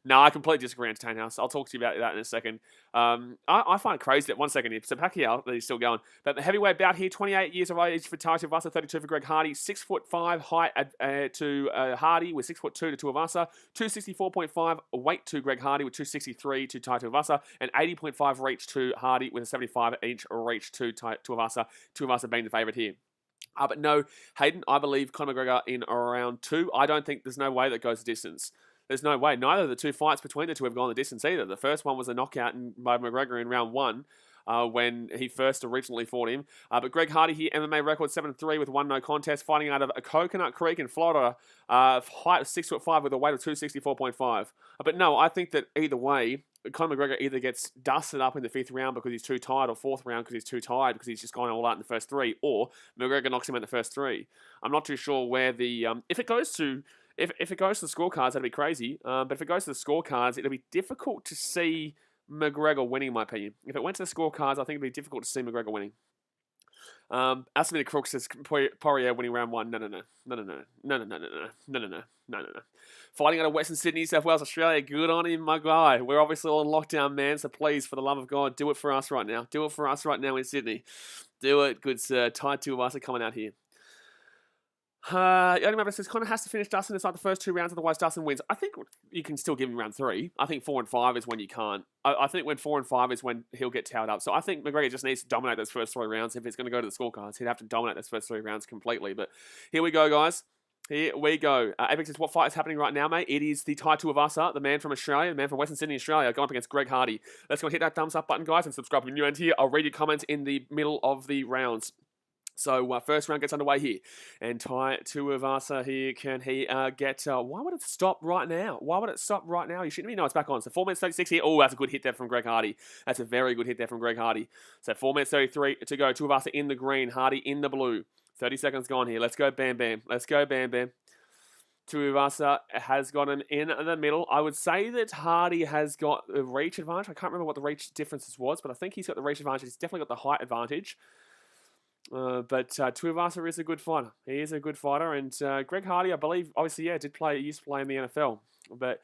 No, I completely disagree, Entertain House. I'll talk to you about that in a second. I find it crazy that 1 second here. So Pacquiao, he's still going. But the heavyweight bout here, 28 years of age for Tai Tuivasa, 32 for Greg Hardy, 6'5" height to Hardy with 6'2" to Tuivasa, 264.5 weight to Greg Hardy with 263 to Tai Tuivasa, and 80.5 reach to Hardy with a 75-inch reach to Tuivasa. Tuivasa being the favourite here. But no, Hayden, I believe Conor McGregor in round 2. I don't think there's no way that goes the distance. There's no way. Neither of the two fights between the two have gone the distance either. The first one was a knockout by McGregor in round 1 when he first originally fought him. But Greg Hardy here, MMA record 7-3 with 1 no contest, fighting out of a Coconut Creek in Florida, height of 6'5" with a weight of 264.5. But no, I think that either way, Conor McGregor either gets dusted up in the 5th round because he's too tired, or 4th round because he's too tired because he's just gone all out in the first 3, or McGregor knocks him in the first 3. I'm not too sure where the... If it goes to the scorecards, that'd be crazy. But if it goes to the scorecards, it'll be difficult to see McGregor winning, in my opinion. If it went to the scorecards, I think it'd be difficult to see McGregor winning. Asmina Crook says Poirier winning round 1. No. Fighting out of Western Sydney, South Wales, Australia. Good on him, my guy. We're obviously all in lockdown, man. So please, for the love of God, do it for us right now. Do it for us right now in Sydney. Do it, good sir. Tai Tuivasa coming out here. Only member says Conor has to finish Dustin inside the first 2 rounds, otherwise Dustin wins. I think you can still give him round 3. I think 4 and 5 is when you can't. I think when 4 and 5 is when he'll get towed up. So I think McGregor just needs to dominate those first 3 rounds. If it's going to go to the scorecards, he'd have to dominate those first 3 rounds completely. But here we go, guys. Here we go. Apex says, what fight is happening right now, mate? It is the Tai Tuivasa, the man from Australia, the man from Western Sydney, Australia, going up against Greg Hardy. Let's go hit that thumbs up button, guys, and subscribe if you're new and here. I'll read your comments in the middle of the rounds. So first round gets underway here. And Tai Tuivasa here, can he get... why would it stop right now? Why would it stop right now? You shouldn't be... No, it's back on. So 4 minutes 36 here. Oh, that's a good hit there from Greg Hardy. That's a very good hit there from Greg Hardy. So 4 minutes 33 to go. Tuivasa in the green. Hardy in the blue. 30 seconds gone here. Let's go, Bam Bam. Let's go, Bam Bam. Tuivasa has got him in the middle. I would say that Hardy has got the reach advantage. I can't remember what the reach differences was, but I think he's got the reach advantage. He's definitely got the height advantage. But Tuivasa is a good fighter. He is a good fighter. And Greg Hardy, I believe, obviously, yeah, used to play in the NFL. But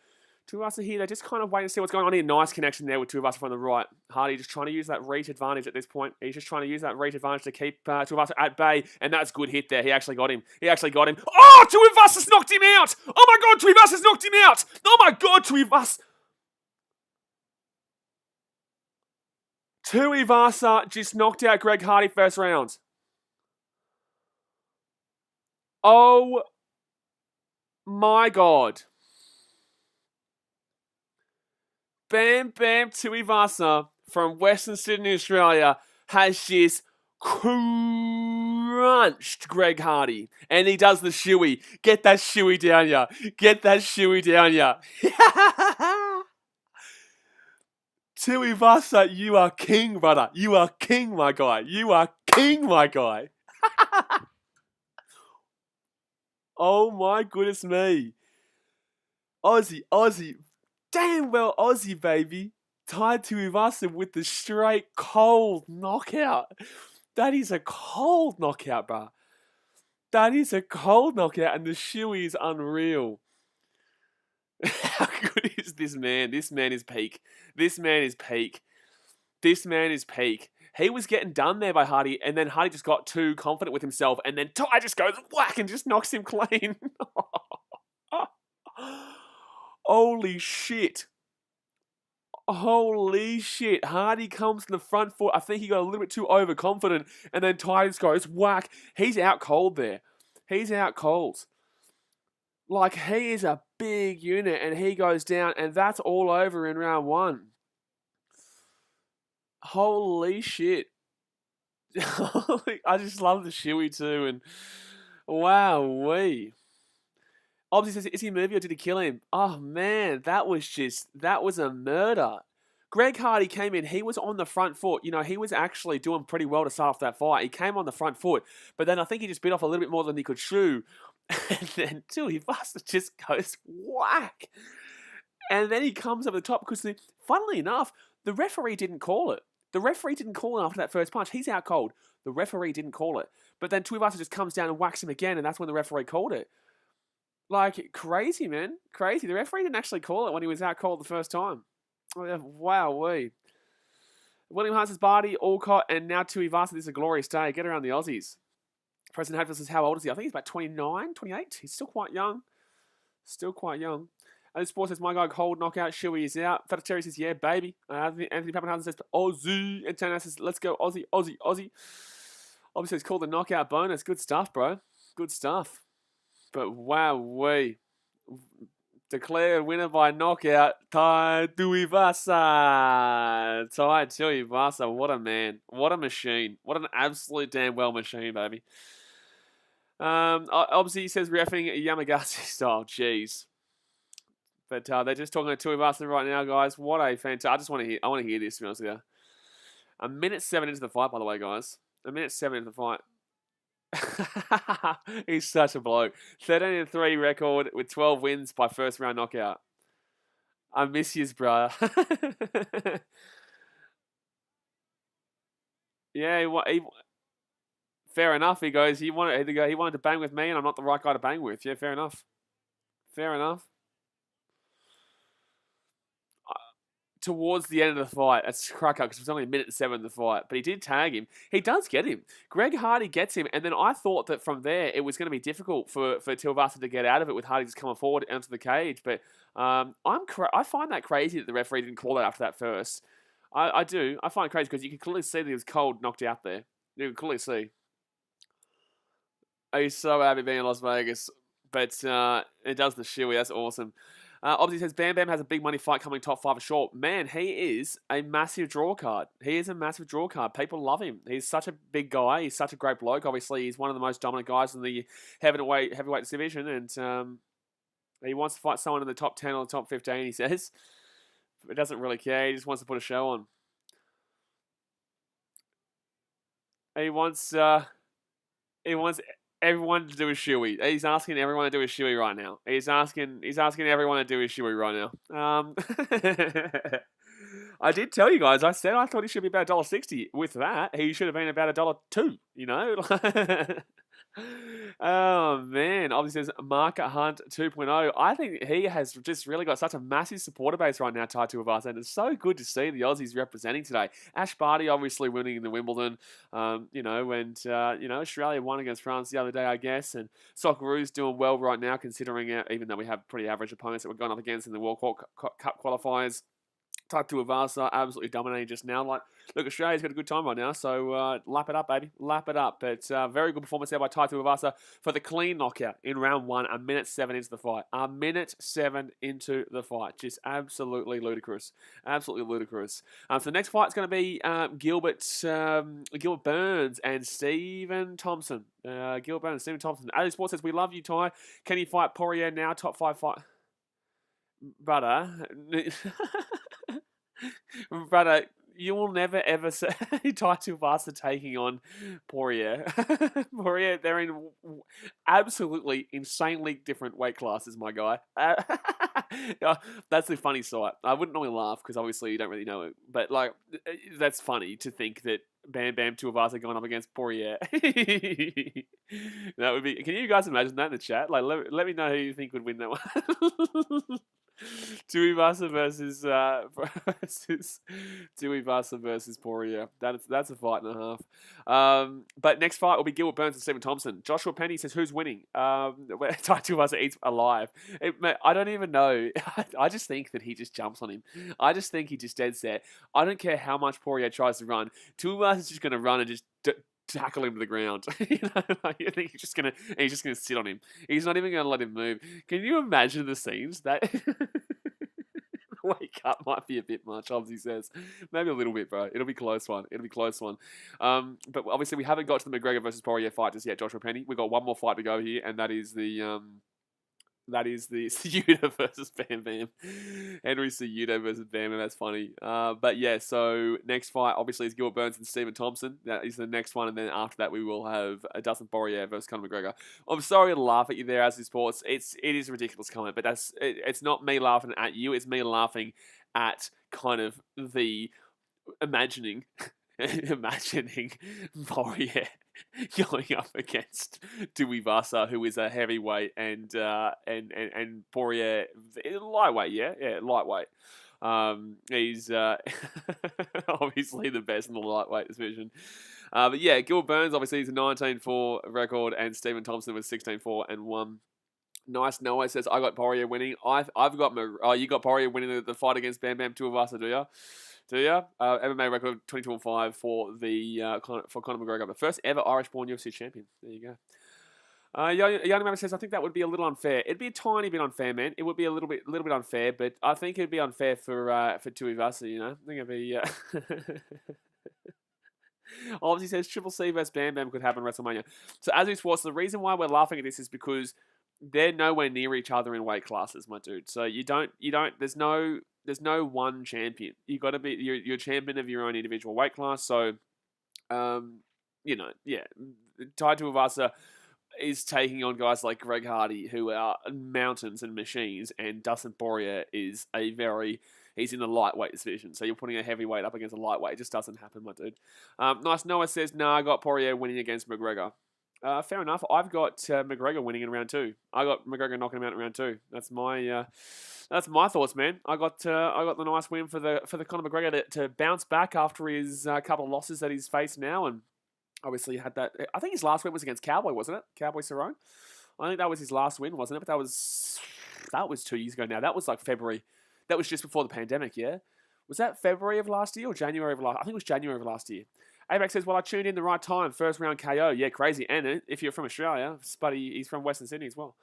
Tuivasa here, they just kind of wait and see what's going on here. Nice connection there with Tuivasa from the right. Hardy just trying to use that reach advantage at this point. He's just trying to use that reach advantage to keep Tuivasa at bay. And that's a good hit there. He actually got him. Oh, Tuivasa's knocked him out. Oh, my God, Tuivasa's knocked him out. Oh, my God, Tuivasa. Tuivasa just knocked out Greg Hardy first round. Oh, my God. Bam Bam Tuivasa from Western Sydney, Australia, has just crunched Greg Hardy. And he does the shoey. Get that shoey down ya. Get that shoey down ya. Tuivasa, you are king, brother. You are king, my guy. You are king, my guy. Oh my goodness me. Aussie. Damn well Aussie, baby. Tied Tuivasa with the straight cold knockout. That is a cold knockout, bruh. That is a cold knockout, and the shoey is unreal. How good is this man? This man is peak. This man is peak. This man is peak. He was getting done there by Hardy, and then Hardy just got too confident with himself, and then Ty just goes whack and just knocks him clean. Holy shit. Holy shit. Hardy comes to the front foot. I think he got a little bit too overconfident, and then Ty just goes whack. He's out cold there. He's out cold. Like, he is a big unit, and he goes down, and that's all over in round one. Holy shit. I just love the shoey too, and wow-wee. Obviously says, is he a movie or did he kill him? Oh man, that was a murder. Greg Hardy came in, he was on the front foot. You know, he was actually doing pretty well to start off that fight. He came on the front foot, but then I think he just bit off a little bit more than he could chew. And then Tuivasa just goes whack. And then he comes over the top because, funnily enough, the referee didn't call it. The referee didn't call it after that first punch. He's out cold. The referee didn't call it. But then Tuivasa just comes down and whacks him again, and that's when the referee called it. Like, crazy, man. Crazy. The referee didn't actually call it when he was out cold the first time. Wow-wee. William Hunt says, Barty, Alcott, and now Tuivasa. This is a glorious day. Get around the Aussies. President Hadfield says, how old is he? I think he's about 29, 28. He's still quite young. Still quite young. And Sports says, my guy, cold knockout, Shuey is out. Terry says, yeah, baby. Anthony Pappenhausen says, Aussie. And Tanner says, let's go, Aussie. Obviously, it's called the knockout bonus. Good stuff, bro. Good stuff. But wow-wee. Declared winner by knockout, Tai Tuivasa. Tai Tuivasa, what a man. What a machine. What an absolute damn well machine, baby. Obviously, he says reffing Yamagasi style. Jeez. But they're just talking to Tuivasa right now, guys. What a fantastic... I want to hear this, to be honest with you. A minute 7 into the fight, by the way, guys. A minute 7 into the fight. He's such a bloke. 13-3 record with 12 wins by first round knockout. I miss yous, bruh. Yeah, fair enough. He goes, he wanted to bang with me, and I'm not the right guy to bang with. Yeah, fair enough. Fair enough. Towards the end of the fight, that's cracker because it was only a minute 7 of the fight, but he did tag him. He does get him. Greg Hardy gets him, and then I thought that from there it was going to be difficult for Tuivasa to get out of it with Hardy just coming forward into the cage. But I find that crazy that the referee didn't call it after that first. I do. I find it crazy because you can clearly see that he was cold, knocked out there. You can clearly see. He's so happy being in Las Vegas, but it does the shoey. That's awesome. Obviously says Bam Bam has a big money fight coming top 5 short. Man, he is a massive draw card. He is a massive draw card. People love him. He's such a big guy. He's such a great bloke. Obviously, he's one of the most dominant guys in the heavyweight division, and he wants to fight someone in the top 10 or the top 15, he says. But doesn't really care. He just wants to put a show on. He wants everyone to do a shoey. He's asking everyone to do a shoey right now. He's asking everyone to do a shoey right now. I did tell you guys, I said I thought he should be about $1.60. With that, he should have been about $1.02, you know? Oh, man. Obviously, says Mark Hunt 2.0. I think he has just really got such a massive supporter base right now, Tai Tuivasa, and it's so good to see the Aussies representing today. Ash Barty obviously winning in the Wimbledon, and Australia won against France the other day, I guess, and Socceroos doing well right now, considering even though we have pretty average opponents that we're going up against in the World Cup qualifiers. Tai Tuivasa absolutely dominating just now. Look, Australia's got a good time right now, so lap it up, baby. Lap it up. But very good performance there by Tai Tuivasa for the clean knockout in round 1, a minute 7 into the fight. A minute 7 into the fight. Just absolutely ludicrous. Absolutely ludicrous. So the next fight's going to be Gilbert Burns and Stephen Thompson. Gilbert Burns and Stephen Thompson. Ali Sports says, we love you, Tai. Can you fight Poirier now? Top 5 fight. Brother. Brother, you will never ever say Tai Tuivasa taking on Poirier. Poirier, they're in absolutely insanely different weight classes, my guy. Yeah, that's a funny sight. I wouldn't normally laugh because obviously you don't really know it, but like that's funny to think that Bam Bam Tuivasa going up against Poirier. That would be. Can you guys imagine that in the chat? Like, let me know who you think would win that one. Tuivasa versus Tuivasa versus Poirier. That's a fight and a half. But next fight will be Gilbert Burns and Stephen Thompson. Joshua Penny says, "Who's winning?" Tai Tuivasa eats alive. I don't even know. I just think that he just jumps on him. I just think he just dead set. I don't care how much Poirier tries to run. Tuivasa's just going to run and just tackle him to the ground. You know, like, I think he's just gonna sit on him. He's not even gonna let him move. Can you imagine the scenes? That wake up might be a bit much, obviously says. Maybe a little bit, bro. It'll be a close one. But obviously we haven't got to the McGregor versus Poirier fight just yet, Joshua Penny. We've got one more fight to go here, and that is the Cejudo versus Bam Bam. Henry Cejudo versus Bam Bam. That's funny. But yeah, so next fight obviously is Gilbert Burns and Stephen Thompson. That is the next one, and then after that we will have Dustin Poirier versus Conor McGregor. I'm sorry to laugh at you there, as sports. It is a ridiculous comment, but it's not me laughing at you. It's me laughing at kind of the imagining Poirier going up against Tuivasa, who is a heavyweight, and Poirier lightweight, lightweight. He's obviously the best in the lightweight division. But yeah, Gilbert Burns obviously he's a 19-4 record, and Stephen Thompson was 16-4-1. Nice. Noah says I got Poirier winning. I've got you got Poirier winning the fight against Bam Bam Tuivasa, do you? MMA record 22-5 for Conor McGregor, the first ever Irish-born UFC champion. There you go. Young Man says I think that would be a little unfair. It'd be a tiny bit unfair, man. It would be a little bit unfair, but I think it'd be unfair for Tuivasa. You know, I think it'd be. Obviously says Triple C versus Bam Bam could happen at WrestleMania. So as we sports, the reason why we're laughing at this is because they're nowhere near each other in weight classes, my dude. So you don't. There's no one champion. You got to be you're champion of your own individual weight class. So, you know, yeah, Tai Tuivasa is taking on guys like Greg Hardy, who are mountains and machines, and Dustin Poirier is he's in the lightweight division. So you're putting a heavyweight up against a lightweight. It just doesn't happen, my dude. Nice. Noah says, I got Poirier winning against McGregor. Fair enough. I've got McGregor winning in round 2. I got McGregor knocking him out in round 2. That's my thoughts, man. I got the nice win for the Conor McGregor to bounce back after his couple of losses that he's faced now, and obviously had that. I think his last win was against Cowboy, wasn't it? Cowboy Cerrone. I think that was his last win, wasn't it? But that was 2 years ago now. That was like February. That was just before the pandemic. Yeah, was that February of last year or January of last? I think it was January of last year. Avax says, well, I tuned in the right time. First round KO. Yeah, crazy. And if you're from Australia, buddy, he's from Western Sydney as well.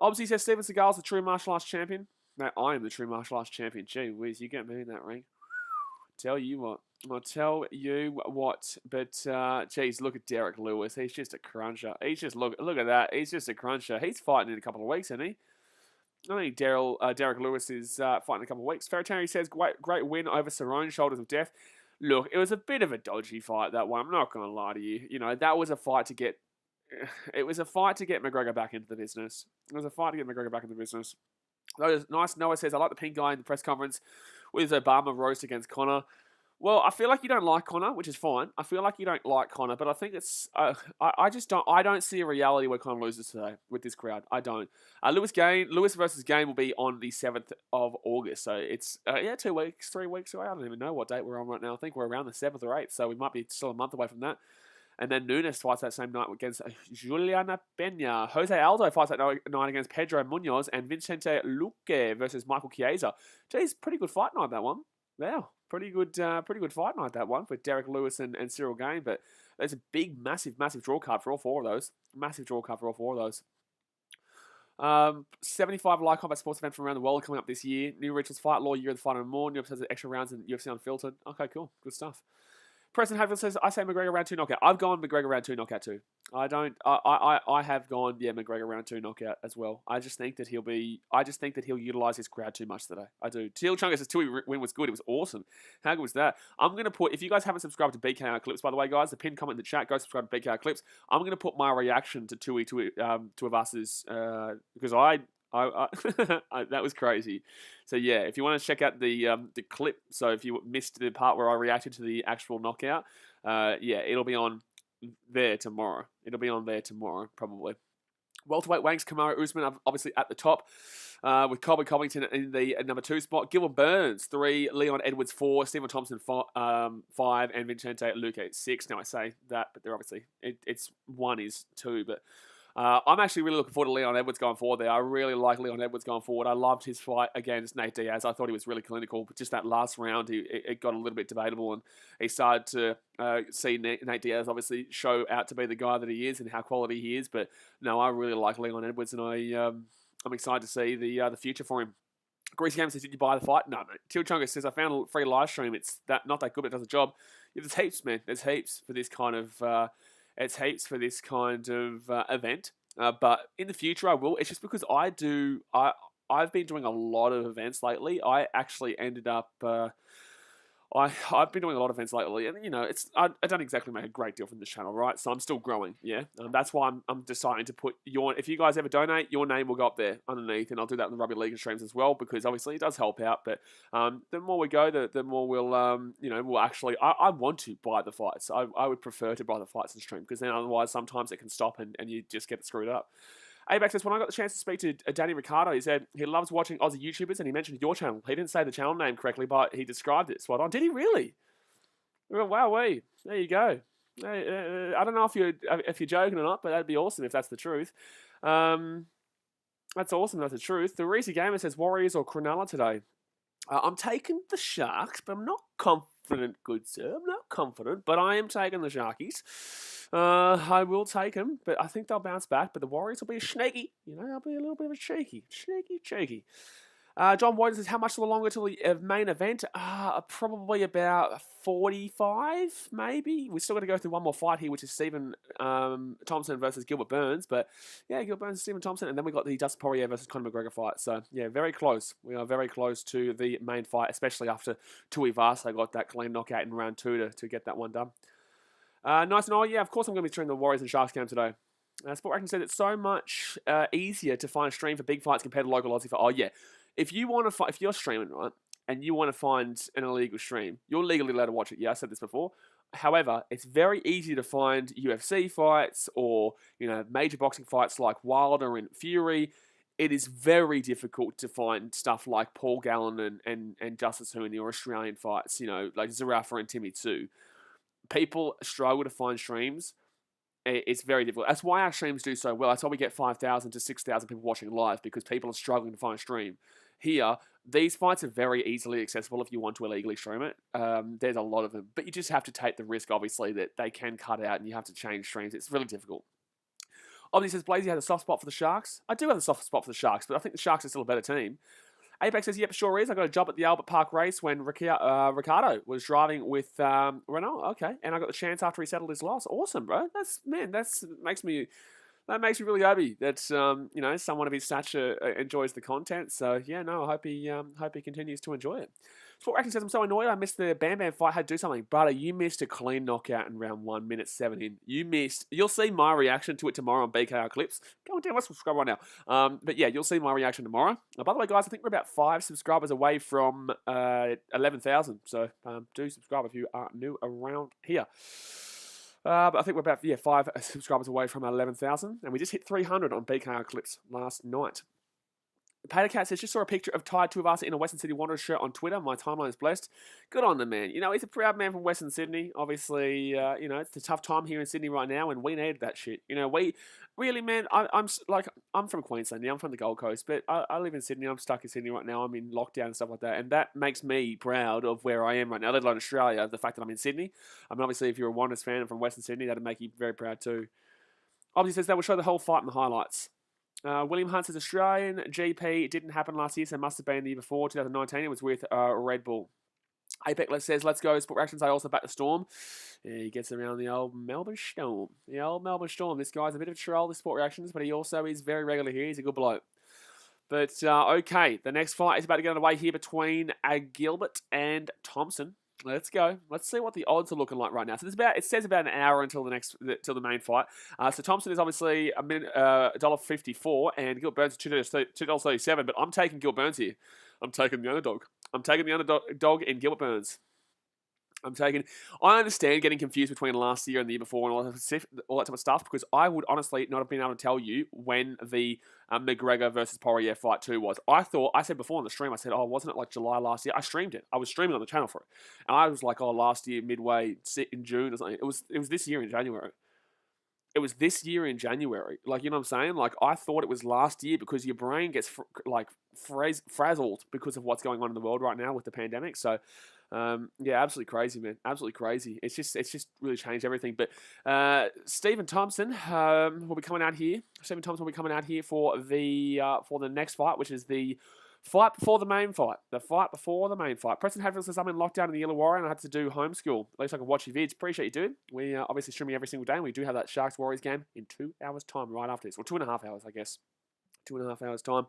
Obviously, says Steven Seagal's the true martial arts champion. No, I am the true martial arts champion. Gee whiz, you get me in that ring. I'll tell you what. But, geez, look at Derek Lewis. He's just a cruncher. Look at that. He's just a cruncher. He's fighting in a couple of weeks, isn't he? I think Derek Lewis is fighting in a couple of weeks. Ferritari says, great win over Cerrone, Shoulders of Death. Look, it was a bit of a dodgy fight, that one. I'm not going to lie to you. You know, that was a fight to get... It was a fight to get McGregor back into the business. That was nice. Noah says, I like the pink guy in the press conference with his Obama roast against Conor. Well, I feel like you don't like Conor, which is fine. I feel like you don't like Conor, but I think it's... I don't see a reality where Conor loses today with this crowd. I don't. Lewis versus Game will be on the 7th of August. So it's, 2 weeks, 3 weeks away. I don't even know what date we're on right now. I think we're around the 7th or 8th, so we might be still a month away from that. And then Nunes fights that same night against Juliana Pena. Jose Aldo fights that night against Pedro Munoz. And Vicente Luque versus Michael Chiesa. Geez, pretty good fight night, that one. Wow, pretty good fight night, that one, for Derek Lewis and Cyril Gane. But there's a big, massive draw card for all 4 of those. 75 live combat sports events from around the world coming up this year. New Rituals Fight Law, Year of the Fight and more. New episodes of Extra Rounds and UFC Unfiltered. Okay, cool. Good stuff. President Haverfield says, I say McGregor round 2 knockout. I've gone McGregor round 2 knockout too. I have gone, McGregor round 2 knockout as well. I just think that he'll utilise his crowd too much today. I do. Teal Chunga says, Tui win was good. It was awesome. How good was that? I'm going to put, if you guys haven't subscribed to BKR Clips, by the way, guys, the pinned comment in the chat, go subscribe to BKR Clips. I'm going to put my reaction to Tui Tuivas's, because that was crazy. So yeah, if you want to check out the clip, so if you missed the part where I reacted to the actual knockout, it'll be on there tomorrow. Probably. Welterweight Wanks, Kamaru Usman obviously at the top, with Colby Covington in the number 2 spot. Gilbert Burns 3, Leon Edwards 4, Stephen Thompson 5, and Vicente Luque 6. Now I say that, but they're obviously it's 1 is 2, but. I'm actually really looking forward to Leon Edwards going forward there. I really like Leon Edwards going forward. I loved his fight against Nate Diaz. I thought he was really clinical, but just that last round, it got a little bit debatable, and he started to see Nate Diaz obviously show out to be the guy that he is and how quality he is. But no, I really like Leon Edwards, and I'm excited to see the future for him. Greasy Gamer says, did you buy the fight? No, mate. Teal Chunga says, I found a free live stream. It's not that good, but it does the job. Yeah, there's heaps, man. There's heaps for this kind of... event. But in the future, I will. It's just because I've been doing a lot of events lately. I actually ended up... I've been doing a lot of events lately, and I don't exactly make a great deal from this channel, right? So I'm still growing, yeah. That's why I'm deciding to put if you guys ever donate, your name will go up there underneath, and I'll do that in the Rugby League streams as well, because obviously it does help out. But the more we go, the more we'll we'll actually. I want to buy the fights. I would prefer to buy the fights in stream, because then otherwise sometimes it can stop and you just get screwed up. Abax says, when I got the chance to speak to Danny Ricciardo, he said he loves watching Aussie YouTubers, and he mentioned your channel. He didn't say the channel name correctly, but he described it spot on. Did he really? Wowee. There you go. I don't know if you're joking or not, but that'd be awesome if that's the truth. That's awesome. That's the truth. The Reese Gamer says, Warriors or Cronulla today? I'm taking the Sharks, but I'm not confident, good sir. I'm not confident, but I am taking the Sharkies. I will take them, but I think they'll bounce back. But the Warriors will be sneaky. They'll be a little bit of a cheeky. John White says, how much longer till the main event? Probably about 45, maybe. We've still got to go through one more fight here, which is Stephen Thompson versus Gilbert Burns. But yeah, Gilbert Burns and Stephen Thompson. And then we got the Dustin Poirier versus Conor McGregor fight. So yeah, very close. We are very close to the main fight, especially after Tuivasa got that clean knockout in round 2 to get that one done. Nice and all. Yeah, of course I'm going to be streaming the Warriors and Sharks game today. Sport Action said it's so much easier to find a stream for big fights compared to local Aussie fight. Oh yeah, if you're streaming, right, and you want to find an illegal stream, you're legally allowed to watch it. Yeah, I said this before. However, it's very easy to find UFC fights or major boxing fights like Wilder and Fury. It is very difficult to find stuff like Paul Gallen and Justice Hooney or Australian fights. Like Zarafa and Timmy Too. People struggle to find streams. It's very difficult. That's why our streams do so well. That's why we get 5,000 to 6,000 people watching live, because people are struggling to find a stream. Here, these fights are very easily accessible if you want to illegally stream it. There's a lot of them. But you just have to take the risk, obviously, that they can cut out and you have to change streams. It's really difficult. Obviously, says Blazy has a soft spot for the Sharks. I do have a soft spot for the Sharks, but I think the Sharks are still a better team. Apex says, yep, sure is. I got a job at the Albert Park race when Ricardo was driving with Renault. Okay. And I got the chance after he settled his loss. Awesome, bro. That makes me really happy that someone of his stature enjoys the content. So yeah, no, I hope he continues to enjoy it. Sport Action says, I'm so annoyed I missed the Bam Bam fight. I had to do something. Brother, you missed a clean knockout in round 1, minute 7 in. You'll see my reaction to it tomorrow on BKR Clips. Go on down, let's subscribe right now. But yeah, you'll see my reaction tomorrow. By the way, guys, I think we're about 5 subscribers away from 11,000. So do subscribe if you are new around here. But I think we're about 5 subscribers away from 11,000. And we just hit 300 on BKR Clips last night. Pater Cat says, just saw a picture of Ty Tuivasa in a Western Sydney Wanderers shirt on Twitter. My timeline is blessed. Good on the man. He's a proud man from Western Sydney. Obviously, it's a tough time here in Sydney right now, and we needed that shit. We really, man. I'm from Queensland. Yeah, I'm from the Gold Coast, but I live in Sydney. I'm stuck in Sydney right now. I'm in lockdown and stuff like that, and that makes me proud of where I am right now. Let alone Australia, the fact that I'm in Sydney. I mean, obviously, if you're a Wanderers fan and from Western Sydney, that'd make you very proud too. Obviously, says that will show the whole fight in the highlights. William Hunt says Australian GP. It didn't happen last year, so it must have been the year before, 2019. It was with Red Bull. Apex says, let's go. Sport reactions. I also back the Storm. Yeah, he gets around the old Melbourne Storm. The old Melbourne Storm. This guy's a bit of a troll, the sport reactions, but he also is very regular here. He's a good bloke. But, okay, the next fight is about to get underway here between Gilbert and Thompson. Let's go. Let's see what the odds are looking like right now. So it says about an hour until the main fight. So Thompson is obviously $1.54, and Gilbert Burns is $2.37. But I'm taking Gilbert Burns here. I'm taking the underdog. I'm taking the underdog in Gilbert Burns. I understand getting confused between last year and the year before and all that type of stuff, because I would honestly not have been able to tell you when the McGregor versus Poirier fight 2 was. I said before on the stream, I said, oh, wasn't it like July last year? I streamed it. I was streaming on the channel for it. And I was like, oh, last year, midway in June or something. It was this year in January. It was this year in January. Like, you know what I'm saying? Like, I thought it was last year because your brain gets, frazzled because of what's going on in the world right now with the pandemic. So, yeah, absolutely crazy, man. Absolutely crazy. It's just really changed everything. But Stephen Thompson will be coming out here. Stephen Thompson will be coming out here for the next fight, which is the fight before the main fight. The fight before the main fight. Preston Hadfield says, I'm in lockdown in the Yellow Warrior and I had to do homeschool. At least I can watch your vids. Appreciate you, dude. We are obviously streaming every single day, and we do have that Sharks Warriors game in 2 hours' time right after this. Or 2.5 hours, I guess. 2.5 hours' time.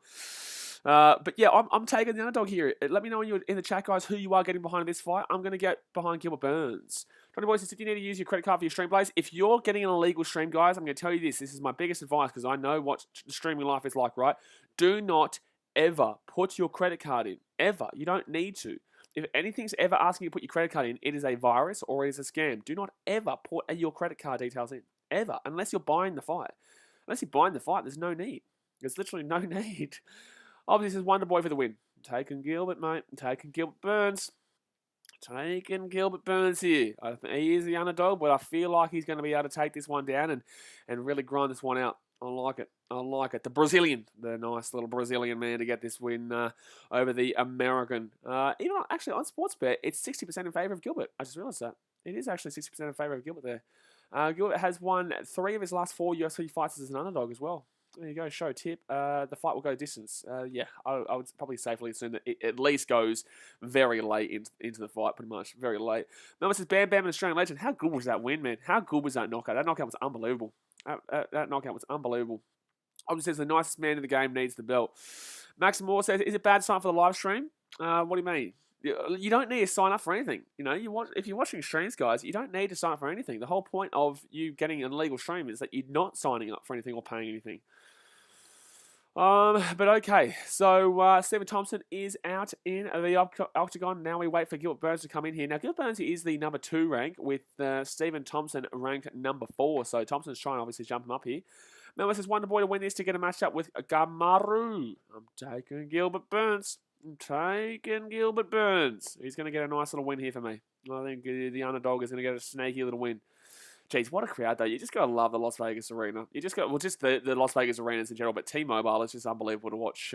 But yeah, I'm taking the underdog here. Let me know in the chat, guys, who you are getting behind this fight. I'm going to get behind Gilbert Burns. Johnny Boy says, if you need to use your credit card for your stream plays, if you're getting an illegal stream, guys, I'm going to tell you this. This is my biggest advice because I know what streaming life is like, right? Do not ever put your credit card in. Ever. You don't need to. If anything's ever asking you to put your credit card in, it is a virus or it is a scam. Do not ever put your credit card details in. Ever. Unless you're buying the fight. Unless you're buying the fight, there's no need. There's literally no need. Obviously, this is Wonder Boy for the win. I'm taking Gilbert, mate. I'm taking Gilbert Burns. Taking Gilbert Burns here. I think he is the underdog, but I feel like he's going to be able to take this one down and really grind this one out. I like it. I like it. The Brazilian, the nice little Brazilian man to get this win over the American. Even actually on Sportsbet, it's 60% in favour of Gilbert. I just realised that. It is actually 60% in favour of Gilbert there. Gilbert has won 3 of his last 4 UFC fights as an underdog as well. There you go, show tip. The fight will go distance. Yeah, I would probably safely assume that it at least goes very late into the fight, pretty much. Very late. Melbourne says, Bam Bam, an Australian legend. How good was that win, man? How good was that knockout? That knockout was unbelievable. That knockout was unbelievable. Obviously says, the nicest man in the game needs the belt. Max Moore says, is it bad sign for the live stream? What do you mean? You don't need to sign up for anything. You know, if you're watching streams, guys, you don't need to sign up for anything. The whole point of you getting an illegal stream is that you're not signing up for anything or paying anything. But okay, so Stephen Thompson is out in the octagon. Now we wait for Gilbert Burns to come in here. Now, Gilbert Burns is the number 2 rank with Stephen Thompson ranked number 4. So Thompson's trying to obviously jump him up here. Melbourne says, Wonder Boy to win this to get a match up with Gamaru. I'm taking Gilbert Burns. I'm taking Gilbert Burns. He's going to get a nice little win here for me. I think the underdog is going to get a snaky little win. Jeez, what a crowd, though. You just got to love the Las Vegas Arena. You just got, well, just the Las Vegas Arenas in general, but T-Mobile is just unbelievable to watch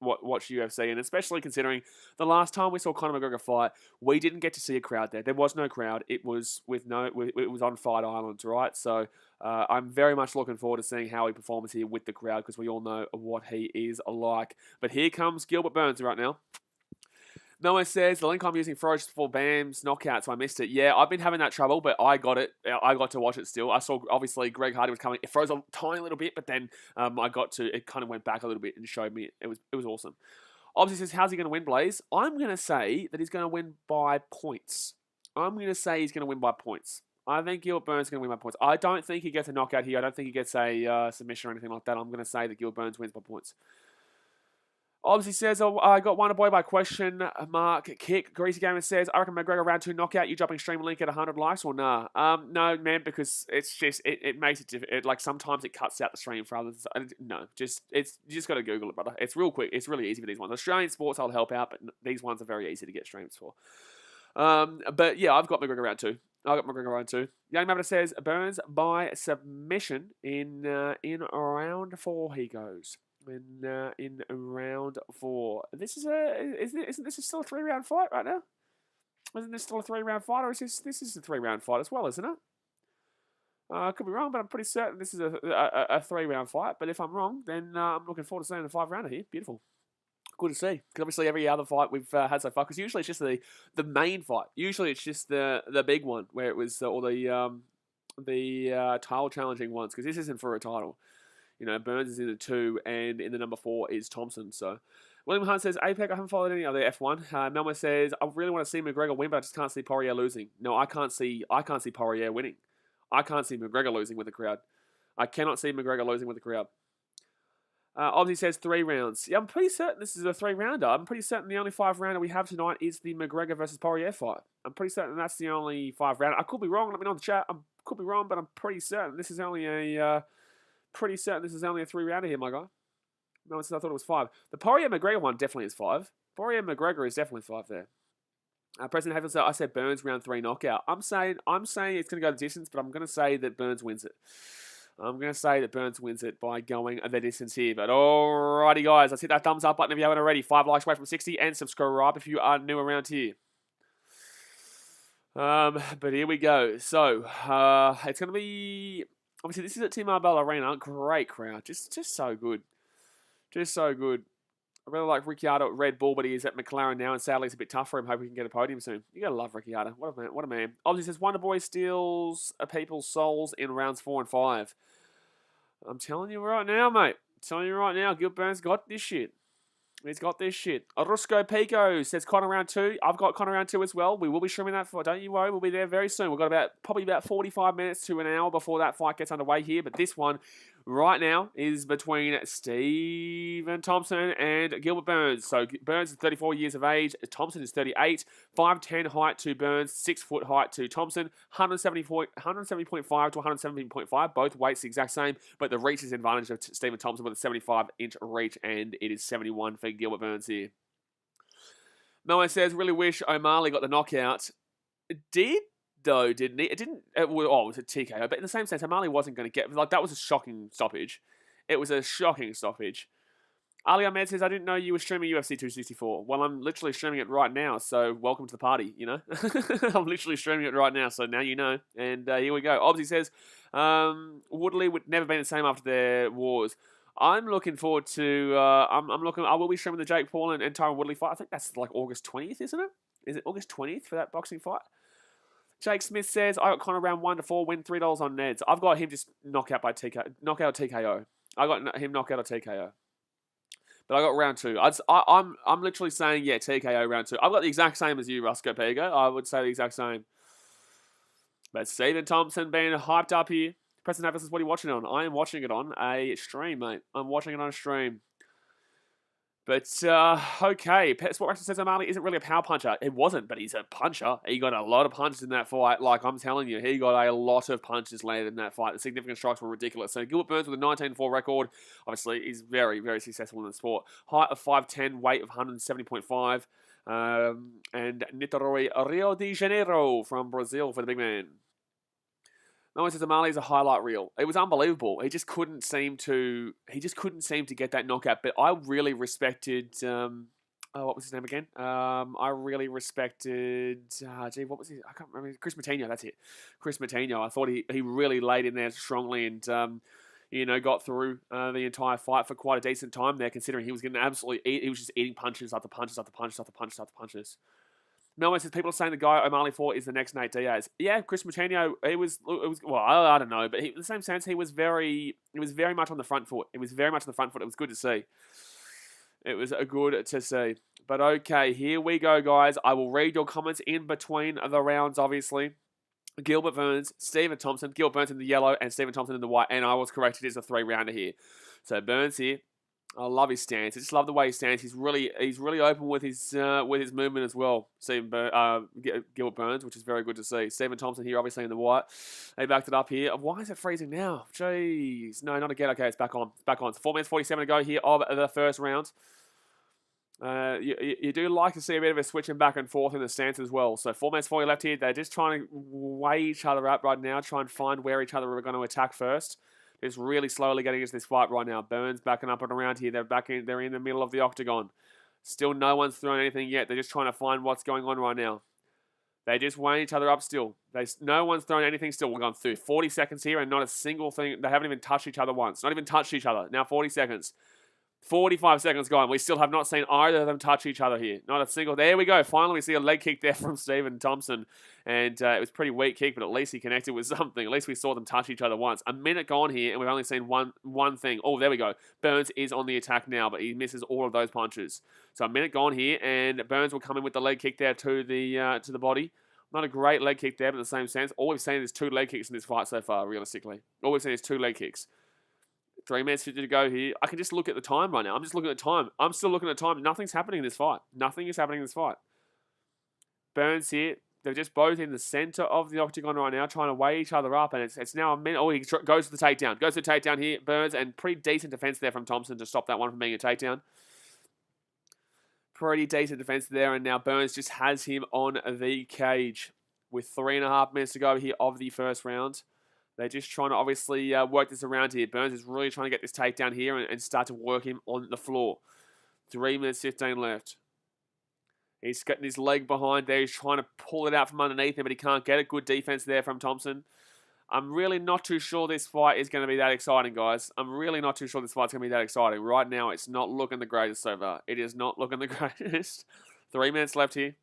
UFC, and especially considering the last time we saw Conor McGregor fight, we didn't get to see a crowd there. There was no crowd. It was it was on Fight Island, right? So I'm very much looking forward to seeing how he performs here with the crowd because we all know what he is like. But here comes Gilbert Burns right now. No one says, the link I'm using froze for Bam's knockout, so I missed it. Yeah, I've been having that trouble, but I got it. I got to watch it still. I saw, obviously, Greg Hardy was coming. It froze a tiny little bit, but then it kind of went back a little bit and showed me. It was awesome. Obviously says, how's he going to win, Blaze? I'm going to say that he's going to win by points. I think Gilbert Burns is going to win by points. I don't think he gets a knockout here. I don't think he gets a submission or anything like that. I'm going to say that Gilbert Burns wins by points. Obviously says, I got Wonder Boy by question mark kick. Greasy Gamer says, I reckon McGregor round 2 knockout. You dropping stream link at 100 likes or nah? No, man, because it's just, it makes it difficult. Like, sometimes it cuts out the stream for others. No, you just got to Google it, brother. It's real quick. It's really easy for these ones. Australian sports, I'll help out, but these ones are very easy to get streams for. But yeah, I've got McGregor round 2. Young Maverick says, Burns by submission in round 4 he goes. In round 4. Isn't this still a 3-round fight right now? Isn't this still a 3-round fight, or is this is a 3-round fight as well, isn't it? I could be wrong, but I'm pretty certain this is a 3-round fight. But if I'm wrong, then I'm looking forward to seeing a 5-rounder here. Beautiful. Good to see. Because obviously every other fight we've had so far, because usually it's just the main fight. Usually it's just the big one where it was all the title challenging ones, because this isn't for a title. You know, Burns is in the 2, and in the number 4 is Thompson. So, William Hunt says, APEC, I haven't followed any other F1. Melma says, I really want to see McGregor win, but I just can't see Poirier losing. No, I can't see Poirier winning. I can't see McGregor losing with the crowd. I cannot see McGregor losing with the crowd. Obviously says 3 rounds. Yeah, I'm pretty certain this is a 3-rounder. I'm pretty certain the only 5-rounder we have tonight is the McGregor versus Poirier fight. I'm pretty certain that's the only 5-rounder. I could be wrong. Let me know in the chat. I could be wrong, but I'm pretty certain this is only a 3-rounder here, my guy. No, I thought it was 5. The Poirier McGregor one definitely is 5. Poirier McGregor is definitely 5 there. President Haven said, I said Burns round 3 knockout. I'm saying it's going to go the distance, but I'm going to say that Burns wins it. I'm going to say that Burns wins it by going the distance here. But alrighty, guys. Let's hit that thumbs up button if you haven't already. 5 likes away from 60. And subscribe if you are new around here. But here we go. So, it's going to be... Obviously, this is at T-Mobile Arena. Great crowd. Just so good. Just so good. I really like Ricciardo at Red Bull, but he is at McLaren now, and sadly it's a bit tough for him. Hope we can get a podium soon. You gotta love Ricciardo. What a man. What a man. Obviously, says Wonder Boy steals people's souls in rounds 4 and 5. I'm telling you right now, mate. I'm telling you right now, Gil Burns got this shit. He's got this shit. Orusco Pico says Conor round 2. I've got Conor round 2 as well. We will be streaming that fight. Don't you worry. We'll be there very soon. We've got probably about 45 minutes to an hour before that fight gets underway here. But this one right now is between Stephen Thompson and Gilbert Burns. So Burns is 34 years of age. Thompson is 38. 5'10" height to Burns. 6 foot height to Thompson. 170.5 to 117.5. Both weights the exact same. But the reach is an advantage of Stephen Thompson with a 75-inch reach. And it is 71 for Gilbert Burns here. Melman says, really wish O'Malley got the knockout. It did, though, didn't he? It didn't. It was a TKO. But in the same sense, O'Malley wasn't going to get... Like, that was a shocking stoppage. It was a shocking stoppage. Ali Ahmed says, I didn't know you were streaming UFC 264. Well, I'm literally streaming it right now, so welcome to the party, you know? I'm literally streaming it right now, so now you know. And here we go. Obviously says, Woodley would never been the same after their wars. I'm looking forward to... I will be streaming the Jake Paul and Tyron Woodley fight. I think that's like August 20th, isn't it? Is it August 20th for that boxing fight? Jake Smith says, I got Conor round 1 to 4, win $3 on Neds. I've got him just knockout or TKO. I got him knockout or TKO. But I got round 2. I'm literally saying, yeah, TKO round 2. I've got the exact same as you, Roscoe Pego. I would say the exact same. But Stephen Thompson being hyped up here. Preston Avis says, what are you watching it on? I am watching it on a stream, mate. I'm watching it on a stream. But, okay. Sport Action says O'Malley isn't really a power puncher. It wasn't, but he's a puncher. He got a lot of punches in that fight. Like, I'm telling you, he got a lot of punches landed in that fight. The significant strikes were ridiculous. So, Gilbert Burns with a 19-4 record. Obviously, he's very, very successful in the sport. Height of 5'10", weight of 170.5. And Niterói, Rio de Janeiro from Brazil for the big man. No one says O'Malley is a highlight reel. It was unbelievable. He just couldn't seem to get that knockout. But I really respected. What was his name again? I really respected. What was he? I can't remember. Chris Moutinho. That's it. Chris Moutinho. I thought he really laid in there strongly and got through the entire fight for quite a decent time there, considering he was getting absolutely eat. He was just eating punches after punches after punches after punches after punches. Melman says people are saying the guy O'Malley fought is the next Nate Diaz. Yeah, Chris Moutinho. It was well, I don't know, but in the same sense, he was very much on the front foot. It was very much on the front foot. It was good to see. It was good to see. But okay, here we go, guys. I will read your comments in between the rounds, obviously. Gilbert Burns, Stephen Thompson, Gilbert Burns in the yellow, and Stephen Thompson in the white. And I was correct. It is a 3-rounder here. So Burns here. I love his stance. I just love the way he stands. He's really open with his movement as well. Gilbert Burns, which is very good to see. Stephen Thompson here, obviously in the white. They backed it up here. Why is it freezing now? Jeez, no, not again. Okay, it's back on. It's back on. So 4 minutes 47 to go here of the first round. You do like to see a bit of a switching back and forth in the stance as well. So 4 minutes 40 left here. They're just trying to weigh each other up right now. Try and find where each other are going to attack first. Just really slowly getting into this fight right now. Burns backing up and around here. They're in the middle of the octagon. Still no one's thrown anything yet. They're just trying to find what's going on right now. They just weighing each other up still. No one's thrown anything still. We're going through 40 seconds here and not a single thing. They haven't even touched each other once. Not even touched each other. Now 40 seconds. 45 seconds gone. We still have not seen either of them touch each other here. Not a single. There we go. Finally, we see a leg kick there from Stephen Thompson. And it was a pretty weak kick, but at least he connected with something. At least we saw them touch each other once. A minute gone here, and we've only seen one thing. Oh, there we go. Burns is on the attack now, but he misses all of those punches. So a minute gone here, and Burns will come in with the leg kick there to the body. Not a great leg kick there, but in the same sense. All we've seen is 2 leg kicks in this fight so far, realistically. All we've seen is 2 leg kicks. 3 minutes to go here. I can just look at the time right now. I'm just looking at the time. I'm still looking at the time. Nothing's happening in this fight. Nothing is happening in this fight. Burns here. They're just both in the center of the octagon right now, trying to weigh each other up. And it's now a minute. Oh, he goes to the takedown. Goes to the takedown here. Burns, and pretty decent defense there from Thompson to stop that one from being a takedown. Pretty decent defense there. And now Burns just has him on the cage with 3.5 minutes to go here of the first round. They're just trying to obviously work this around here. Burns is really trying to get this takedown here and start to work him on the floor. 3 minutes, 15 left. He's getting his leg behind there. He's trying to pull it out from underneath him, but he can't get it. Good defense there from Thompson. I'm really not too sure this fight is going to be that exciting, guys. I'm really not too sure this fight's going to be that exciting. Right now, it's not looking the greatest so far. It is not looking the greatest. 3 minutes left here.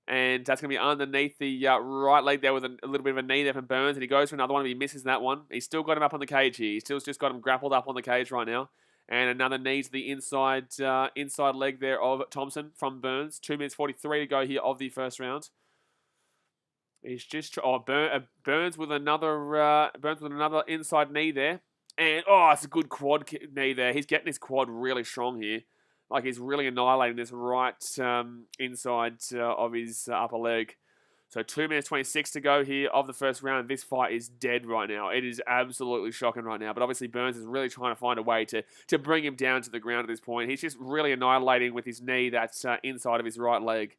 And that's going to be underneath the right leg there with a little bit of a knee there from Burns. And he goes for another one, but he misses that one. He's still got him up on the cage here. He's still just got him grappled up on the cage right now. And another knee to the inside leg there of Thompson from Burns. 2 minutes 43 to go here of the first round. He's just Burns with another inside knee there. And it's a good quad knee there. He's getting his quad really strong here. Like he's really annihilating this right inside of his upper leg. So 2 minutes 26 to go here of the first round. This fight is dead right now. It is absolutely shocking right now. But obviously Burns is really trying to find a way to bring him down to the ground at this point. He's just really annihilating with his knee that's inside of his right leg.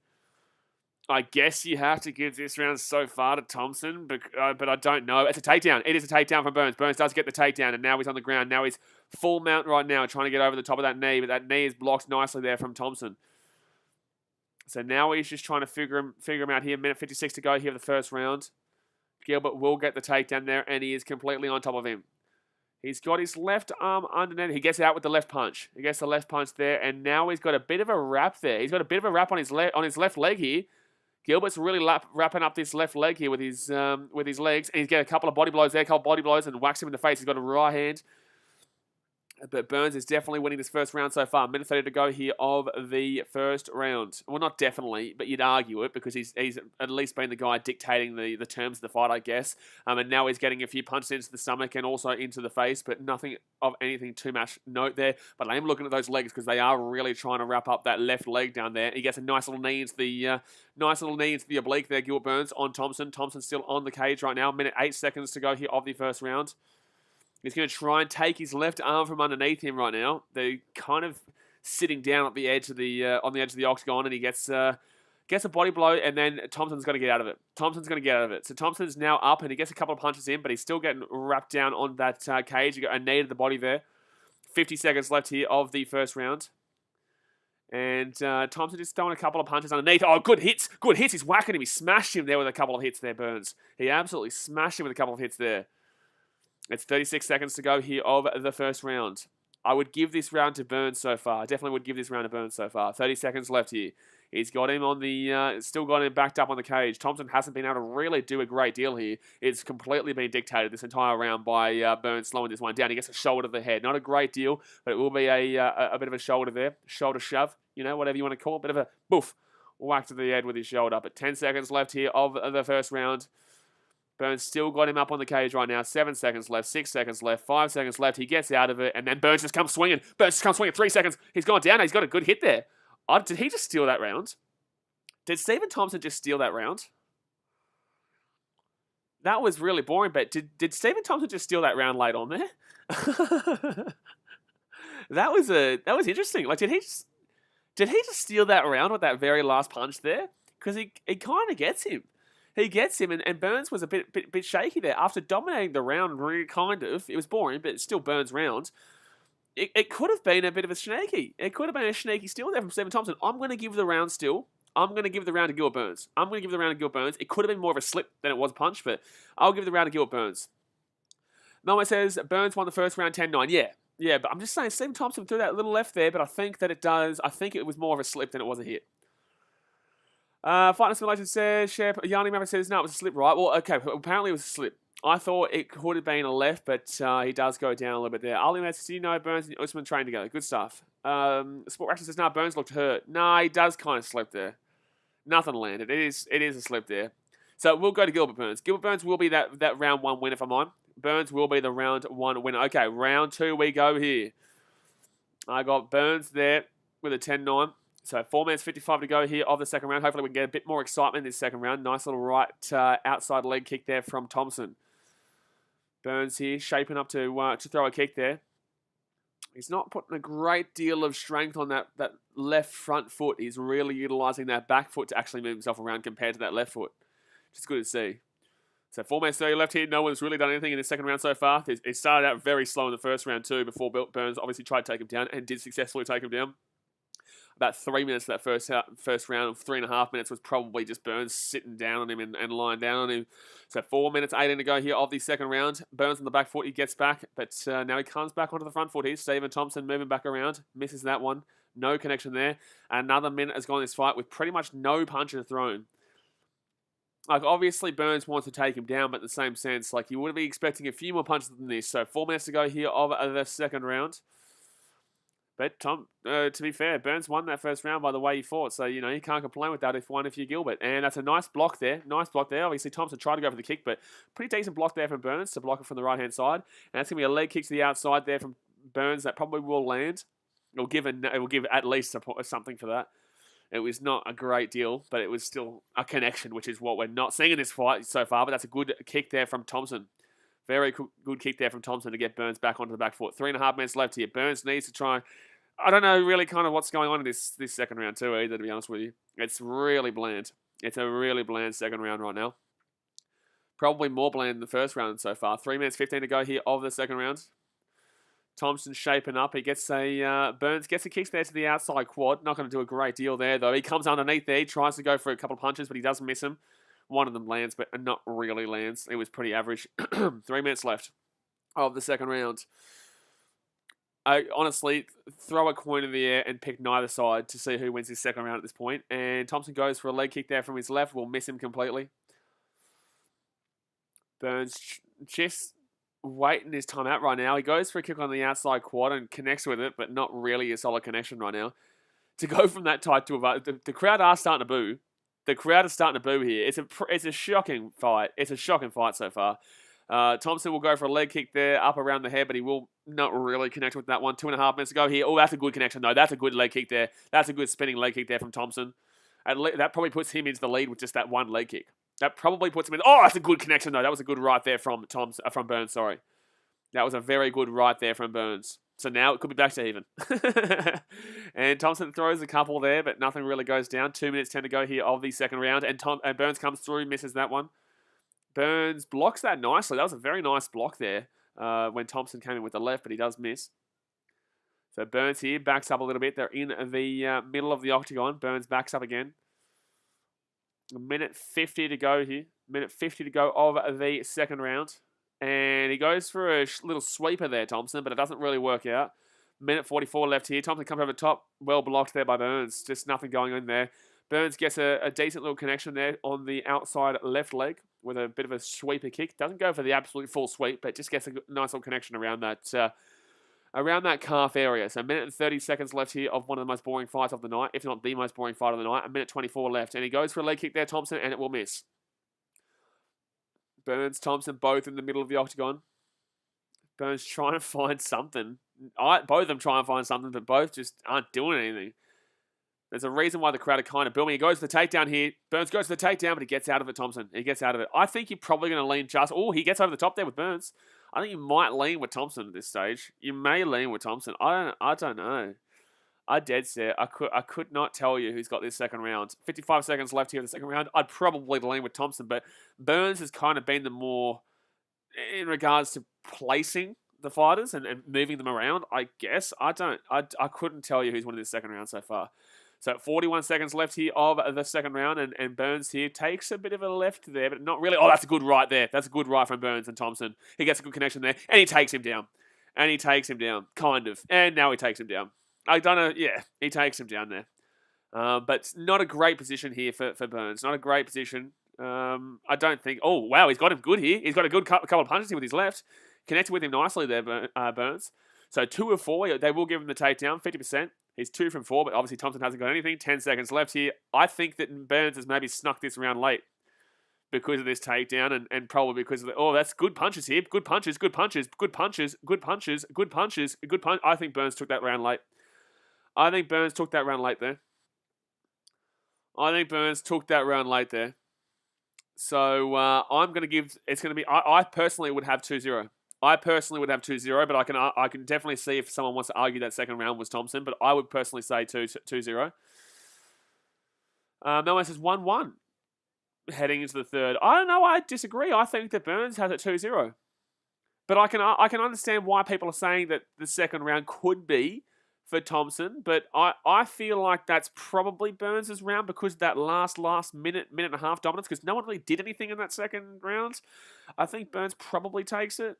I guess you have to give this round so far to Thompson, but I don't know. It's a takedown. It is a takedown from Burns. Burns does get the takedown, and now he's on the ground. Now he's full mount right now, trying to get over the top of that knee, but that knee is blocked nicely there from Thompson. So now he's just trying to figure him out here. Minute 56 to go here of the first round. Gilbert will get the takedown there, and he is completely on top of him. He's got his left arm underneath. He gets out with the left punch. He gets the left punch there, and now he's got a bit of a wrap there. He's got a bit of a wrap on his left leg here. Gilbert's really wrapping up this left leg here with his legs, and he's getting a couple of body blows there, and whacks him in the face. He's got a right hand. But Burns is definitely winning this first round so far. Minute 30 to go here of the first round. Well, not definitely, but you'd argue it because he's at least been the guy dictating the terms of the fight, I guess. And now he's getting a few punches into the stomach and also into the face, but nothing of anything too much note there. But I am looking at those legs because they are really trying to wrap up that left leg down there. He gets a nice little knee into the oblique there, Gilbert Burns on Thompson. Thompson's still on the cage right now. Minute 8 seconds to go here of the first round. He's going to try and take his left arm from underneath him right now. They're kind of sitting down at the edge of the on the edge of the octagon, and he gets a body blow, and then Thompson's going to get out of it. So Thompson's now up, and he gets a couple of punches in, but he's still getting wrapped down on that cage. You got a knee to the body there. 50 seconds left here of the first round. And Thompson just throwing a couple of punches underneath. Oh, good hits. He's whacking him. He smashed him there with a couple of hits there, Burns. He absolutely smashed him with a couple of hits there. It's 36 seconds to go here of the first round. I would give this round to Burns so far. I definitely would give this round to Burns so far. 30 seconds left here. He's got him on the, still got him backed up on the cage. Thompson hasn't been able to really do a great deal here. It's completely been dictated this entire round by Burns slowing this one down. He gets a shoulder to the head. Not a great deal, but it will be a bit of a shoulder there. Shoulder shove, whatever you want to call it. Bit of a boof. Whack to the head with his shoulder. But 10 seconds left here of the first round. Burns still got him up on the cage right now. 7 seconds left, 6 seconds left, 5 seconds left. He gets out of it, and then Burns just comes swinging. 3 seconds. He's gone down. He's got a good hit there. Did he just steal that round? Did Stephen Thompson just steal that round? That was really boring, but did Stephen Thompson just steal that round late on there? That was interesting. Like, did he just steal that round with that very last punch there? Because he kind of gets him. He gets him, and Burns was a bit shaky there. After dominating the round, really kind of, it was boring, but it's still Burns' round. It could have been a bit of a snaky. It could have been a snaky steal there from Stephen Thompson. I'm going to give the round still. I'm going to give the round to Gilbert Burns. It could have been more of a slip than it was a punch, but I'll give the round to Gilbert Burns. Noah says, Burns won the first round 10-9. Yeah, Yeah, but I'm just saying, Stephen Thompson threw that little left there, but I think that it does. I think it was more of a slip than it was a hit. Fighting Simulation says, Yanni Maverick says, no, it was a slip, right? Well, okay, apparently it was a slip. I thought it could have been a left, but he does go down a little bit there. Ali says, you know, Burns and Usman train together. Good stuff. Sport Action says, no, Burns looked hurt. No, he does kind of slip there. Nothing landed. It is a slip there. So we'll go to Gilbert Burns. Gilbert Burns will be that round 1 win if I'm on. Burns will be the round 1 winner. Okay, round 2 we go here. I got Burns there with a 10-9. So 4 minutes 55 to go here of the second round. Hopefully we can get a bit more excitement in this second round. Nice little right outside leg kick there from Thompson. Burns here shaping up to throw a kick there. He's not putting a great deal of strength on that left front foot. He's really utilising that back foot to actually move himself around compared to that left foot. Which is good to see. So 4 minutes 30 left here. No one's really done anything in the second round so far. It started out very slow in the first round too before Burns obviously tried to take him down and did successfully take him down. About 3 minutes of that first round, 3.5 minutes was probably just Burns sitting down on him and lying down on him. So 4 minutes 18 to go here of the second round. Burns on the back foot, he gets back, but now he comes back onto the front foot here. Stephen Thompson moving back around, misses that one. No connection there. Another minute has gone in this fight with pretty much no punches thrown. Like, obviously, Burns wants to take him down, but in the same sense, like, you would be expecting a few more punches than this. So 4 minutes to go here of the second round. But to be fair, Burns won that first round by the way he fought. So, you know, you can't complain with that if you're Gilbert. And that's a nice block there. Nice block there. Obviously, Thompson tried to go for the kick, but pretty decent block there from Burns to block it from the right-hand side. And that's going to be a leg kick to the outside there from Burns that probably will land. It will give at least something for that. It was not a great deal, but it was still a connection, which is what we're not seeing in this fight so far. But that's a good kick there from Thompson. Very good kick there from Thompson to get Burns back onto the back foot. 3.5 minutes left here. Burns needs to try. I don't know really kind of what's going on in this second round too either, to be honest with you. It's really bland. It's a really bland second round right now. Probably more bland than the first round so far. 3 minutes 15 to go here of the second round. Thompson shaping up. He gets Burns gets a kick there to the outside quad. Not going to do a great deal there, though. He comes underneath there. He tries to go for a couple of punches, but he does miss them. One of them lands, but not really lands. It was pretty average. 3 minutes left of the second round. I honestly throw a coin in the air and pick neither side to see who wins this second round at this point. And Thompson goes for a leg kick there from his left. Will miss him completely. Burns just waiting his time out right now. He goes for a kick on the outside quad and connects with it, but not really a solid connection right now. To go from that tight to the crowd are starting to boo. The crowd is starting to boo here. It's a shocking fight. It's a shocking fight so far. Thompson will go for a leg kick there, up around the head, but he will not really connect with that one. 2.5 minutes to go here. Oh, that's a good connection, though. That's a good leg kick there. That's a good spinning leg kick there from Thompson. That probably puts him into the lead with just that one leg kick. That probably puts him in. Oh, that's a good connection, though. That was a good right there from Burns, sorry. That was a very good right there from Burns. So now it could be back to even. And Thompson throws a couple there, but nothing really goes down. 2 minutes 10 to go here of the second round. And Burns comes through, misses that one. Burns blocks that nicely. That was a very nice block there when Thompson came in with the left, but he does miss. So Burns here backs up a little bit. They're in the middle of the octagon. Burns backs up again. A minute 50 to go here. Minute 50 to go of the second round. And he goes for a little sweeper there, Thompson, but it doesn't really work out. Minute 44 left here. Thompson comes over the top. Well blocked there by Burns. Just nothing going on there. Burns gets a decent little connection there on the outside left leg with a bit of a sweeper kick. Doesn't go for the absolute full sweep, but just gets a nice little connection around that calf area. So a minute and 30 seconds left here of one of the most boring fights of the night, if not the most boring fight of the night. A minute 24 left, and he goes for a leg kick there, Thompson, and it will miss. Burns, Thompson, both in the middle of the octagon. Burns trying to find something. Both of them trying to find something, but both just aren't doing anything. There's a reason why the crowd are kind of booming. He goes for the takedown here. Burns goes for the takedown, but he gets out of it, Thompson. He gets out of it. I think you're probably going to lean just... Oh, he gets over the top there with Burns. I think you might lean with Thompson at this stage. You may lean with Thompson. I don't know. I dead set. I could not tell you who's got this second round. 55 seconds left here in the second round. I'd probably lean with Thompson, but Burns has kind of been the more... In regards to placing the fighters and moving them around, I guess. I couldn't tell you who's winning this second round so far. So 41 seconds left here of the second round, and Burns here takes a bit of a left there, but not really. Oh, that's a good right there. That's a good right from Burns and Thompson. He gets a good connection there, and he takes him down. And he takes him down, kind of. And now he takes him down. I don't know. Yeah, he takes him down there. But not a great position here for Burns. Not a great position. I don't think... Oh, wow, he's got him good here. He's got a good couple of punches here with his left. Connected with him nicely there, Burns. So 2 of 4. They will give him the takedown, 50%. He's 2 from 4, but obviously Thompson hasn't got anything. 10 seconds left here. I think that Burns has maybe snuck this round late because of this takedown and probably because of the... Oh, that's good punches here. Good punches, good punches, good punches, good punches, good punches, good punch. I think Burns took that round late. I think Burns took that round late there. So I'm going to give... It's going to be... I personally would have 2-0. I personally would have 2-0, but I can definitely see if someone wants to argue that second round was Thompson, but I would personally say 2-0. Melman says 1-1 heading into the third. I don't know. I disagree. I think that Burns has it 2-0. But I can understand why people are saying that the second round could be for Thompson, but I feel like that's probably Burns' round because of that last minute and a half dominance, because no one really did anything in that second round. I think Burns probably takes it.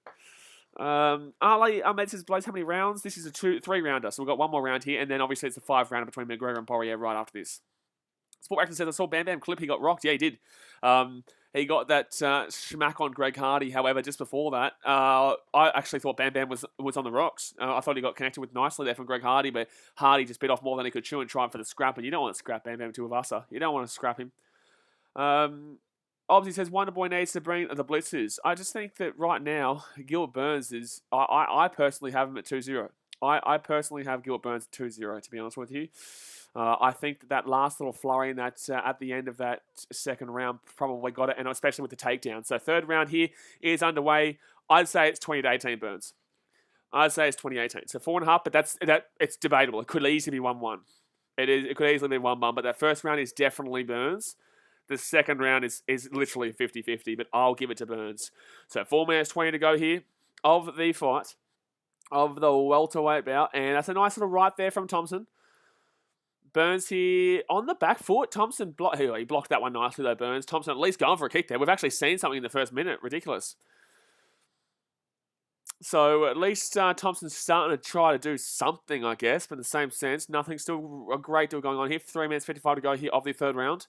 Ali Ahmed says, Blaze, how many rounds? This is a 3-rounder, so we've got one more round here, and then obviously it's a 5-rounder between McGregor and Poirier right after this. Sport Action says, I saw Bam Bam clip, he got rocked. Yeah, he did. He got that smack on Greg Hardy. However, just before that, I actually thought Bam Bam was on the rocks. I thought he got connected with nicely there from Greg Hardy, but Hardy just bit off more than he could chew and tried for the scrap, and you don't want to scrap Bam Bam to Avasa. You don't want to scrap him. Obviously says Wonderboy needs to bring the blitzers. I just think that right now, Gilbert Burns is... I personally have him at 2-0. I personally have Gilbert Burns at 2-0, to be honest with you. I think that last little flurry in that at the end of that second round probably got it, and especially with the takedown. So third round here is underway. I'd say it's 20-18 Burns. I'd say it's 20-18. So 4.5, but it's debatable. It could easily be 1-1. It could easily be 1-1, but that first round is definitely Burns. The second round is literally 50-50, but I'll give it to Burns. So 4 minutes 20 to go here of the fight, of the welterweight bout, and that's a nice little right there from Thompson. Burns here on the back foot. Thompson, he blocked that one nicely though, Burns. Thompson at least going for a kick there. We've actually seen something in the first minute. Ridiculous. So at least Thompson's starting to try to do something, I guess, but in the same sense, nothing, still a great deal going on here. 3 minutes 55 to go here of the third round.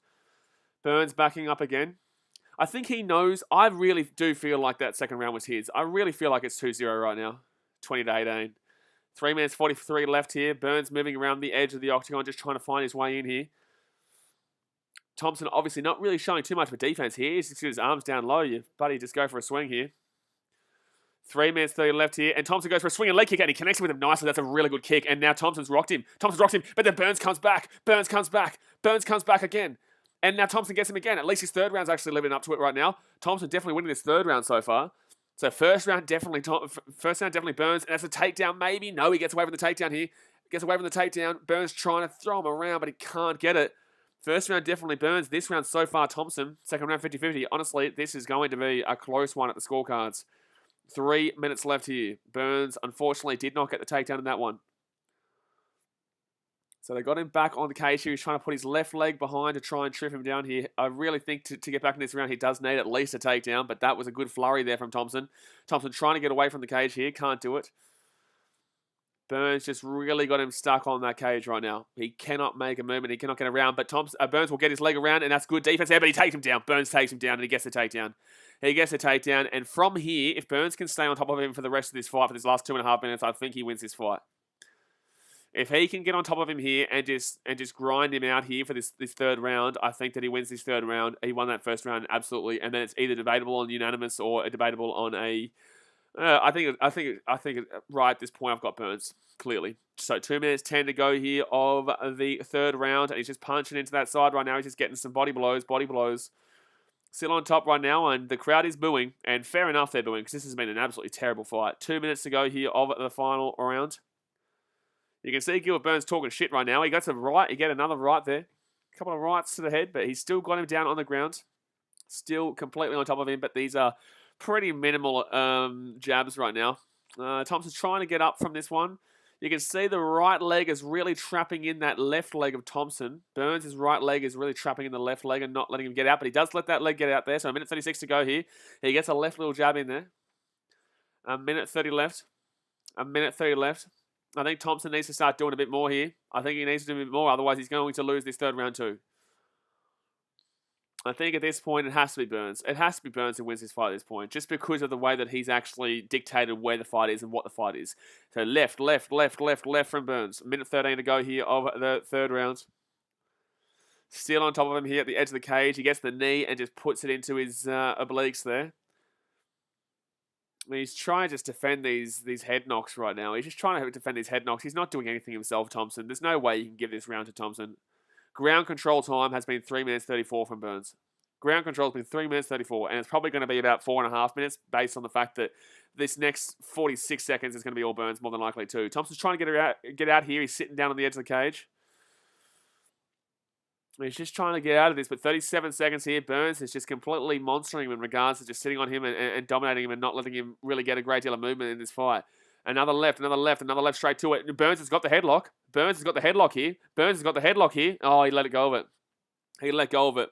Burns backing up again. I think he knows. I really do feel like that second round was his. I really feel like it's 2-0 right now. 20-18. 3 minutes 43 left here. Burns moving around the edge of the octagon, just trying to find his way in here. Thompson obviously not really showing too much of a defense here. He's just got his arms down low. You buddy, just go for a swing here. 3 minutes 30 left here. And Thompson goes for a swing and leg kick, and he connects with him nicely. That's a really good kick. And now Thompson's rocked him. But then Burns comes back. Burns comes back again. And now Thompson gets him again. At least his third round's actually living up to it right now. Thompson definitely winning this third round so far. So first round definitely Burns, and that's a takedown maybe. No, he gets away from the takedown here. Gets away from the takedown. Burns trying to throw him around, but he can't get it. First round definitely Burns. This round so far Thompson. Second round 50-50. Honestly, this is going to be a close one at the scorecards. 3 minutes left here. Burns unfortunately did not get the takedown in that one. So they got him back on the cage here. He's trying to put his left leg behind to try and trip him down here. I really think to get back in this round, he does need at least a takedown, but that was a good flurry there from Thompson. Thompson trying to get away from the cage here. Can't do it. Burns just really got him stuck on that cage right now. He cannot make a movement. He cannot get around, but Burns will get his leg around, and that's good defense there, but he takes him down. Burns takes him down, and he gets the takedown. He gets the takedown, and from here, if Burns can stay on top of him for the rest of this fight, for this last 2.5 minutes, I think he wins this fight. If he can get on top of him here and just grind him out here for this third round, I think that he wins this third round. He won that first round absolutely, and then it's either debatable on unanimous or debatable on a. I think right at this point I've got Burns clearly. So 2 minutes 10 to go here of the third round, and he's just punching into that side right now. He's just getting some body blows. Still on top right now, and the crowd is booing, and fair enough they're booing because this has been an absolutely terrible fight. 2 minutes to go here of the final round. You can see Gilbert Burns talking shit right now. He gets a right. He get another right there. A couple of rights to the head, but he's still got him down on the ground. Still completely on top of him, but these are pretty minimal jabs right now. Thompson's trying to get up from this one. You can see the right leg is really trapping in that left leg of Thompson. Burns' right leg is really trapping in the left leg and not letting him get out, but he does let that leg get out there. So a minute 36 to go here. He gets a left little jab in there. A minute 30 left. A minute 30 left. I think Thompson needs to start doing a bit more here. I think he needs to do a bit more, otherwise he's going to lose this third round too. I think at this point it has to be Burns. It has to be Burns who wins this fight at this point, just because of the way that he's actually dictated where the fight is and what the fight is. So left from Burns. A minute 13 to go here of the third round. Still on top of him here at the edge of the cage. He gets the knee and just puts it into his obliques there. He's trying to just defend these head knocks right now. He's just trying to defend these head knocks. He's not doing anything himself, Thompson. There's no way you can give this round to Thompson. Ground control time has been 3 minutes 34 from Burns. Ground control has been 3 minutes 34, and it's probably going to be about 4.5 minutes based on the fact that this next 46 seconds is going to be all Burns, more than likely too. Thompson's trying to get out here. He's sitting down on the edge of the cage. He's just trying to get out of this, but 37 seconds here. Burns is just completely monstering him in regards to just sitting on him and dominating him and not letting him really get a great deal of movement in this fight. Another left straight to it. Burns has got the headlock. Burns has got the headlock here. Oh, he let it go of it.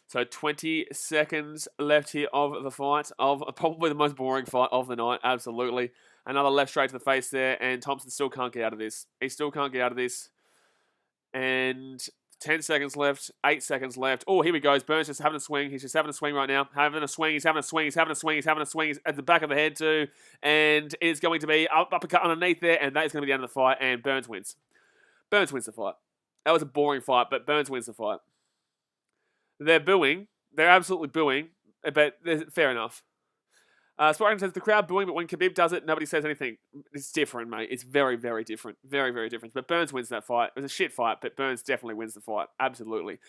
So 20 seconds left here of the fight, of probably the most boring fight of the night, absolutely. Another left straight to the face there, and Thompson still can't get out of this. He still can't get out of this. And 10 seconds left, 8 seconds left. Oh, here we go. Burns just having a swing. He's just having a swing right now. He's at the back of the head too. And it is going to be uppercut underneath there, and that is going to be the end of the fight, and Burns wins. Burns wins the fight. That was a boring fight, but Burns wins the fight. They're booing. They're absolutely booing, but fair enough. Spartan says the crowd booing, but when Khabib does it, nobody says anything. It's different, mate. It's very, very different. Very, very different. But Burns wins that fight. It was a shit fight, but Burns definitely wins the fight. Absolutely.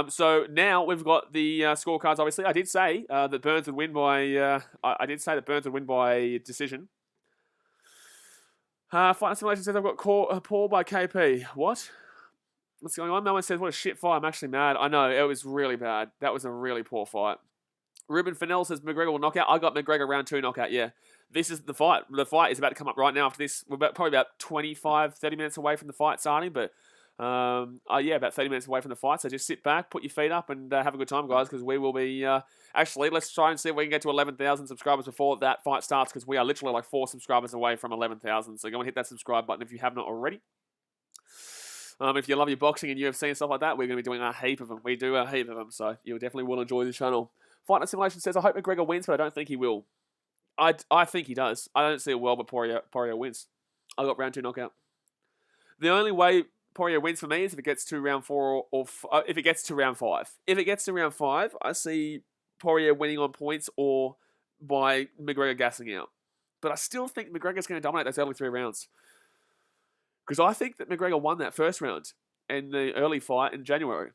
So now we've got the scorecards. Obviously, I did say that Burns would win by. I did say that Burns would win by decision. Fight Simulation says I've got Paul by KP. What? What's going on? No one says what a shit fight. I'm actually mad. I know it was really bad. That was a really poor fight. Ruben Fennell says McGregor will knock out. I got McGregor round 2 knockout, yeah. This is the fight. The fight is about to come up right now after this. We're probably about 25, 30 minutes away from the fight starting, but yeah, about 30 minutes away from the fight. So just sit back, put your feet up, and have a good time, guys, because we will be... actually, let's try and see if we can get to 11,000 subscribers before that fight starts, because we are literally like 4 subscribers away from 11,000. So go and hit that subscribe button if you have not already. If you love your boxing and UFC and stuff like that, we're going to be doing a heap of them. We do a heap of them, so you definitely will enjoy the channel. Fight Night Simulation says, I hope McGregor wins, but I don't think he will. I think he does. I don't see a world, but Poirier wins. I got round 2 knockout. The only way Poirier wins for me is if it gets to round 4 or if it gets to round 5. If it gets to round 5, I see Poirier winning on points or by McGregor gassing out. But I still think McGregor's going to dominate those early 3 rounds. Because I think that McGregor won that first round in the early fight in January.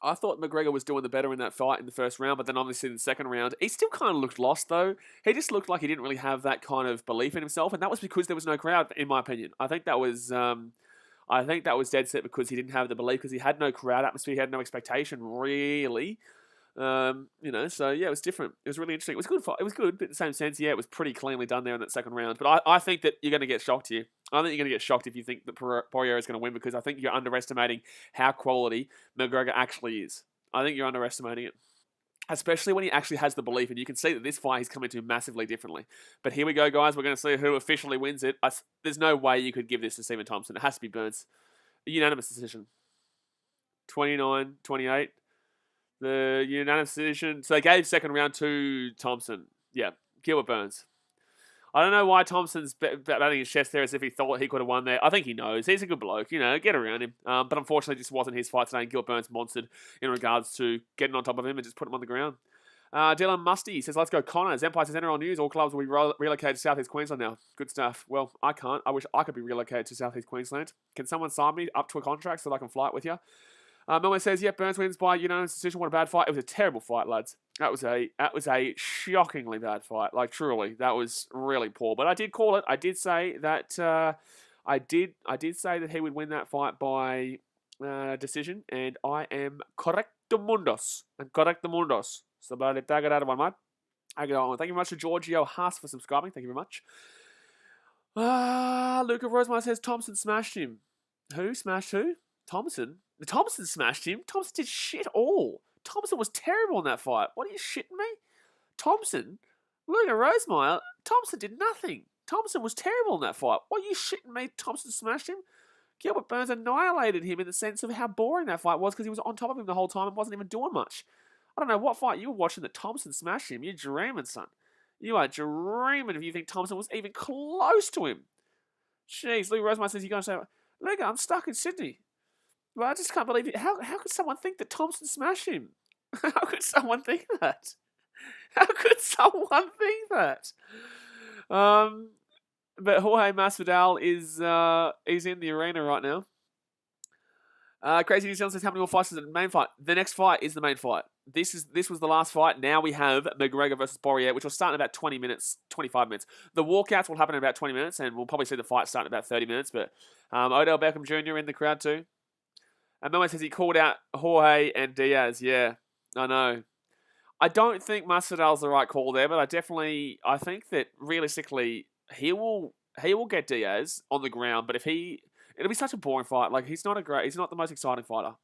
I thought McGregor was doing the better in that fight in the first round, but then obviously in the second round, he still kind of looked lost though. He just looked like he didn't really have that kind of belief in himself, and that was because there was no crowd, in my opinion. I think that was dead set because he didn't have the belief, because he had no crowd atmosphere, he had no expectation really. So yeah, it was different. It was really interesting. It was good. It was good, but in the same sense, yeah, it was pretty cleanly done there in that second round. But I think that you're going to get shocked here. I think you're going to get shocked if you think that Poirier is going to win, because I think you're underestimating how quality McGregor actually is. I think you're underestimating it, especially when he actually has the belief, and you can see that this fight he's coming to massively differently. But here we go, guys. We're going to see who officially wins it. There's no way you could give this to Stephen Thompson. It has to be Burns. A unanimous decision. 29-28. The unanimous decision. So they gave second round to Thompson. Yeah, Gilbert Burns. I don't know why Thompson's batting his chest there as if he thought he could have won there. I think he knows. He's a good bloke, get around him. But unfortunately, this wasn't his fight today, and Gilbert Burns monstered in regards to getting on top of him and just put him on the ground. Dylan Musty says, let's go Connor. As Empire says, NRL News, all clubs will be relocated to South East Queensland now. Good stuff. Well, I can't. I wish I could be relocated to South East Queensland. Can someone sign me up to a contract so that I can fly it with you? Melman says, yeah, Burns wins by unanimous decision. What a bad fight. It was a terrible fight, lads. That was a shockingly bad fight. Like, truly, that was really poor. But I did call it. I did say that I did say that he would win that fight by decision, and I am correctamundos. So, but if I got out of one, mate. Thank you very much to Giorgio Haas for subscribing. Thank you very much. Luca Rosemar says Thompson smashed him. Who smashed who? Thompson? Thompson smashed him? Thompson did shit all. Thompson was terrible in that fight. What are you shitting me? Thompson? Luca Rosemeyer? Thompson did nothing. Thompson was terrible in that fight. What, are you shitting me? Thompson smashed him? Gilbert Burns annihilated him in the sense of how boring that fight was because he was on top of him the whole time and wasn't even doing much. I don't know what fight you were watching that Thompson smashed him. You're dreaming, son. You are dreaming if you think Thompson was even close to him. Jeez, Lou Rosemont says you're going to say, look, I'm stuck in Sydney. Well, I just can't believe it. How could someone think that Thompson smashed him? How could someone think that? How could someone think that? But Jorge Masvidal is in the arena right now. Crazy New Zealand says, how many more fights is the main fight? The next fight is the main fight. This was the last fight. Now we have McGregor versus Poirier, which will start in about 20 minutes, 25 minutes. The walkouts will happen in about 20 minutes, and we'll probably see the fight start in about 30 minutes. But Odell Beckham Jr. in the crowd too. And Melman says he called out Jorge and Diaz. Yeah, I know. I don't think Masvidal's the right call there, but I think that realistically he will get Diaz on the ground. But it'll be such a boring fight. Like he's not the most exciting fighter.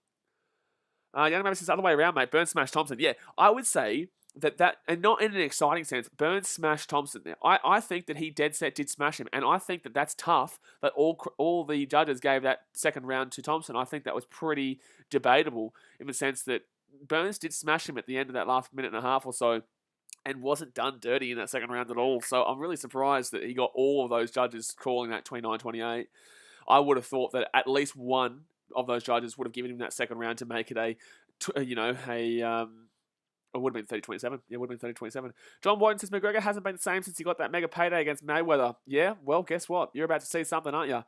Young Man says the other way around, mate. Burns smashed Thompson. Yeah, I would say that, and not in an exciting sense. Burns smashed Thompson there. I think that he dead set did smash him, and I think that that's tough. That all the judges gave that second round to Thompson. I think that was pretty debatable in the sense that Burns did smash him at the end of that last minute and a half or so, and wasn't done dirty in that second round at all. So I'm really surprised that he got all of those judges calling that 29-28. I would have thought that at least one of those judges would have given him that second round to make it it would have been 30-27. Yeah, it would have been 30-27. John Whiten says McGregor hasn't been the same since he got that mega payday against Mayweather. Yeah, well, guess what? You're about to see something, aren't you?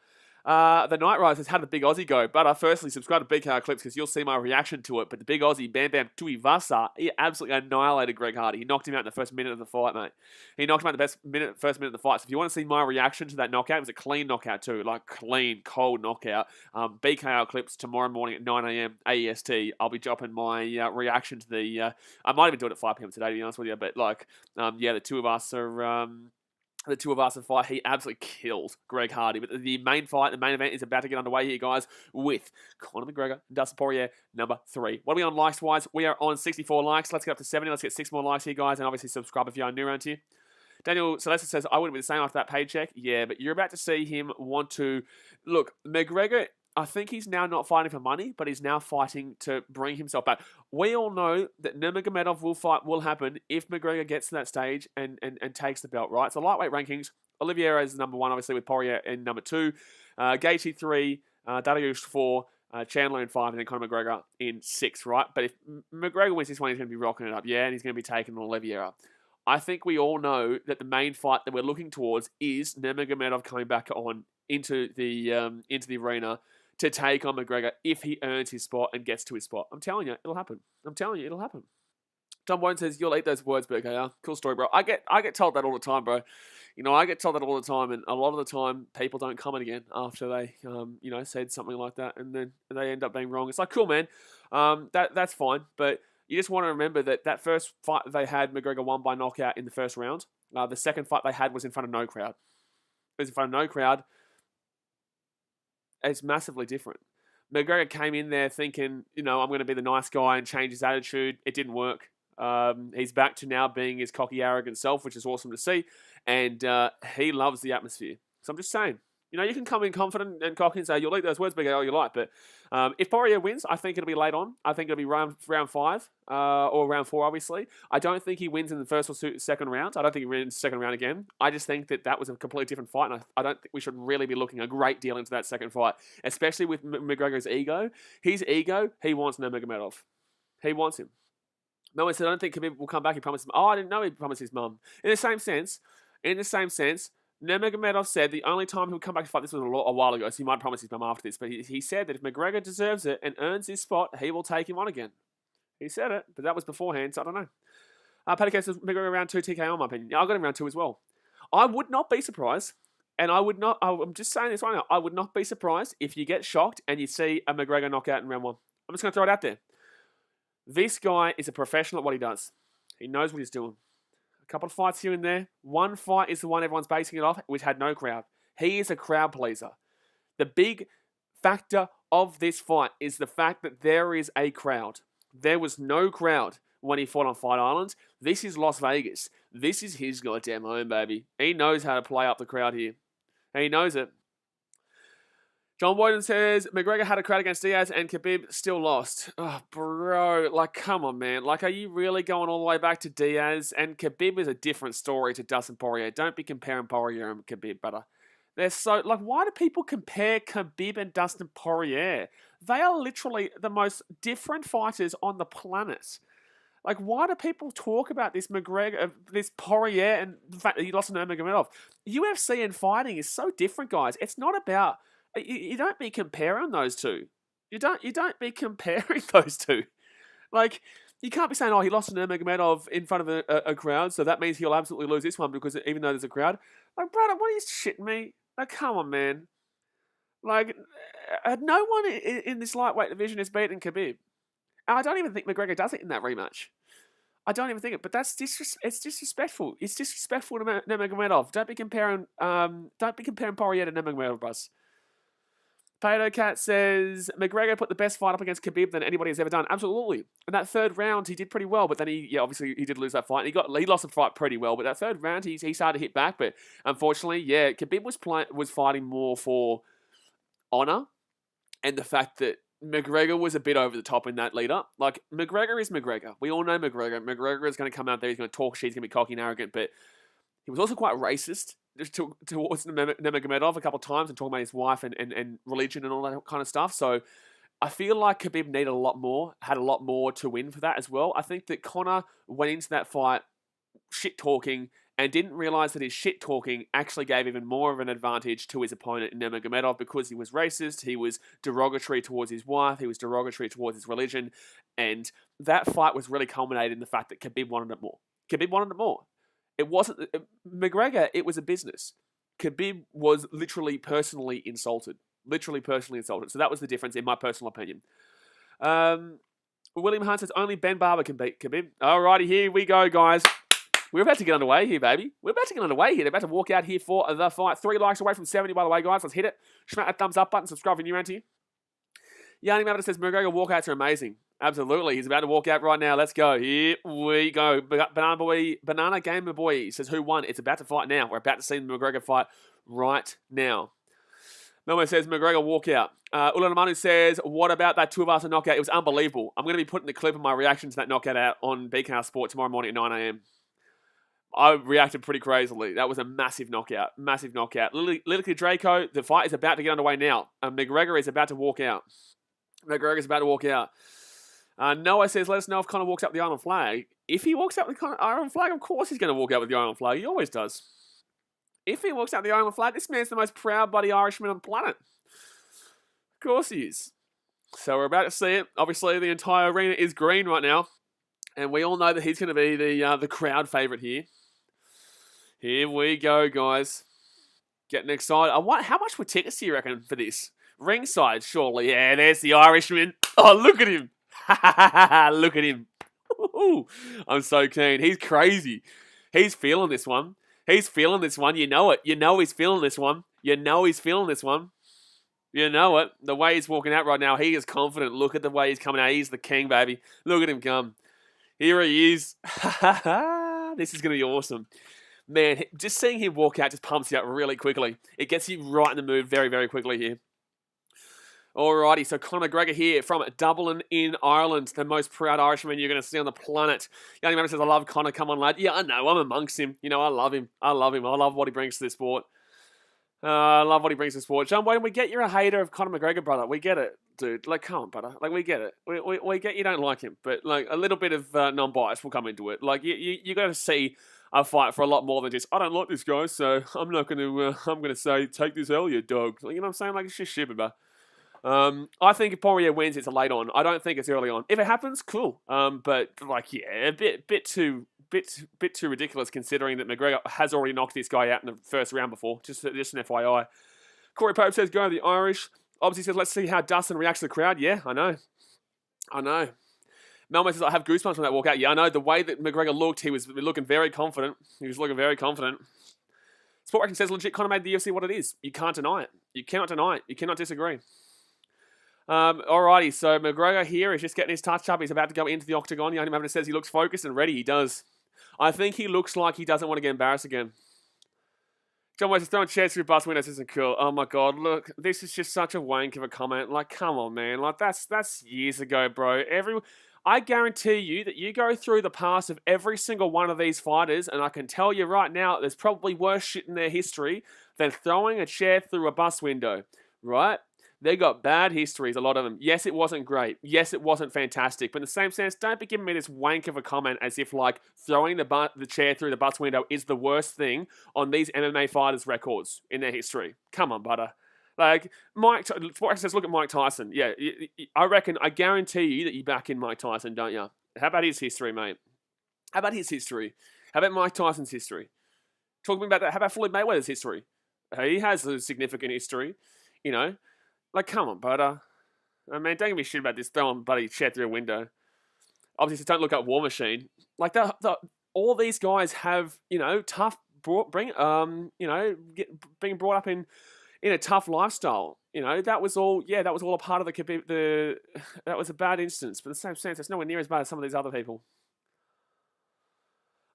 The Night Riders, how did the Big Aussie go? But firstly, subscribe to BKR Clips because you'll see my reaction to it. But the Big Aussie, Bam Bam Tuivasa, he absolutely annihilated Greg Hardy. He knocked him out in the first minute of the fight, mate. He knocked him out in the first minute of the fight. So if you want to see my reaction to that knockout, it was a clean knockout too. Like clean, cold knockout. BKR Clips tomorrow morning at 9 a.m. AEST. I'll be dropping my reaction to the... I might even do it at 5 p.m. today, to be honest with you. But the two of us are... The two of us in fight, he absolutely killed Greg Hardy. But the main event is about to get underway here, guys, with Conor McGregor and Dustin Poirier, number 3. What are we on likes-wise? We are on 64 likes. Let's get up to 70. Let's get 6 more likes here, guys. And obviously subscribe if you are new around here. Daniel Celeste says, I wouldn't be the same after that paycheck. Yeah, but you're about to see him want to... Look, McGregor... I think he's now not fighting for money, but he's now fighting to bring himself back. We all know that Nurmagomedov will happen if McGregor gets to that stage and takes the belt, right? So lightweight rankings, Oliveira is number 1, obviously, with Poirier in number 2, Gaethje 3, Dariush 4, Chandler in 5, and then Conor McGregor in 6, right? But if McGregor wins this one, he's going to be rocking it up, yeah, and he's going to be taking on Oliveira. I think we all know that the main fight that we're looking towards is Nurmagomedov coming back on into the arena to take on McGregor if he earns his spot and gets to his spot. I'm telling you, it'll happen. John Boyne says, you'll eat those words, BKR. Cool story, bro. I get told that all the time, bro. I get told that all the time, and a lot of the time, people don't comment again after they, said something like that, and then they end up being wrong. It's like, cool, man. That's fine, but you just want to remember that first fight they had, McGregor won by knockout in the first round. The second fight they had was in front of no crowd. It was in front of no crowd. It's massively different. McGregor came in there thinking, I'm going to be the nice guy and change his attitude. It didn't work. He's back to now being his cocky, arrogant self, which is awesome to see. And he loves the atmosphere. So I'm just saying, you can come in confident and cocky and say, you'll eat those words, big all you like. But if Poirier wins, I think it'll be late on. I think it'll be round 5 or round 4, obviously. I don't think he wins in the first or second round. I don't think he wins in the second round again. I just think that was a completely different fight. And I don't think we should really be looking a great deal into that second fight, especially with McGregor's ego. His ego, he wants Nurmagomedov. He wants him. No one said, I don't think Khabib will come back. He promised him. Oh, I didn't know he promised his mum. In the same sense, Nurmagomedov said the only time he would come back to fight, this was a while ago, so he might promise his mum after this, but he said that if McGregor deserves it and earns his spot, he will take him on again. He said it, but that was beforehand, so I don't know. Patty says McGregor round 2 TKO, in my opinion. Yeah, I got him round 2 as well. I would not be surprised, and I'm just saying this right now, I would not be surprised if you get shocked and you see a McGregor knockout in round 1. I'm just going to throw it out there. This guy is a professional at what he does. He knows what he's doing. A couple of fights here and there. One fight is the one everyone's basing it off, which had no crowd. He is a crowd pleaser. The big factor of this fight is the fact that there is a crowd. There was no crowd when he fought on Fight Island. This is Las Vegas. This is his goddamn home, baby. He knows how to play up the crowd here. He knows it. John Boyden says, McGregor had a crowd against Diaz and Khabib still lost. Oh, bro, like, come on, man. Like, are you really going all the way back to Diaz? And Khabib is a different story to Dustin Poirier. Don't be comparing Poirier and Khabib, brother. They're so, like, why do people compare Khabib and Dustin Poirier? They are literally the most different fighters on the planet. Like, why do people talk about this McGregor, this Poirier, and the fact that he lost to Nurmagomedov? UFC and fighting is so different, guys. It's not about... You don't be comparing those two. You don't be comparing those two. Like, you can't be saying, oh, he lost to Nurmagomedov in front of a crowd, so that means he'll absolutely lose this one because even though there's a crowd. Like, brother, what are you shitting me? Like, come on, man. Like, no one in this lightweight division has beaten Khabib. And I don't even think McGregor does it in that rematch. I don't even think it, but it's disrespectful. It's disrespectful to Nurmagomedov. Don't be comparing Poirier to Nurmagomedov, bros. Potato Cat says, McGregor put the best fight up against Khabib than anybody has ever done. Absolutely. In that third round, he did pretty well, but then obviously he did lose that fight. He lost the fight pretty well, but that third round, he started to hit back, but unfortunately, yeah, Khabib was fighting more for honor and the fact that McGregor was a bit over the top in that lead up. Like, McGregor is McGregor. We all know McGregor. McGregor is going to come out there, he's going to talk shit, he's going to be cocky and arrogant, but he was also quite racist towards Nurmagomedov a couple of times and talking about his wife and religion and all that kind of stuff. So I feel like Khabib had a lot more to win for that as well. I think that Conor went into that fight shit-talking and didn't realise that his shit-talking actually gave even more of an advantage to his opponent in Nurmagomedov because he was racist, he was derogatory towards his wife, he was derogatory towards his religion, and that fight was really culminated in the fact that Khabib wanted it more. Khabib wanted it more. It wasn't McGregor, it was a business. Khabib was literally personally insulted. So that was the difference in my personal opinion. William Hunt says only Ben Barber can beat Khabib. Alrighty, here we go, guys. We're about to get underway here, baby. We're about to get underway here. They're about to walk out here for the fight. 3 likes away from 70, by the way, guys. Let's hit it. Smack that thumbs up button. Subscribe if you're new around here. Yanni Maverick says McGregor walkouts are amazing. Absolutely. He's about to walk out right now. Let's go. Here we go. Banana Gamer Boy says, who won? It's about to fight now. We're about to see the McGregor fight right now. Melmo says, McGregor walkout. Ulanamanu says, what about that Tuivasa knockout? It was unbelievable. I'm going to be putting the clip of my reaction to that knockout out on BKR Sport tomorrow morning at 9 a.m. I reacted pretty crazily. That was a massive knockout. Lilica Draco, the fight is about to get underway now. McGregor is about to walk out. Noah says, let us know if Conor walks up the Iron Flag. If he walks up the Iron Flag, of course he's going to walk out with the Iron Flag. He always does. If he walks out the Iron Flag, this man's the most proud bloody Irishman on the planet. Of course he is. So we're about to see it. Obviously, the entire arena is green right now. And we all know that he's going to be the crowd favourite here. Here we go, guys. Getting excited. How much were tickets do you reckon for this? Ringside, surely. Yeah, there's the Irishman. Oh, look at him. Look at him. I'm so keen. He's crazy. He's feeling this one. You know it. You know he's feeling this one. You know it. The way he's walking out right now, he is confident. Look at the way he's coming out. He's the king, baby. Look at him come. Here he is. This is going to be awesome. Man, just seeing him walk out just pumps you up really quickly. It gets you right in the mood very, very quickly here. Alrighty, so Conor McGregor here from Dublin in Ireland, the most proud Irishman you're going to see on the planet. Young man says, I love Conor, come on lad. Yeah, I know, I'm amongst him. You know, I love him. I love what he brings to this sport. John Wayne, we get you're a hater of Conor McGregor, brother. We get it, dude. Like, come on, brother. Like, we get it. We get you don't like him, but like a little bit of non-bias will come into it. Like, you got to see a fight for a lot more than just, I don't like this guy, so I'm not going to, I'm going to say, take this L, you dog. Like, you know what I'm saying? Like, it's just stupid, bro. I think if Poirier wins, it's a late on. I don't think it's early on. If it happens, cool. But like, yeah, a bit too ridiculous considering that McGregor has already knocked this guy out in the first round before. Just an FYI. Corey Pope says, go the Irish. Obviously says, let's see how Dustin reacts to the crowd. Yeah, I know. Melmo says, I have goosebumps from that walkout. Yeah, I know. The way that McGregor looked, he was looking very confident. Sport Reaction says, legit, Conor made the UFC what it is. You can't deny it. You cannot deny it. You cannot disagree. Alrighty, so McGregor here is just getting his touch up. He's about to go into the octagon. The only moment says he looks focused and ready. He does. I think he looks like he doesn't want to get embarrassed again. John West is throwing chairs through bus windows isn't cool. Oh my god, look, this is just such a wank of a comment. Like, come on, man. Like, that's years ago, bro. I guarantee you that you go through the past of every single one of these fighters, and I can tell you right now, there's probably worse shit in their history than throwing a chair through a bus window, right? They got bad histories, a lot of them. Yes, it wasn't great. Yes, it wasn't fantastic. But in the same sense, don't be giving me this wank of a comment as if, like, throwing the chair through the bus window is the worst thing on these MMA fighters' records in their history. Come on, butter. Like, Sports says, look at Mike Tyson. Yeah, I guarantee you that you back in Mike Tyson, don't you? How about his history, mate? How about his history? How about Mike Tyson's history? Talk to me about that. How about Floyd Mayweather's history? He has a significant history, you know? Like, come on, butter. I mean, don't give me shit about this throwing bloody chair through a window. Obviously, don't look up War Machine. Like, all these guys have, you know, being brought up in a tough lifestyle. You know, that was all a part of that was a bad instance. But in the same sense, it's nowhere near as bad as some of these other people.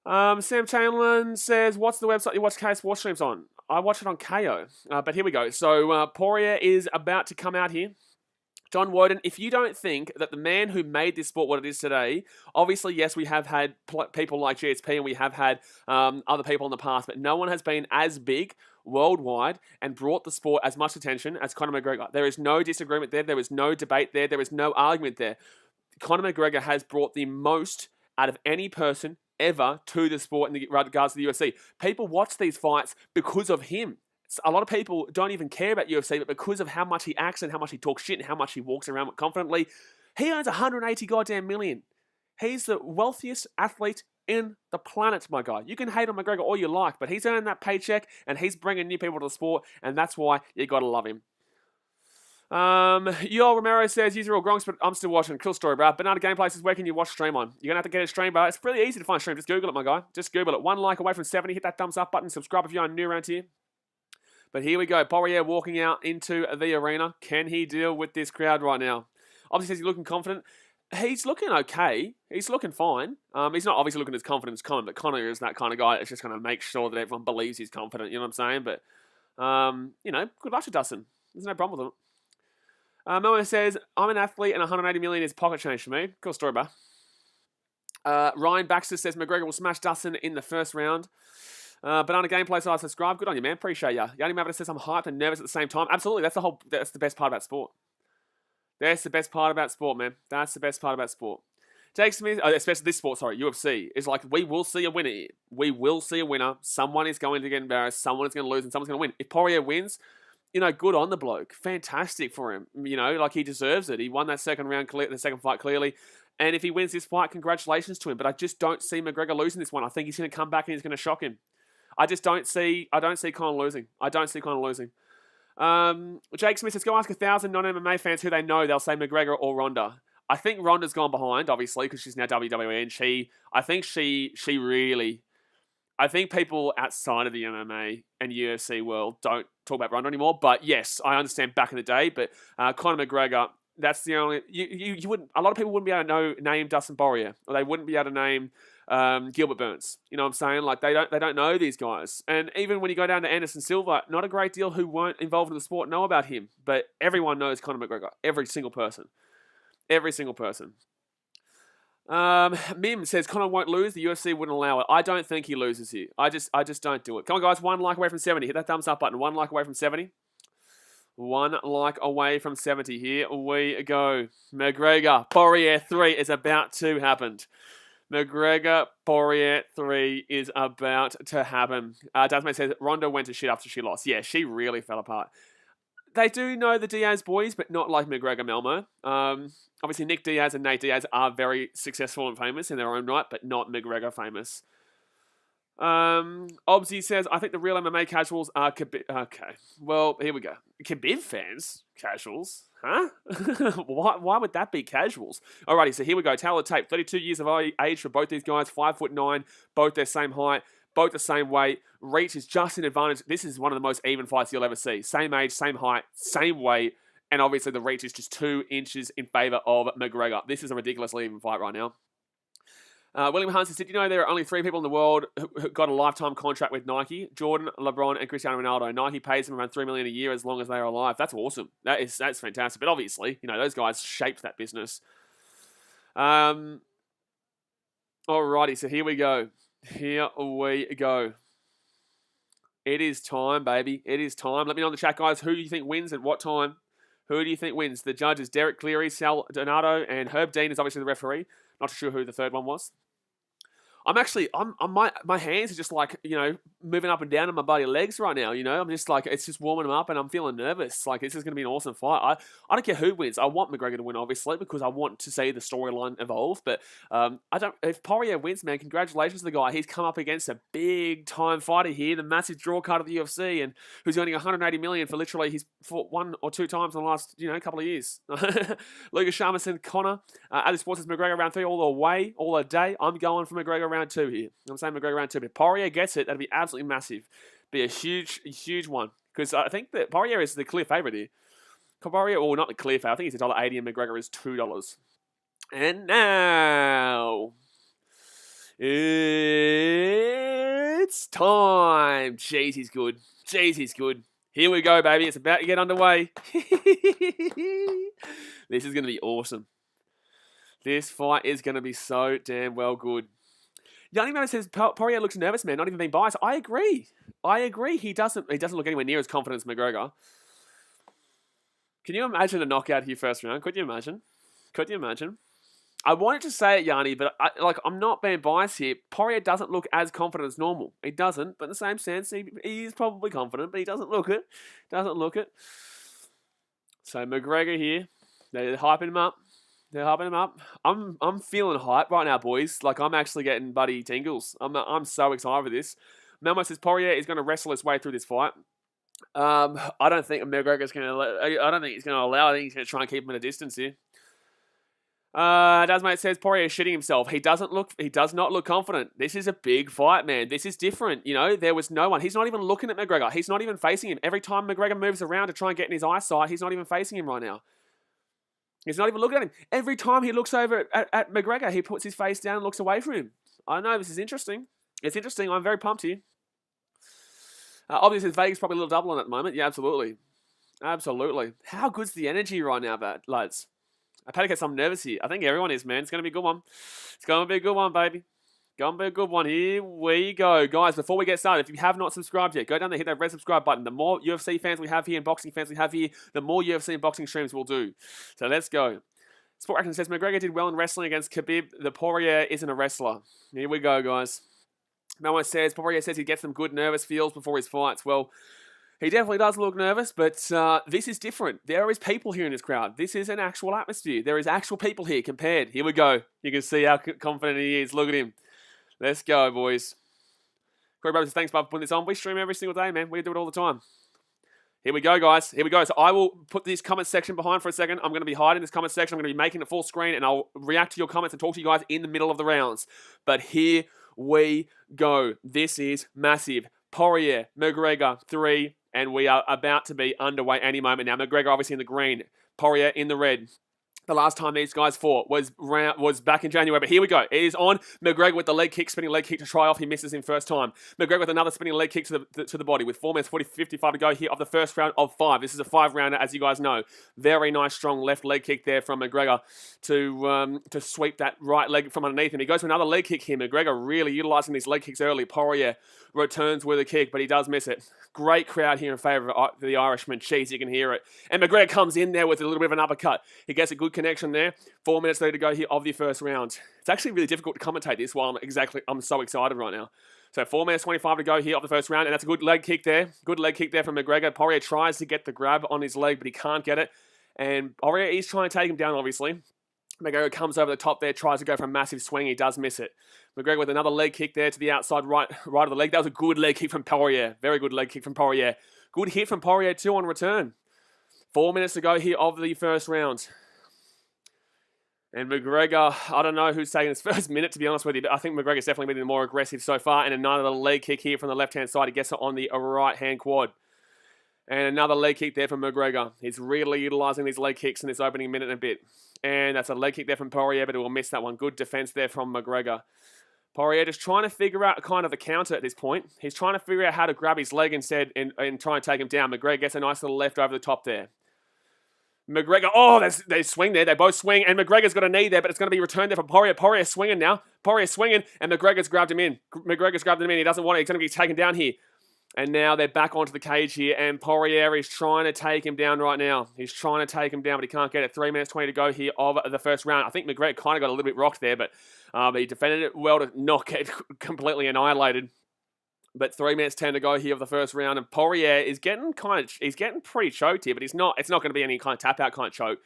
Sam Chamberlain says, what's the website you watch KS War streams on? I watch it on KO. But here we go. So Poirier is about to come out here. John Woden, if you don't think that the man who made this sport what it is today, obviously, yes, we have had people like GSP and we have had other people in the past, but no one has been as big worldwide and brought the sport as much attention as Conor McGregor. There is no disagreement there. There is no debate there. There is no argument there. Conor McGregor has brought the most out of any person ever to the sport in regards to the UFC. People watch these fights because of him. A lot of people don't even care about UFC, but because of how much he acts and how much he talks shit and how much he walks around confidently, he owns 180 goddamn million. He's the wealthiest athlete in the planet, my guy. You can hate on McGregor all you like, but he's earning that paycheck and he's bringing new people to the sport, and that's why you gotta love him. Yoel Romero says, use your all gronks, but I'm still watching. Cool story, bro. Banana Gameplay says, where can you watch stream on? You're gonna have to get a stream, bro. It's really easy to find a stream. Just Google it, my guy. Just Google it. 1 like away from 70. Hit that thumbs up button. Subscribe if you're new around here. But here we go. Poirier walking out into the arena. Can he deal with this crowd right now? Obviously, says he's looking confident. He's looking okay. He's looking fine. He's not obviously looking as confident as Conor, but Conor is that kind of guy that's just going to make sure that everyone believes he's confident. You know what I'm saying? But, you know, good luck to Dustin. There's no problem with it. Melvin says, I'm an athlete and 180 million is pocket change for me. Cool story, bro. Ryan Baxter says, McGregor will smash Dustin in the first round. Banana Gameplay, so I subscribe. Good on you, man. Appreciate ya. Yanni Maverick says I'm hyped and nervous at the same time. Absolutely. That's the best part about sport. That's the best part about sport, man. That's the best part about sport. Jake Smith, especially this sport, UFC, is like, we will see a winner here. We will see a winner. Someone is going to get embarrassed. Someone is going to lose and someone's going to win. If Poirier wins, you know, good on the bloke. Fantastic for him. You know, like he deserves it. He won that second fight clearly. And if he wins this fight, congratulations to him. But I just don't see McGregor losing this one. I think he's going to come back and he's going to shock him. I don't see Conor losing. I don't see Conor losing. Jake Smith says, go ask 1,000 non-MMA fans who they know. They'll say McGregor or Ronda. I think Ronda's gone behind, obviously, because she's now WWE, and I think people outside of the MMA and UFC world don't talk about Ronda anymore. But yes, I understand back in the day. But Conor McGregor, that's the only you wouldn't. A lot of people wouldn't be able to name Dustin Poirier, or they wouldn't be able to name Gilbert Burns. You know what I'm saying? Like they don't know these guys. And even when you go down to Anderson Silva, not a great deal who weren't involved in the sport know about him. But everyone knows Conor McGregor. Every single person. Every single person. Mim says Conor won't lose. The UFC wouldn't allow it. I don't think he loses here. I just don't do it. Come on, guys. 1 like away from 70. Hit that thumbs up button. 1 like away from 70. 1 like away from 70. Here we go. McGregor Poirier 3 is about to happen. McGregor Poirier 3 is about to happen. Dasman says Ronda went to shit after she lost. Yeah, she really fell apart. They do know the Diaz boys, but not like McGregor Malmo. Obviously, Nick Diaz and Nate Diaz are very successful and famous in their own right, but not McGregor famous. Obsy says, I think the real MMA casuals are Khabib. Okay, well, here we go. Khabib fans? Casuals? Huh? Why would that be casuals? Alrighty, so here we go. Tally the tape. 32 years of age for both these guys. 5'9", both their same height. Both the same weight. Reach is just an advantage. This is one of the most even fights you'll ever see. Same age, same height, same weight. And obviously the reach is just 2 inches in favour of McGregor. This is a ridiculously even fight right now. William Hunt says, did you know there are only 3 people in the world who got a lifetime contract with Nike? Jordan, LeBron, and Cristiano Ronaldo. Nike pays them around $3 million a year as long as they are alive. That's awesome. That's fantastic. But obviously, those guys shaped that business. Alrighty, so here we go. Here we go. It is time, baby. It is time. Let me know in the chat, guys. Who do you think wins at what time? Who do you think wins? The judges, Derek Cleary, Sal Donato, and Herb Dean is obviously the referee. Not sure who the third one was. My hands are just like, moving up and down on my bloody legs right now, I'm just like, it's just warming them up and I'm feeling nervous. Like, this is going to be an awesome fight. I don't care who wins. I want McGregor to win, obviously, because I want to see the storyline evolve. But if Poirier wins, man, congratulations to the guy. He's come up against a big time fighter here, the massive draw card of the UFC, and who's earning $180 million for literally he's fought 1 or 2 times in the last, couple of years. Lucas Shamison, Conor, Ali Sports says McGregor round 3 all the way, all the day. I'm going for McGregor round 2 here. I'm saying McGregor round 2. But Poirier gets it, that'd be absolutely massive. Be a huge one. Because I think that Poirier is the clear favourite here. Poirier, or not the clear favourite, I think he's $1.80 and McGregor is $2. And now it's time. Jeez, he's good. Here we go, baby. It's about to get underway. This is going to be awesome. This fight is going to be so damn well good. Yanni Man says Poirier looks nervous, man. Not even being biased. I agree. He doesn't look anywhere near as confident as McGregor. Can you imagine a knockout here first round? Could you imagine? I wanted to say it, Yanni, but I'm not being biased here. Poirier doesn't look as confident as normal. He doesn't, but in the same sense, he is probably confident, but he doesn't look it. So McGregor here, they're hyping him up. I'm feeling hype right now, boys. Like, I'm actually getting buddy tingles. I'm so excited for this. Melmo says Poirier is going to wrestle his way through this fight. I don't think McGregor's going to. I don't think he's going to allow. I think he's going to try and keep him at a distance here. Dasmate says Poirier is shitting himself. He does not look confident. This is a big fight, man. This is different. There was no one. He's not even looking at McGregor. He's not even facing him. Every time McGregor moves around to try and get in his eyesight, he's not even facing him right now. He's not even looking at him. Every time he looks over at McGregor, he puts his face down and looks away from him. I know, this is interesting. It's interesting. I'm very pumped here. Obviously, Vegas probably a little double on at the moment. Yeah, absolutely. How good's the energy right now, lads? I had to get some nervous here. I think everyone is, man. It's going to be a good one. It's going to be a good one, baby. Going to be a good one. Here we go. Guys, before we get started, if you have not subscribed yet, go down there, hit that red subscribe button. The more UFC fans we have here and boxing fans we have here, the more UFC and boxing streams we'll do. So let's go. Sport Action says, McGregor did well in wrestling against Khabib. The Poirier isn't a wrestler. Here we go, guys. Melmo says, Poirier says he gets some good nervous feels before his fights. Well, he definitely does look nervous, but this is different. There is people here in this crowd. This is an actual atmosphere. There is actual people here compared. Here we go. You can see how confident he is. Look at him. Let's go, boys. Corey Brothers, thanks, Bob, for putting this on. We stream every single day, man. We do it all the time. Here we go, guys. Here we go. So I will put this comment section behind for a second. I'm going to be hiding this comment section. I'm going to be making it full screen, and I'll react to your comments and talk to you guys in the middle of the rounds. But here we go. This is massive. Poirier, McGregor, 3, and we are about to be underway any moment now. McGregor obviously in the green. Poirier in the red. The last time these guys fought was back in January, but here we go. It is on. McGregor with the leg kick, spinning leg kick to try off. He misses him first time. McGregor with another spinning leg kick to the body with 4 minutes 55 to go here of the first round of 5. This is a 5-rounder, as you guys know. Very nice, strong left leg kick there from McGregor to sweep that right leg from underneath him. He goes for another leg kick here. McGregor really utilizing these leg kicks early. Poirier returns with a kick, but he does miss it. Great crowd here in favor of the Irishman. Jeez, you can hear it. And McGregor comes in there with a little bit of an uppercut. He gets a good connection there. 4 minutes to go here of the first round. It's actually really difficult to commentate this while I'm so excited right now. So 4 minutes 25 to go here of the first round, and that's a good leg kick there. Good leg kick there from McGregor. Poirier tries to get the grab on his leg, but he can't get it. And Poirier is trying to take him down, obviously. McGregor comes over the top there, tries to go for a massive swing. He does miss it. McGregor with another leg kick there to the outside right of the leg. That was a good leg kick from Poirier. Very good leg kick from Poirier. Good hit from Poirier too on return. 4 minutes to go here of the first round. And McGregor, I don't know who's taking his first minute, to be honest with you, but I think McGregor's definitely been the more aggressive so far. And another leg kick here from the left-hand side. He gets it on the right-hand quad. And another leg kick there from McGregor. He's really utilising these leg kicks in this opening minute and a bit. And that's a leg kick there from Poirier, but he will miss that one. Good defence there from McGregor. Poirier just trying to figure out kind of the counter at this point. He's trying to figure out how to grab his leg instead and try and take him down. McGregor gets a nice little left over the top there. McGregor, they swing there. They both swing, and McGregor's got a knee there, but it's going to be returned there from Poirier. Poirier's swinging now. Poirier's swinging, and McGregor's grabbed him in. McGregor's grabbed him in. He doesn't want it. He's going to be taken down here. And now they're back onto the cage here, and Poirier is trying to take him down right now. He's trying to take him down, but he can't get it. 3 minutes 20 to go here of the first round. I think McGregor kind of got a little bit rocked there, but he defended it well to not get completely annihilated. But 3 minutes 10 to go here of the first round, and Poirier is getting pretty choked here, but it's not going to be any kind of tap out kind of choke.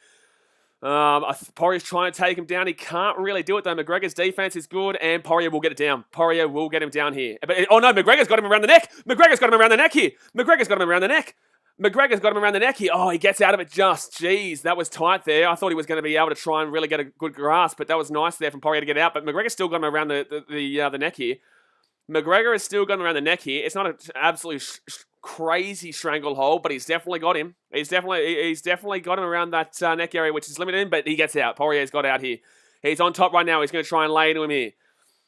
Poirier's trying to take him down. He can't really do it though. McGregor's defense is good, and Poirier will get it down. Poirier will get him down here. But oh no, McGregor's got him around the neck. McGregor's got him around the neck here. McGregor's got him around the neck. McGregor's got him around the neck here. Oh, he gets out of it just. Jeez, that was tight there. I thought he was going to be able to try and really get a good grasp, but that was nice there from Poirier to get out. But McGregor's still got him around the neck here. McGregor has still got him around the neck here. It's not an absolutely crazy stranglehold, but he's definitely got him. He's definitely got him around that neck area, which is limited, but he gets out. Poirier's got out here. He's on top right now. He's going to try and lay into him here.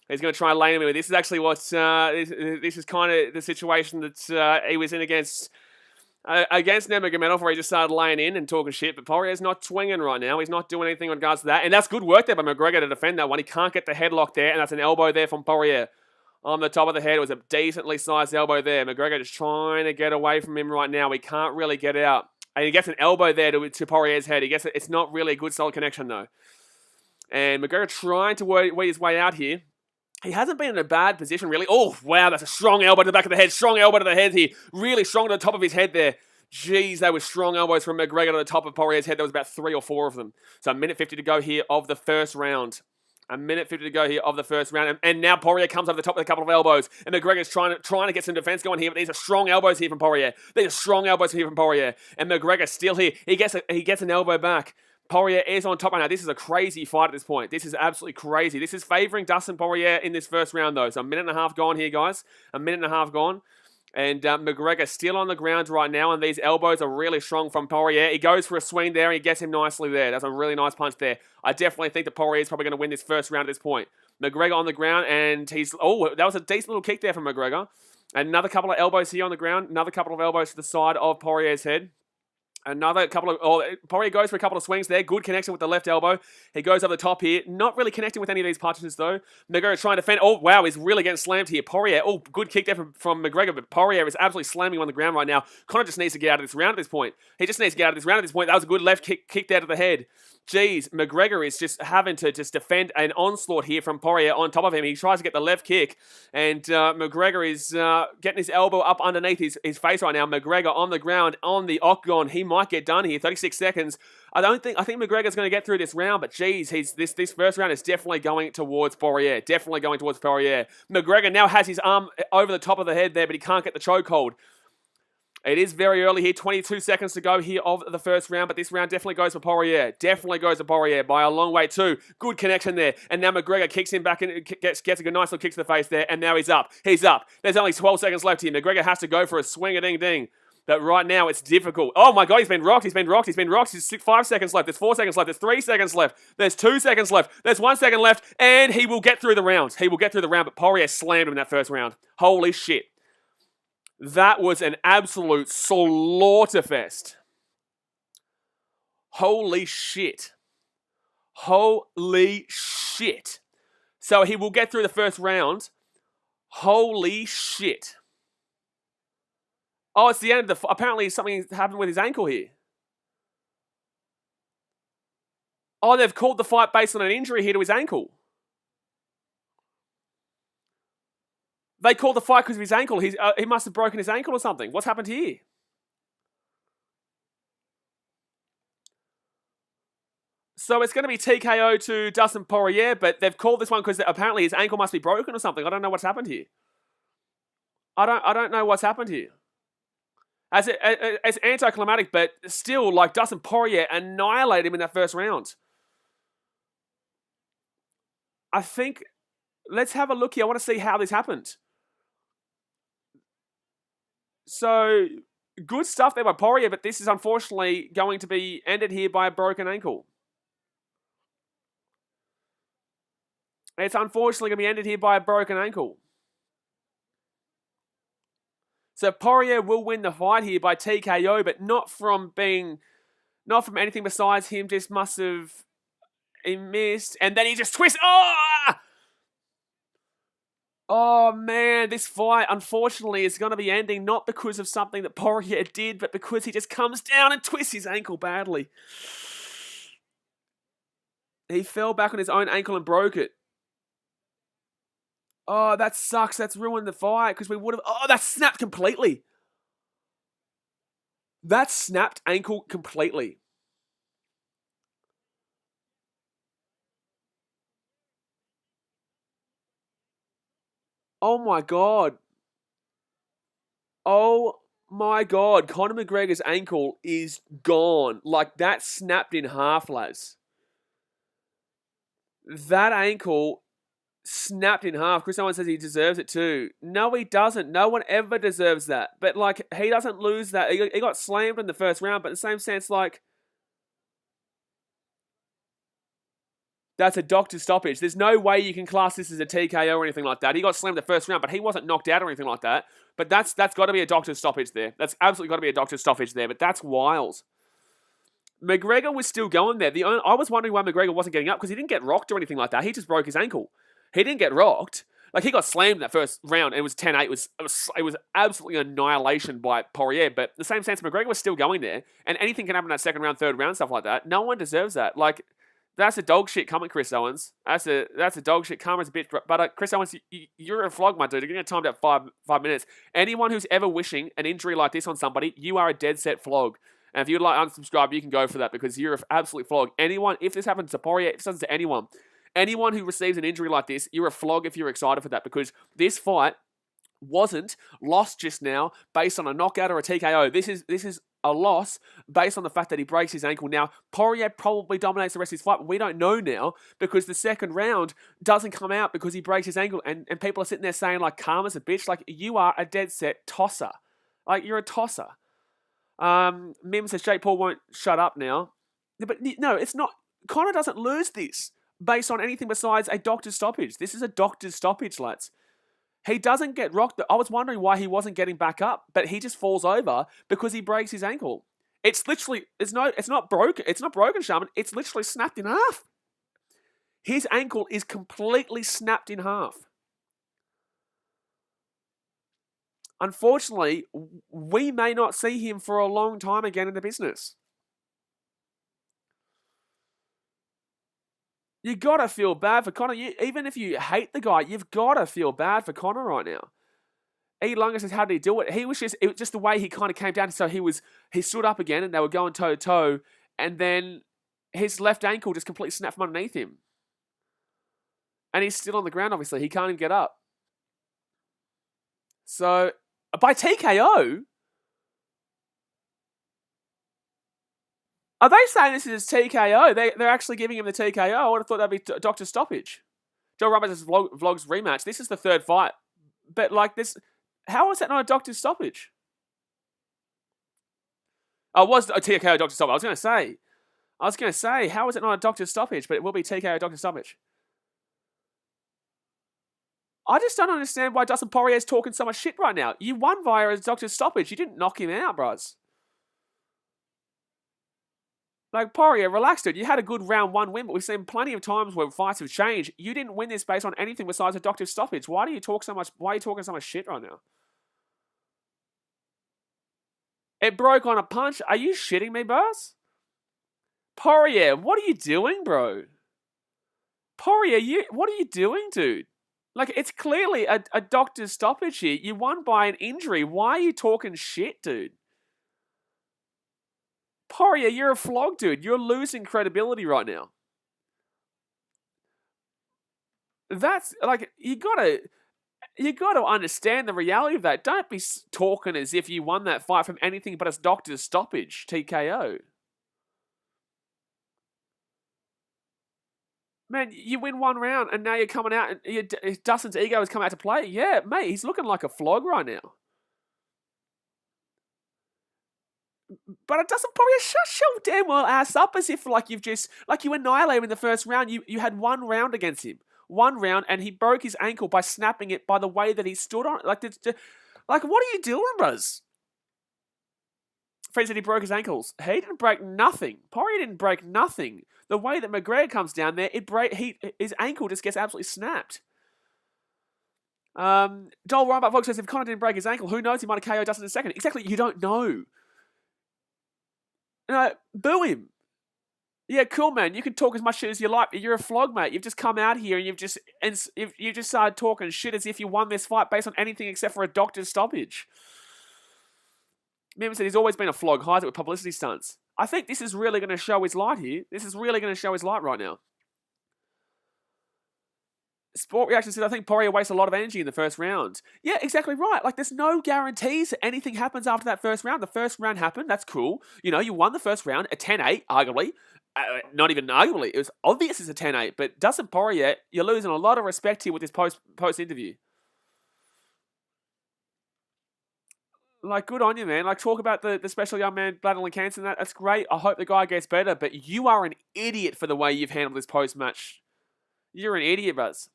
He's going to try and lay into him. This is actually what this is kind of the situation that he was in against Nurmagomedov, where he just started laying in and talking shit. But Poirier's not swinging right now. He's not doing anything in regards to that, and that's good work there by McGregor to defend that one. He can't get the headlock there, and that's an elbow there from Poirier. On the top of the head, it was a decently sized elbow there. McGregor just trying to get away from him right now. He can't really get out. And he gets an elbow there to Poirier's head. He gets it. It's not really a good solid connection though. And McGregor trying to weed his way out here. He hasn't been in a bad position really. Oh, wow, that's a strong elbow to the back of the head. Strong elbow to the head here. Really strong to the top of his head there. Jeez, they were strong elbows from McGregor to the top of Poirier's head. There was about 3 or 4 of them. So a minute 50 to go here of the first round. A minute 50 to go here of the first round. And now Poirier comes over the top with a couple of elbows. And McGregor's trying to get some defense going here. But these are strong elbows here from Poirier. These are strong elbows here from Poirier. And McGregor's still here. He gets an elbow back. Poirier is on top right now. This is a crazy fight at this point. This is absolutely crazy. This is favoring Dustin Poirier in this first round, though. So a minute and a half gone here, guys. A minute and a half gone. And McGregor still on the ground right now, and these elbows are really strong from Poirier. He goes for a swing there, and he gets him nicely there. That's a really nice punch there. I definitely think that Poirier is probably going to win this first round at this point. McGregor on the ground, and that was a decent little kick there from McGregor. And another couple of elbows here on the ground. Another couple of elbows to the side of Poirier's head. Poirier goes for a couple of swings there. Good connection with the left elbow. He goes over the top here. Not really connecting with any of these punches, though. McGregor trying to defend. Oh, wow, he's really getting slammed here. Poirier, good kick there from McGregor, but Poirier is absolutely slamming on the ground right now. Conor just needs to get out of this round at this point. He just needs to get out of this round at this point. That was a good left kick there to the head. Jeez, McGregor is just having to just defend an onslaught here from Poirier on top of him. He tries to get the left kick, and McGregor is getting his elbow up underneath his face right now. McGregor on the ground, on the octagon. He might get done here. 36 seconds. I think McGregor's going to get through this round, but geez, this first round is definitely going towards Poirier. Definitely going towards Poirier. McGregor now has his arm over the top of the head there, but he can't get the chokehold. It is very early here, 22 seconds to go here of the first round, but this round definitely goes for Poirier. Definitely goes for Poirier by a long way too. Good connection there, and now McGregor kicks him back and gets a good nice little kick to the face there, and now he's up. He's up. There's only 12 seconds left here. McGregor has to go for a swing-a-ding-ding. But right now, it's difficult. Oh my God, he's been rocked. There's 5 seconds left. There's 4 seconds left. There's 3 seconds left. There's 2 seconds left. There's 1 second left. And he will get through the round. But Poirier slammed him in that first round. Holy shit. That was an absolute slaughterfest. Holy shit. Holy shit. So he will get through the first round. Holy shit. Oh, it's the end of apparently something happened with his ankle here. Oh, they've called the fight based on an injury here to his ankle. They called the fight because of his ankle. He must have broken his ankle or something. What's happened here? So it's going to be TKO to Dustin Poirier, but they've called this one because apparently his ankle must be broken or something. I don't know what's happened here. I don't know what's happened here. It's anticlimactic, but still, like Dustin Poirier annihilated him in that first round. I think, let's have a look here. I want to see how this happened. So, Good stuff there by Poirier, but this is unfortunately going to be ended here by a broken ankle. It's unfortunately going to be ended here by a broken ankle. So Poirier will win the fight here by TKO, but not from anything besides him just he missed, and then he just twists. Oh man, this fight unfortunately is going to be ending not because of something that Poirier did, but because he just comes down and twists his ankle badly. He fell back on his own ankle and broke it. Oh, that sucks. That's ruined the fight because we would have... Oh, that snapped completely. That snapped ankle completely. Oh my God. Oh my God. Conor McGregor's ankle is gone. Like, that snapped in half, lads. That ankle snapped in half. Chris Owens says he deserves it too. No, he doesn't. No one ever deserves that. But, like, he doesn't lose that. He got slammed in the first round, but in the same sense, like, that's a doctor's stoppage. There's no way you can class this as a TKO or anything like that. He got slammed the first round, but he wasn't knocked out or anything like that. But that's got to be a doctor's stoppage there. That's absolutely got to be a doctor's stoppage there, but that's wild. McGregor was still going there. I was wondering why McGregor wasn't getting up because he didn't get rocked or anything like that. He just broke his ankle. He didn't get rocked. Like, he got slammed in that first round. It was 10-8. It was absolutely annihilation by Poirier. But in the same sense, McGregor was still going there. And anything can happen in that second round, third round, stuff like that. No one deserves that. Like, that's a dog shit coming, Chris Owens. That's a dog shit coming as a bitch. But Chris Owens, you're a flog, my dude. You're going to time out 5 minutes. Anyone who's ever wishing an injury like this on somebody, you are a dead set flog. And if you'd like unsubscribe, you can go for that because you're an absolute flog. Anyone, if this happens to Poirier, if this happens to anyone who receives an injury like this, you're a flog if you're excited for that because this fight wasn't lost just now based on a knockout or a TKO. This is a loss based on the fact that he breaks his ankle. Now, Poirier probably dominates the rest of his fight, but we don't know now because the second round doesn't come out because he breaks his ankle and people are sitting there saying, like, karma's a bitch. Like, you are a dead set tosser. Like, you're a tosser. Mim says Jake Paul won't shut up now. But no, it's not. Conor doesn't lose this based on anything besides a doctor's stoppage. This is a doctor's stoppage, lads. He doesn't get rocked. I was wondering why he wasn't getting back up, but he just falls over because he breaks his ankle. It's literally, it's not broken. It's not broken, Shaman. It's literally snapped in half. His ankle is completely snapped in half. Unfortunately, we may not see him for a long time again in the business. You gotta feel bad for Conor. Even if you hate the guy, you've gotta feel bad for Conor right now. E. Lunga says, how did he do it? It was just the way he kind of came down. So he stood up again and they were going toe to toe. And then his left ankle just completely snapped from underneath him. And he's still on the ground, obviously. He can't even get up. So, by TKO? Are they saying this is TKO? They're actually giving him the TKO. I would have thought that'd be a doctor's stoppage. Joe Roberts' vlogs rematch. This is the third fight. But, like, this... How is that not a doctor's stoppage? Oh, it was a TKO doctor's stoppage. I was going to say, how is it not a doctor's stoppage? But it will be TKO doctor's stoppage. I just don't understand why Dustin Poirier is talking so much shit right now. You won via a doctor's stoppage. You didn't knock him out, bros. Like, Poirier, relax, dude. You had a good round one win, but we've seen plenty of times where fights have changed. You didn't win this based on anything besides a doctor's stoppage. Why are you talking so much shit right now? It broke on a punch. Are you shitting me, bros? Poirier, what are you doing, bro? Poirier, what are you doing, dude? Like, it's clearly a doctor's stoppage here. You won by an injury. Why are you talking shit, dude? Poirier, you're a flog, dude. You're losing credibility right now. That's, like, you gotta understand the reality of that. Don't be talking as if you won that fight from anything but a doctor's stoppage, TKO. Man, you win one round and now you're coming out and Dustin's ego has come out to play. Yeah, mate, he's looking like a flog right now. But it doesn't probably shut your damn well ass up as if like you've just like you annihilated him in the first round. You had 1 round against him, 1 round, and he broke his ankle by snapping it by the way that he stood on it. Like what are you doing, bros? Fred said he broke his ankles. He didn't break nothing. Poirier didn't break nothing. The way that McGregor comes down there, his ankle just gets absolutely snapped. Joel Reinbach Fox says if Conor didn't break his ankle, who knows? He might have KO'd Dustin in a second. Exactly, you don't know. Boo him. Yeah, cool, man. You can talk as much shit as you like. You're a flog, mate. You've just come out here and you've just started talking shit as if you won this fight based on anything except for a doctor's stoppage. Mim said he's always been a flog, hides it with publicity stunts. I think this is really going to show his light here. This is really going to show his light right now. Sport Reaction said, I think Poirier wastes a lot of energy in the first round. Yeah, exactly right. Like, there's no guarantees that anything happens after that first round. The first round happened. That's cool. You know, you won the first round, a 10-8, arguably. Not even arguably. It was obvious it's a 10-8. But Dustin Poirier, you're losing a lot of respect here with this post-interview. Like, good on you, man. Like, talk about the special young man battling cancer and that. That's great. I hope the guy gets better. But you are an idiot for the way you've handled this post-match. You're an idiot, Buzz.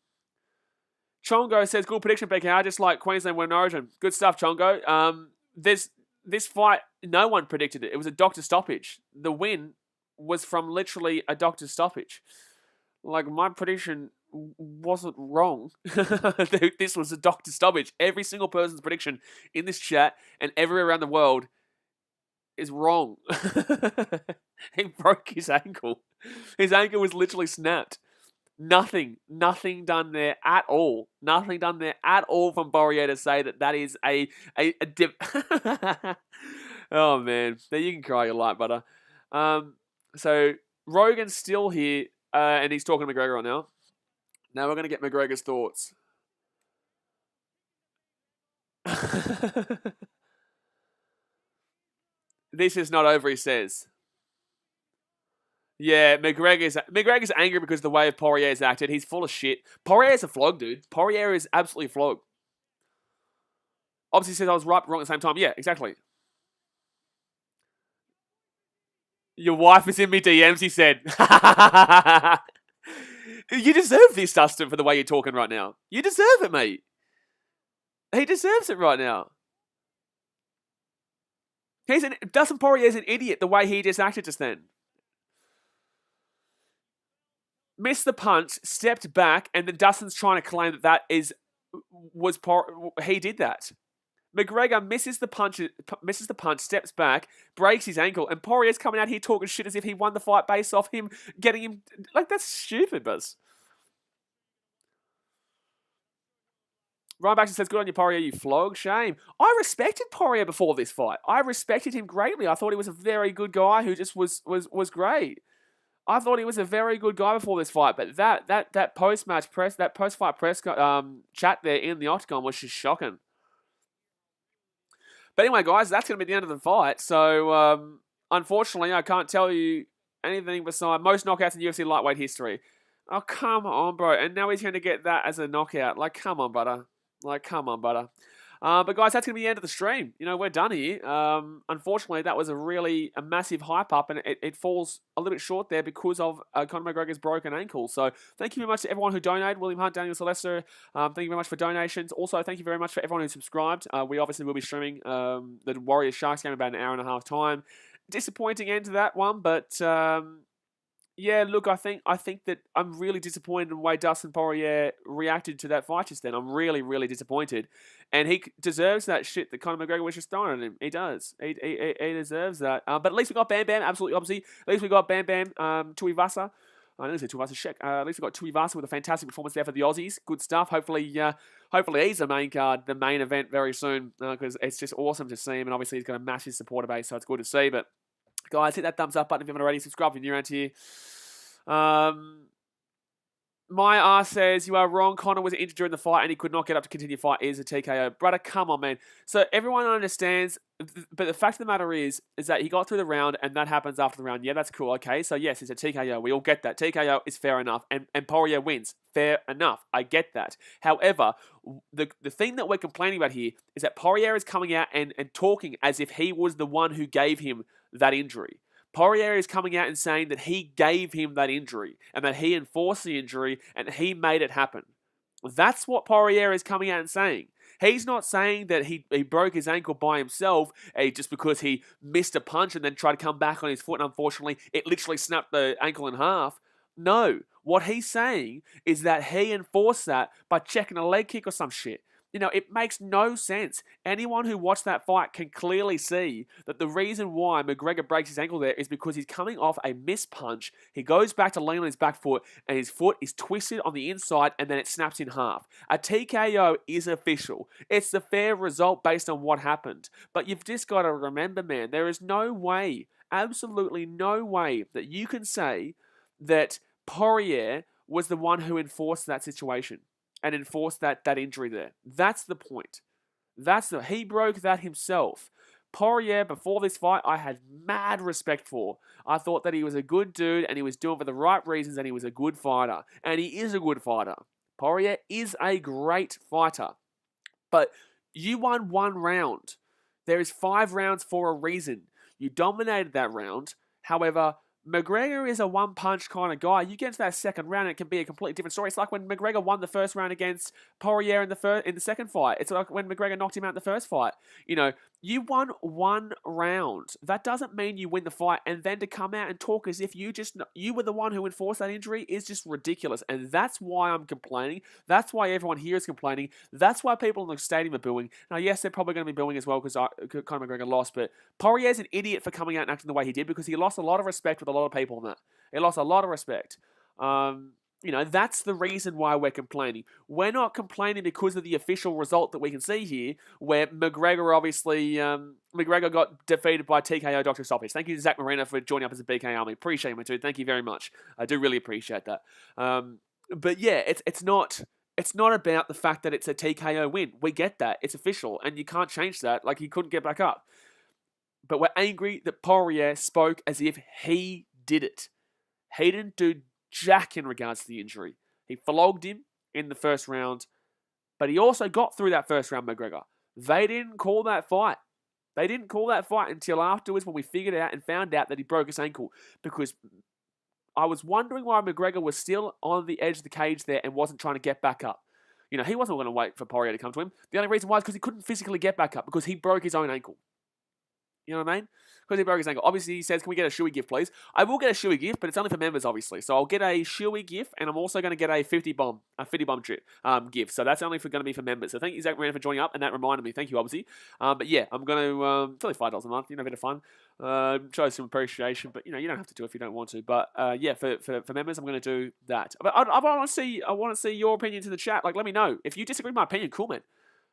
Chongo says, good prediction, BKR, just like Queensland win Origin. Good stuff, Chongo. This fight, no one predicted it. It was a doctor stoppage. The win was from literally a doctor stoppage. Like, my prediction wasn't wrong. This was a doctor stoppage. Every single person's prediction in this chat and everywhere around the world is wrong. He broke his ankle. His ankle was literally snapped. Nothing done there at all. Nothing done there at all from Poirier to say that is a dip. Oh, man. There you can cry your light butter. So, Rogan's still here, and he's talking to McGregor right now. Now we're going to get McGregor's thoughts. This is not over, he says. Yeah, McGregor's angry because the way Poirier's acted. He's full of shit. Poirier's a flog, dude. Poirier is absolutely flog. Obviously says I was right but wrong at the same time. Yeah, exactly. Your wife is in me DMs, he said. You deserve this, Dustin, for the way you're talking right now. You deserve it, mate. He deserves it right now. Dustin Poirier's an idiot the way he just acted just then. Missed the punch, stepped back, and then Dustin's trying to claim that he did that. McGregor misses the punch, steps back, breaks his ankle, and Poirier's coming out here talking shit as if he won the fight based off him getting him. Like, that's stupid, Buzz. Ryan Baxter says, good on you, Poirier, you flog. Shame. I respected Poirier before this fight. I respected him greatly. I thought he was a very good guy who just was great. I thought he was a very good guy before this fight, but that post-match press, that post-fight press chat there in the octagon was just shocking. But anyway, guys, that's going to be the end of the fight. So, unfortunately, I can't tell you anything beside most knockouts in UFC lightweight history. Oh, come on, bro. And now he's going to get that as a knockout. Like, come on, butter. But guys, that's going to be the end of the stream. You know, we're done here. Unfortunately, that was a massive hype up, and it falls a little bit short there because of Conor McGregor's broken ankle. So thank you very much to everyone who donated. William Hunt, Daniel Sylvester, thank you very much for donations. Also, thank you very much for everyone who subscribed. We obviously will be streaming the Warriors Sharks game in about an hour and a half time. Disappointing end to that one, but yeah, look, I think that I'm really disappointed in the way Dustin Poirier reacted to that fight just then. I'm really, really disappointed. And he deserves that shit that Conor McGregor was just throwing at him. He does. He deserves that. But at least we got Bam Bam, absolutely, obviously. At least we got Bam Bam, Tuivasa. I didn't say Tuivasa Shek. At least we got Tuivasa with a fantastic performance there for the Aussies. Good stuff. Hopefully he's the main card, the main event very soon, because it's just awesome to see him. And obviously he's got a massive supporter base, so it's good to see. But guys, hit that thumbs up button if you haven't already. Subscribe if you're new around here. My R says, you are wrong. Conor was injured during the fight and he could not get up to continue fight. It is a TKO. Brother, come on, man. So everyone understands, but the fact of the matter is that he got through the round and that happens after the round. Yeah, that's cool. Okay, so yes, it's a TKO. We all get that. TKO is fair enough. And Poirier wins. Fair enough. I get that. However, the thing that we're complaining about here is that Poirier is coming out and talking as if he was the one who gave him that injury. Poirier is coming out and saying that he gave him that injury and that he enforced the injury and he made it happen. That's what Poirier is coming out and saying. He's not saying that he broke his ankle by himself just because he missed a punch and then tried to come back on his foot and unfortunately it literally snapped the ankle in half. No, what he's saying is that he enforced that by checking a leg kick or some shit. You know, it makes no sense. Anyone who watched that fight can clearly see that the reason why McGregor breaks his ankle there is because he's coming off a missed punch. He goes back to lean on his back foot and his foot is twisted on the inside and then it snaps in half. A TKO is official. It's the fair result based on what happened. But you've just got to remember, man, there is no way, absolutely no way that you can say that Poirier was the one who enforced that situation and enforced that injury there. That's the point. He broke that himself. Poirier, before this fight, I had mad respect for. I thought that he was a good dude and he was doing it for the right reasons and he was a good fighter. And he is a good fighter. Poirier is a great fighter. But you won one round. There is 5 rounds for a reason. You dominated that round. However, McGregor is a one-punch kind of guy. You get into that second round, and it can be a completely different story. It's like when McGregor won the first round against Poirier in the second fight. It's like when McGregor knocked him out in the first fight. You know, you won one round. That doesn't mean you win the fight, and then to come out and talk as if you were the one who enforced that injury is just ridiculous. And that's why I'm complaining. That's why everyone here is complaining. That's why people in the stadium are booing. Now, yes, they're probably going to be booing as well because Conor McGregor lost, but Poirier's an idiot for coming out and acting the way he did because he lost a lot of respect with a lot of people on that. He lost a lot of respect. You know, that's the reason why we're complaining. We're not complaining because of the official result that we can see here, where McGregor obviously, McGregor got defeated by TKO Dr. Stoppage. Thank you to Zach Marina for joining up as a BKRmy. Appreciate it, too. Thank you very much. I do really appreciate that. But yeah, it's not about the fact that it's a TKO win. We get that. It's official, and you can't change that. Like, he couldn't get back up. But we're angry that Poirier spoke as if he did it. He didn't do jack in regards to the injury. He flogged him in the first round, but he also got through that first round, McGregor. They didn't call that fight. They didn't call that fight until afterwards when we figured out and found out that he broke his ankle, because I was wondering why McGregor was still on the edge of the cage there and wasn't trying to get back up. You know, he wasn't going to wait for Poirier to come to him. The only reason why is because he couldn't physically get back up because he broke his own ankle. You know what I mean? Because he broke his ankle. Obviously, he says, can we get a shoey gift, please? I will get a shoey gift, but it's only for members, obviously. So I'll get a shoey gift, and I'm also going to get a 50 bomb trip gift. So that's only going to be for members. So thank you, Zach Miranda, for joining up, and that reminded me. Thank you, obviously. But yeah, I'm going to, it's only $5 a month, you know, a bit of fun. Show some appreciation, but you know, you don't have to do it if you don't want to. But yeah, for members, I'm going to do that. But I want to see your opinions in the chat. Like, let me know. If you disagree with my opinion, cool, man.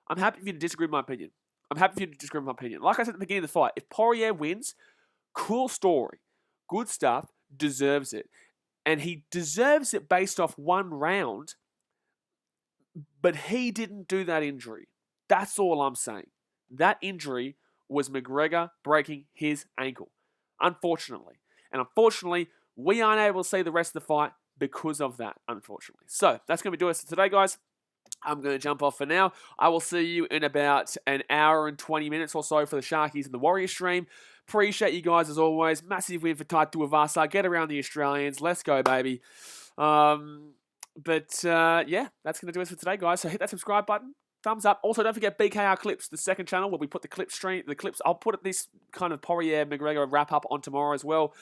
I'm happy for you to disagree with my opinion. I'm happy for you to disagree with my opinion. Like I said at the beginning of the fight, if Poirier wins, cool story, good stuff, deserves it. And he deserves it based off one round, but he didn't do that injury. That's all I'm saying. That injury was McGregor breaking his ankle, unfortunately. And unfortunately, we aren't able to see the rest of the fight because of that, unfortunately. So, that's going to do it for today, guys. I'm going to jump off for now. I will see you in about an hour and 20 minutes or so for the Sharkies and the Warriors stream. Appreciate you guys as always. Massive win for Tai Tuivasa. Get around the Australians. Let's go, baby. Yeah, that's going to do it for today, guys. So hit that subscribe button. Thumbs up. Also, don't forget BKR Clips, the second channel where we put the clips. I'll put this kind of Poirier McGregor wrap up on tomorrow as well.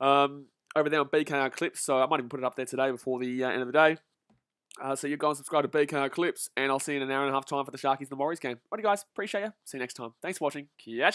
Over there on BKR Clips. So I might even put it up there today before the end of the day. So you go and subscribe to BKR Clips, and I'll see you in an hour and a half time for the Sharkies and the Warriors game. Alrighty, guys. Appreciate you. See you next time. Thanks for watching. Catch you.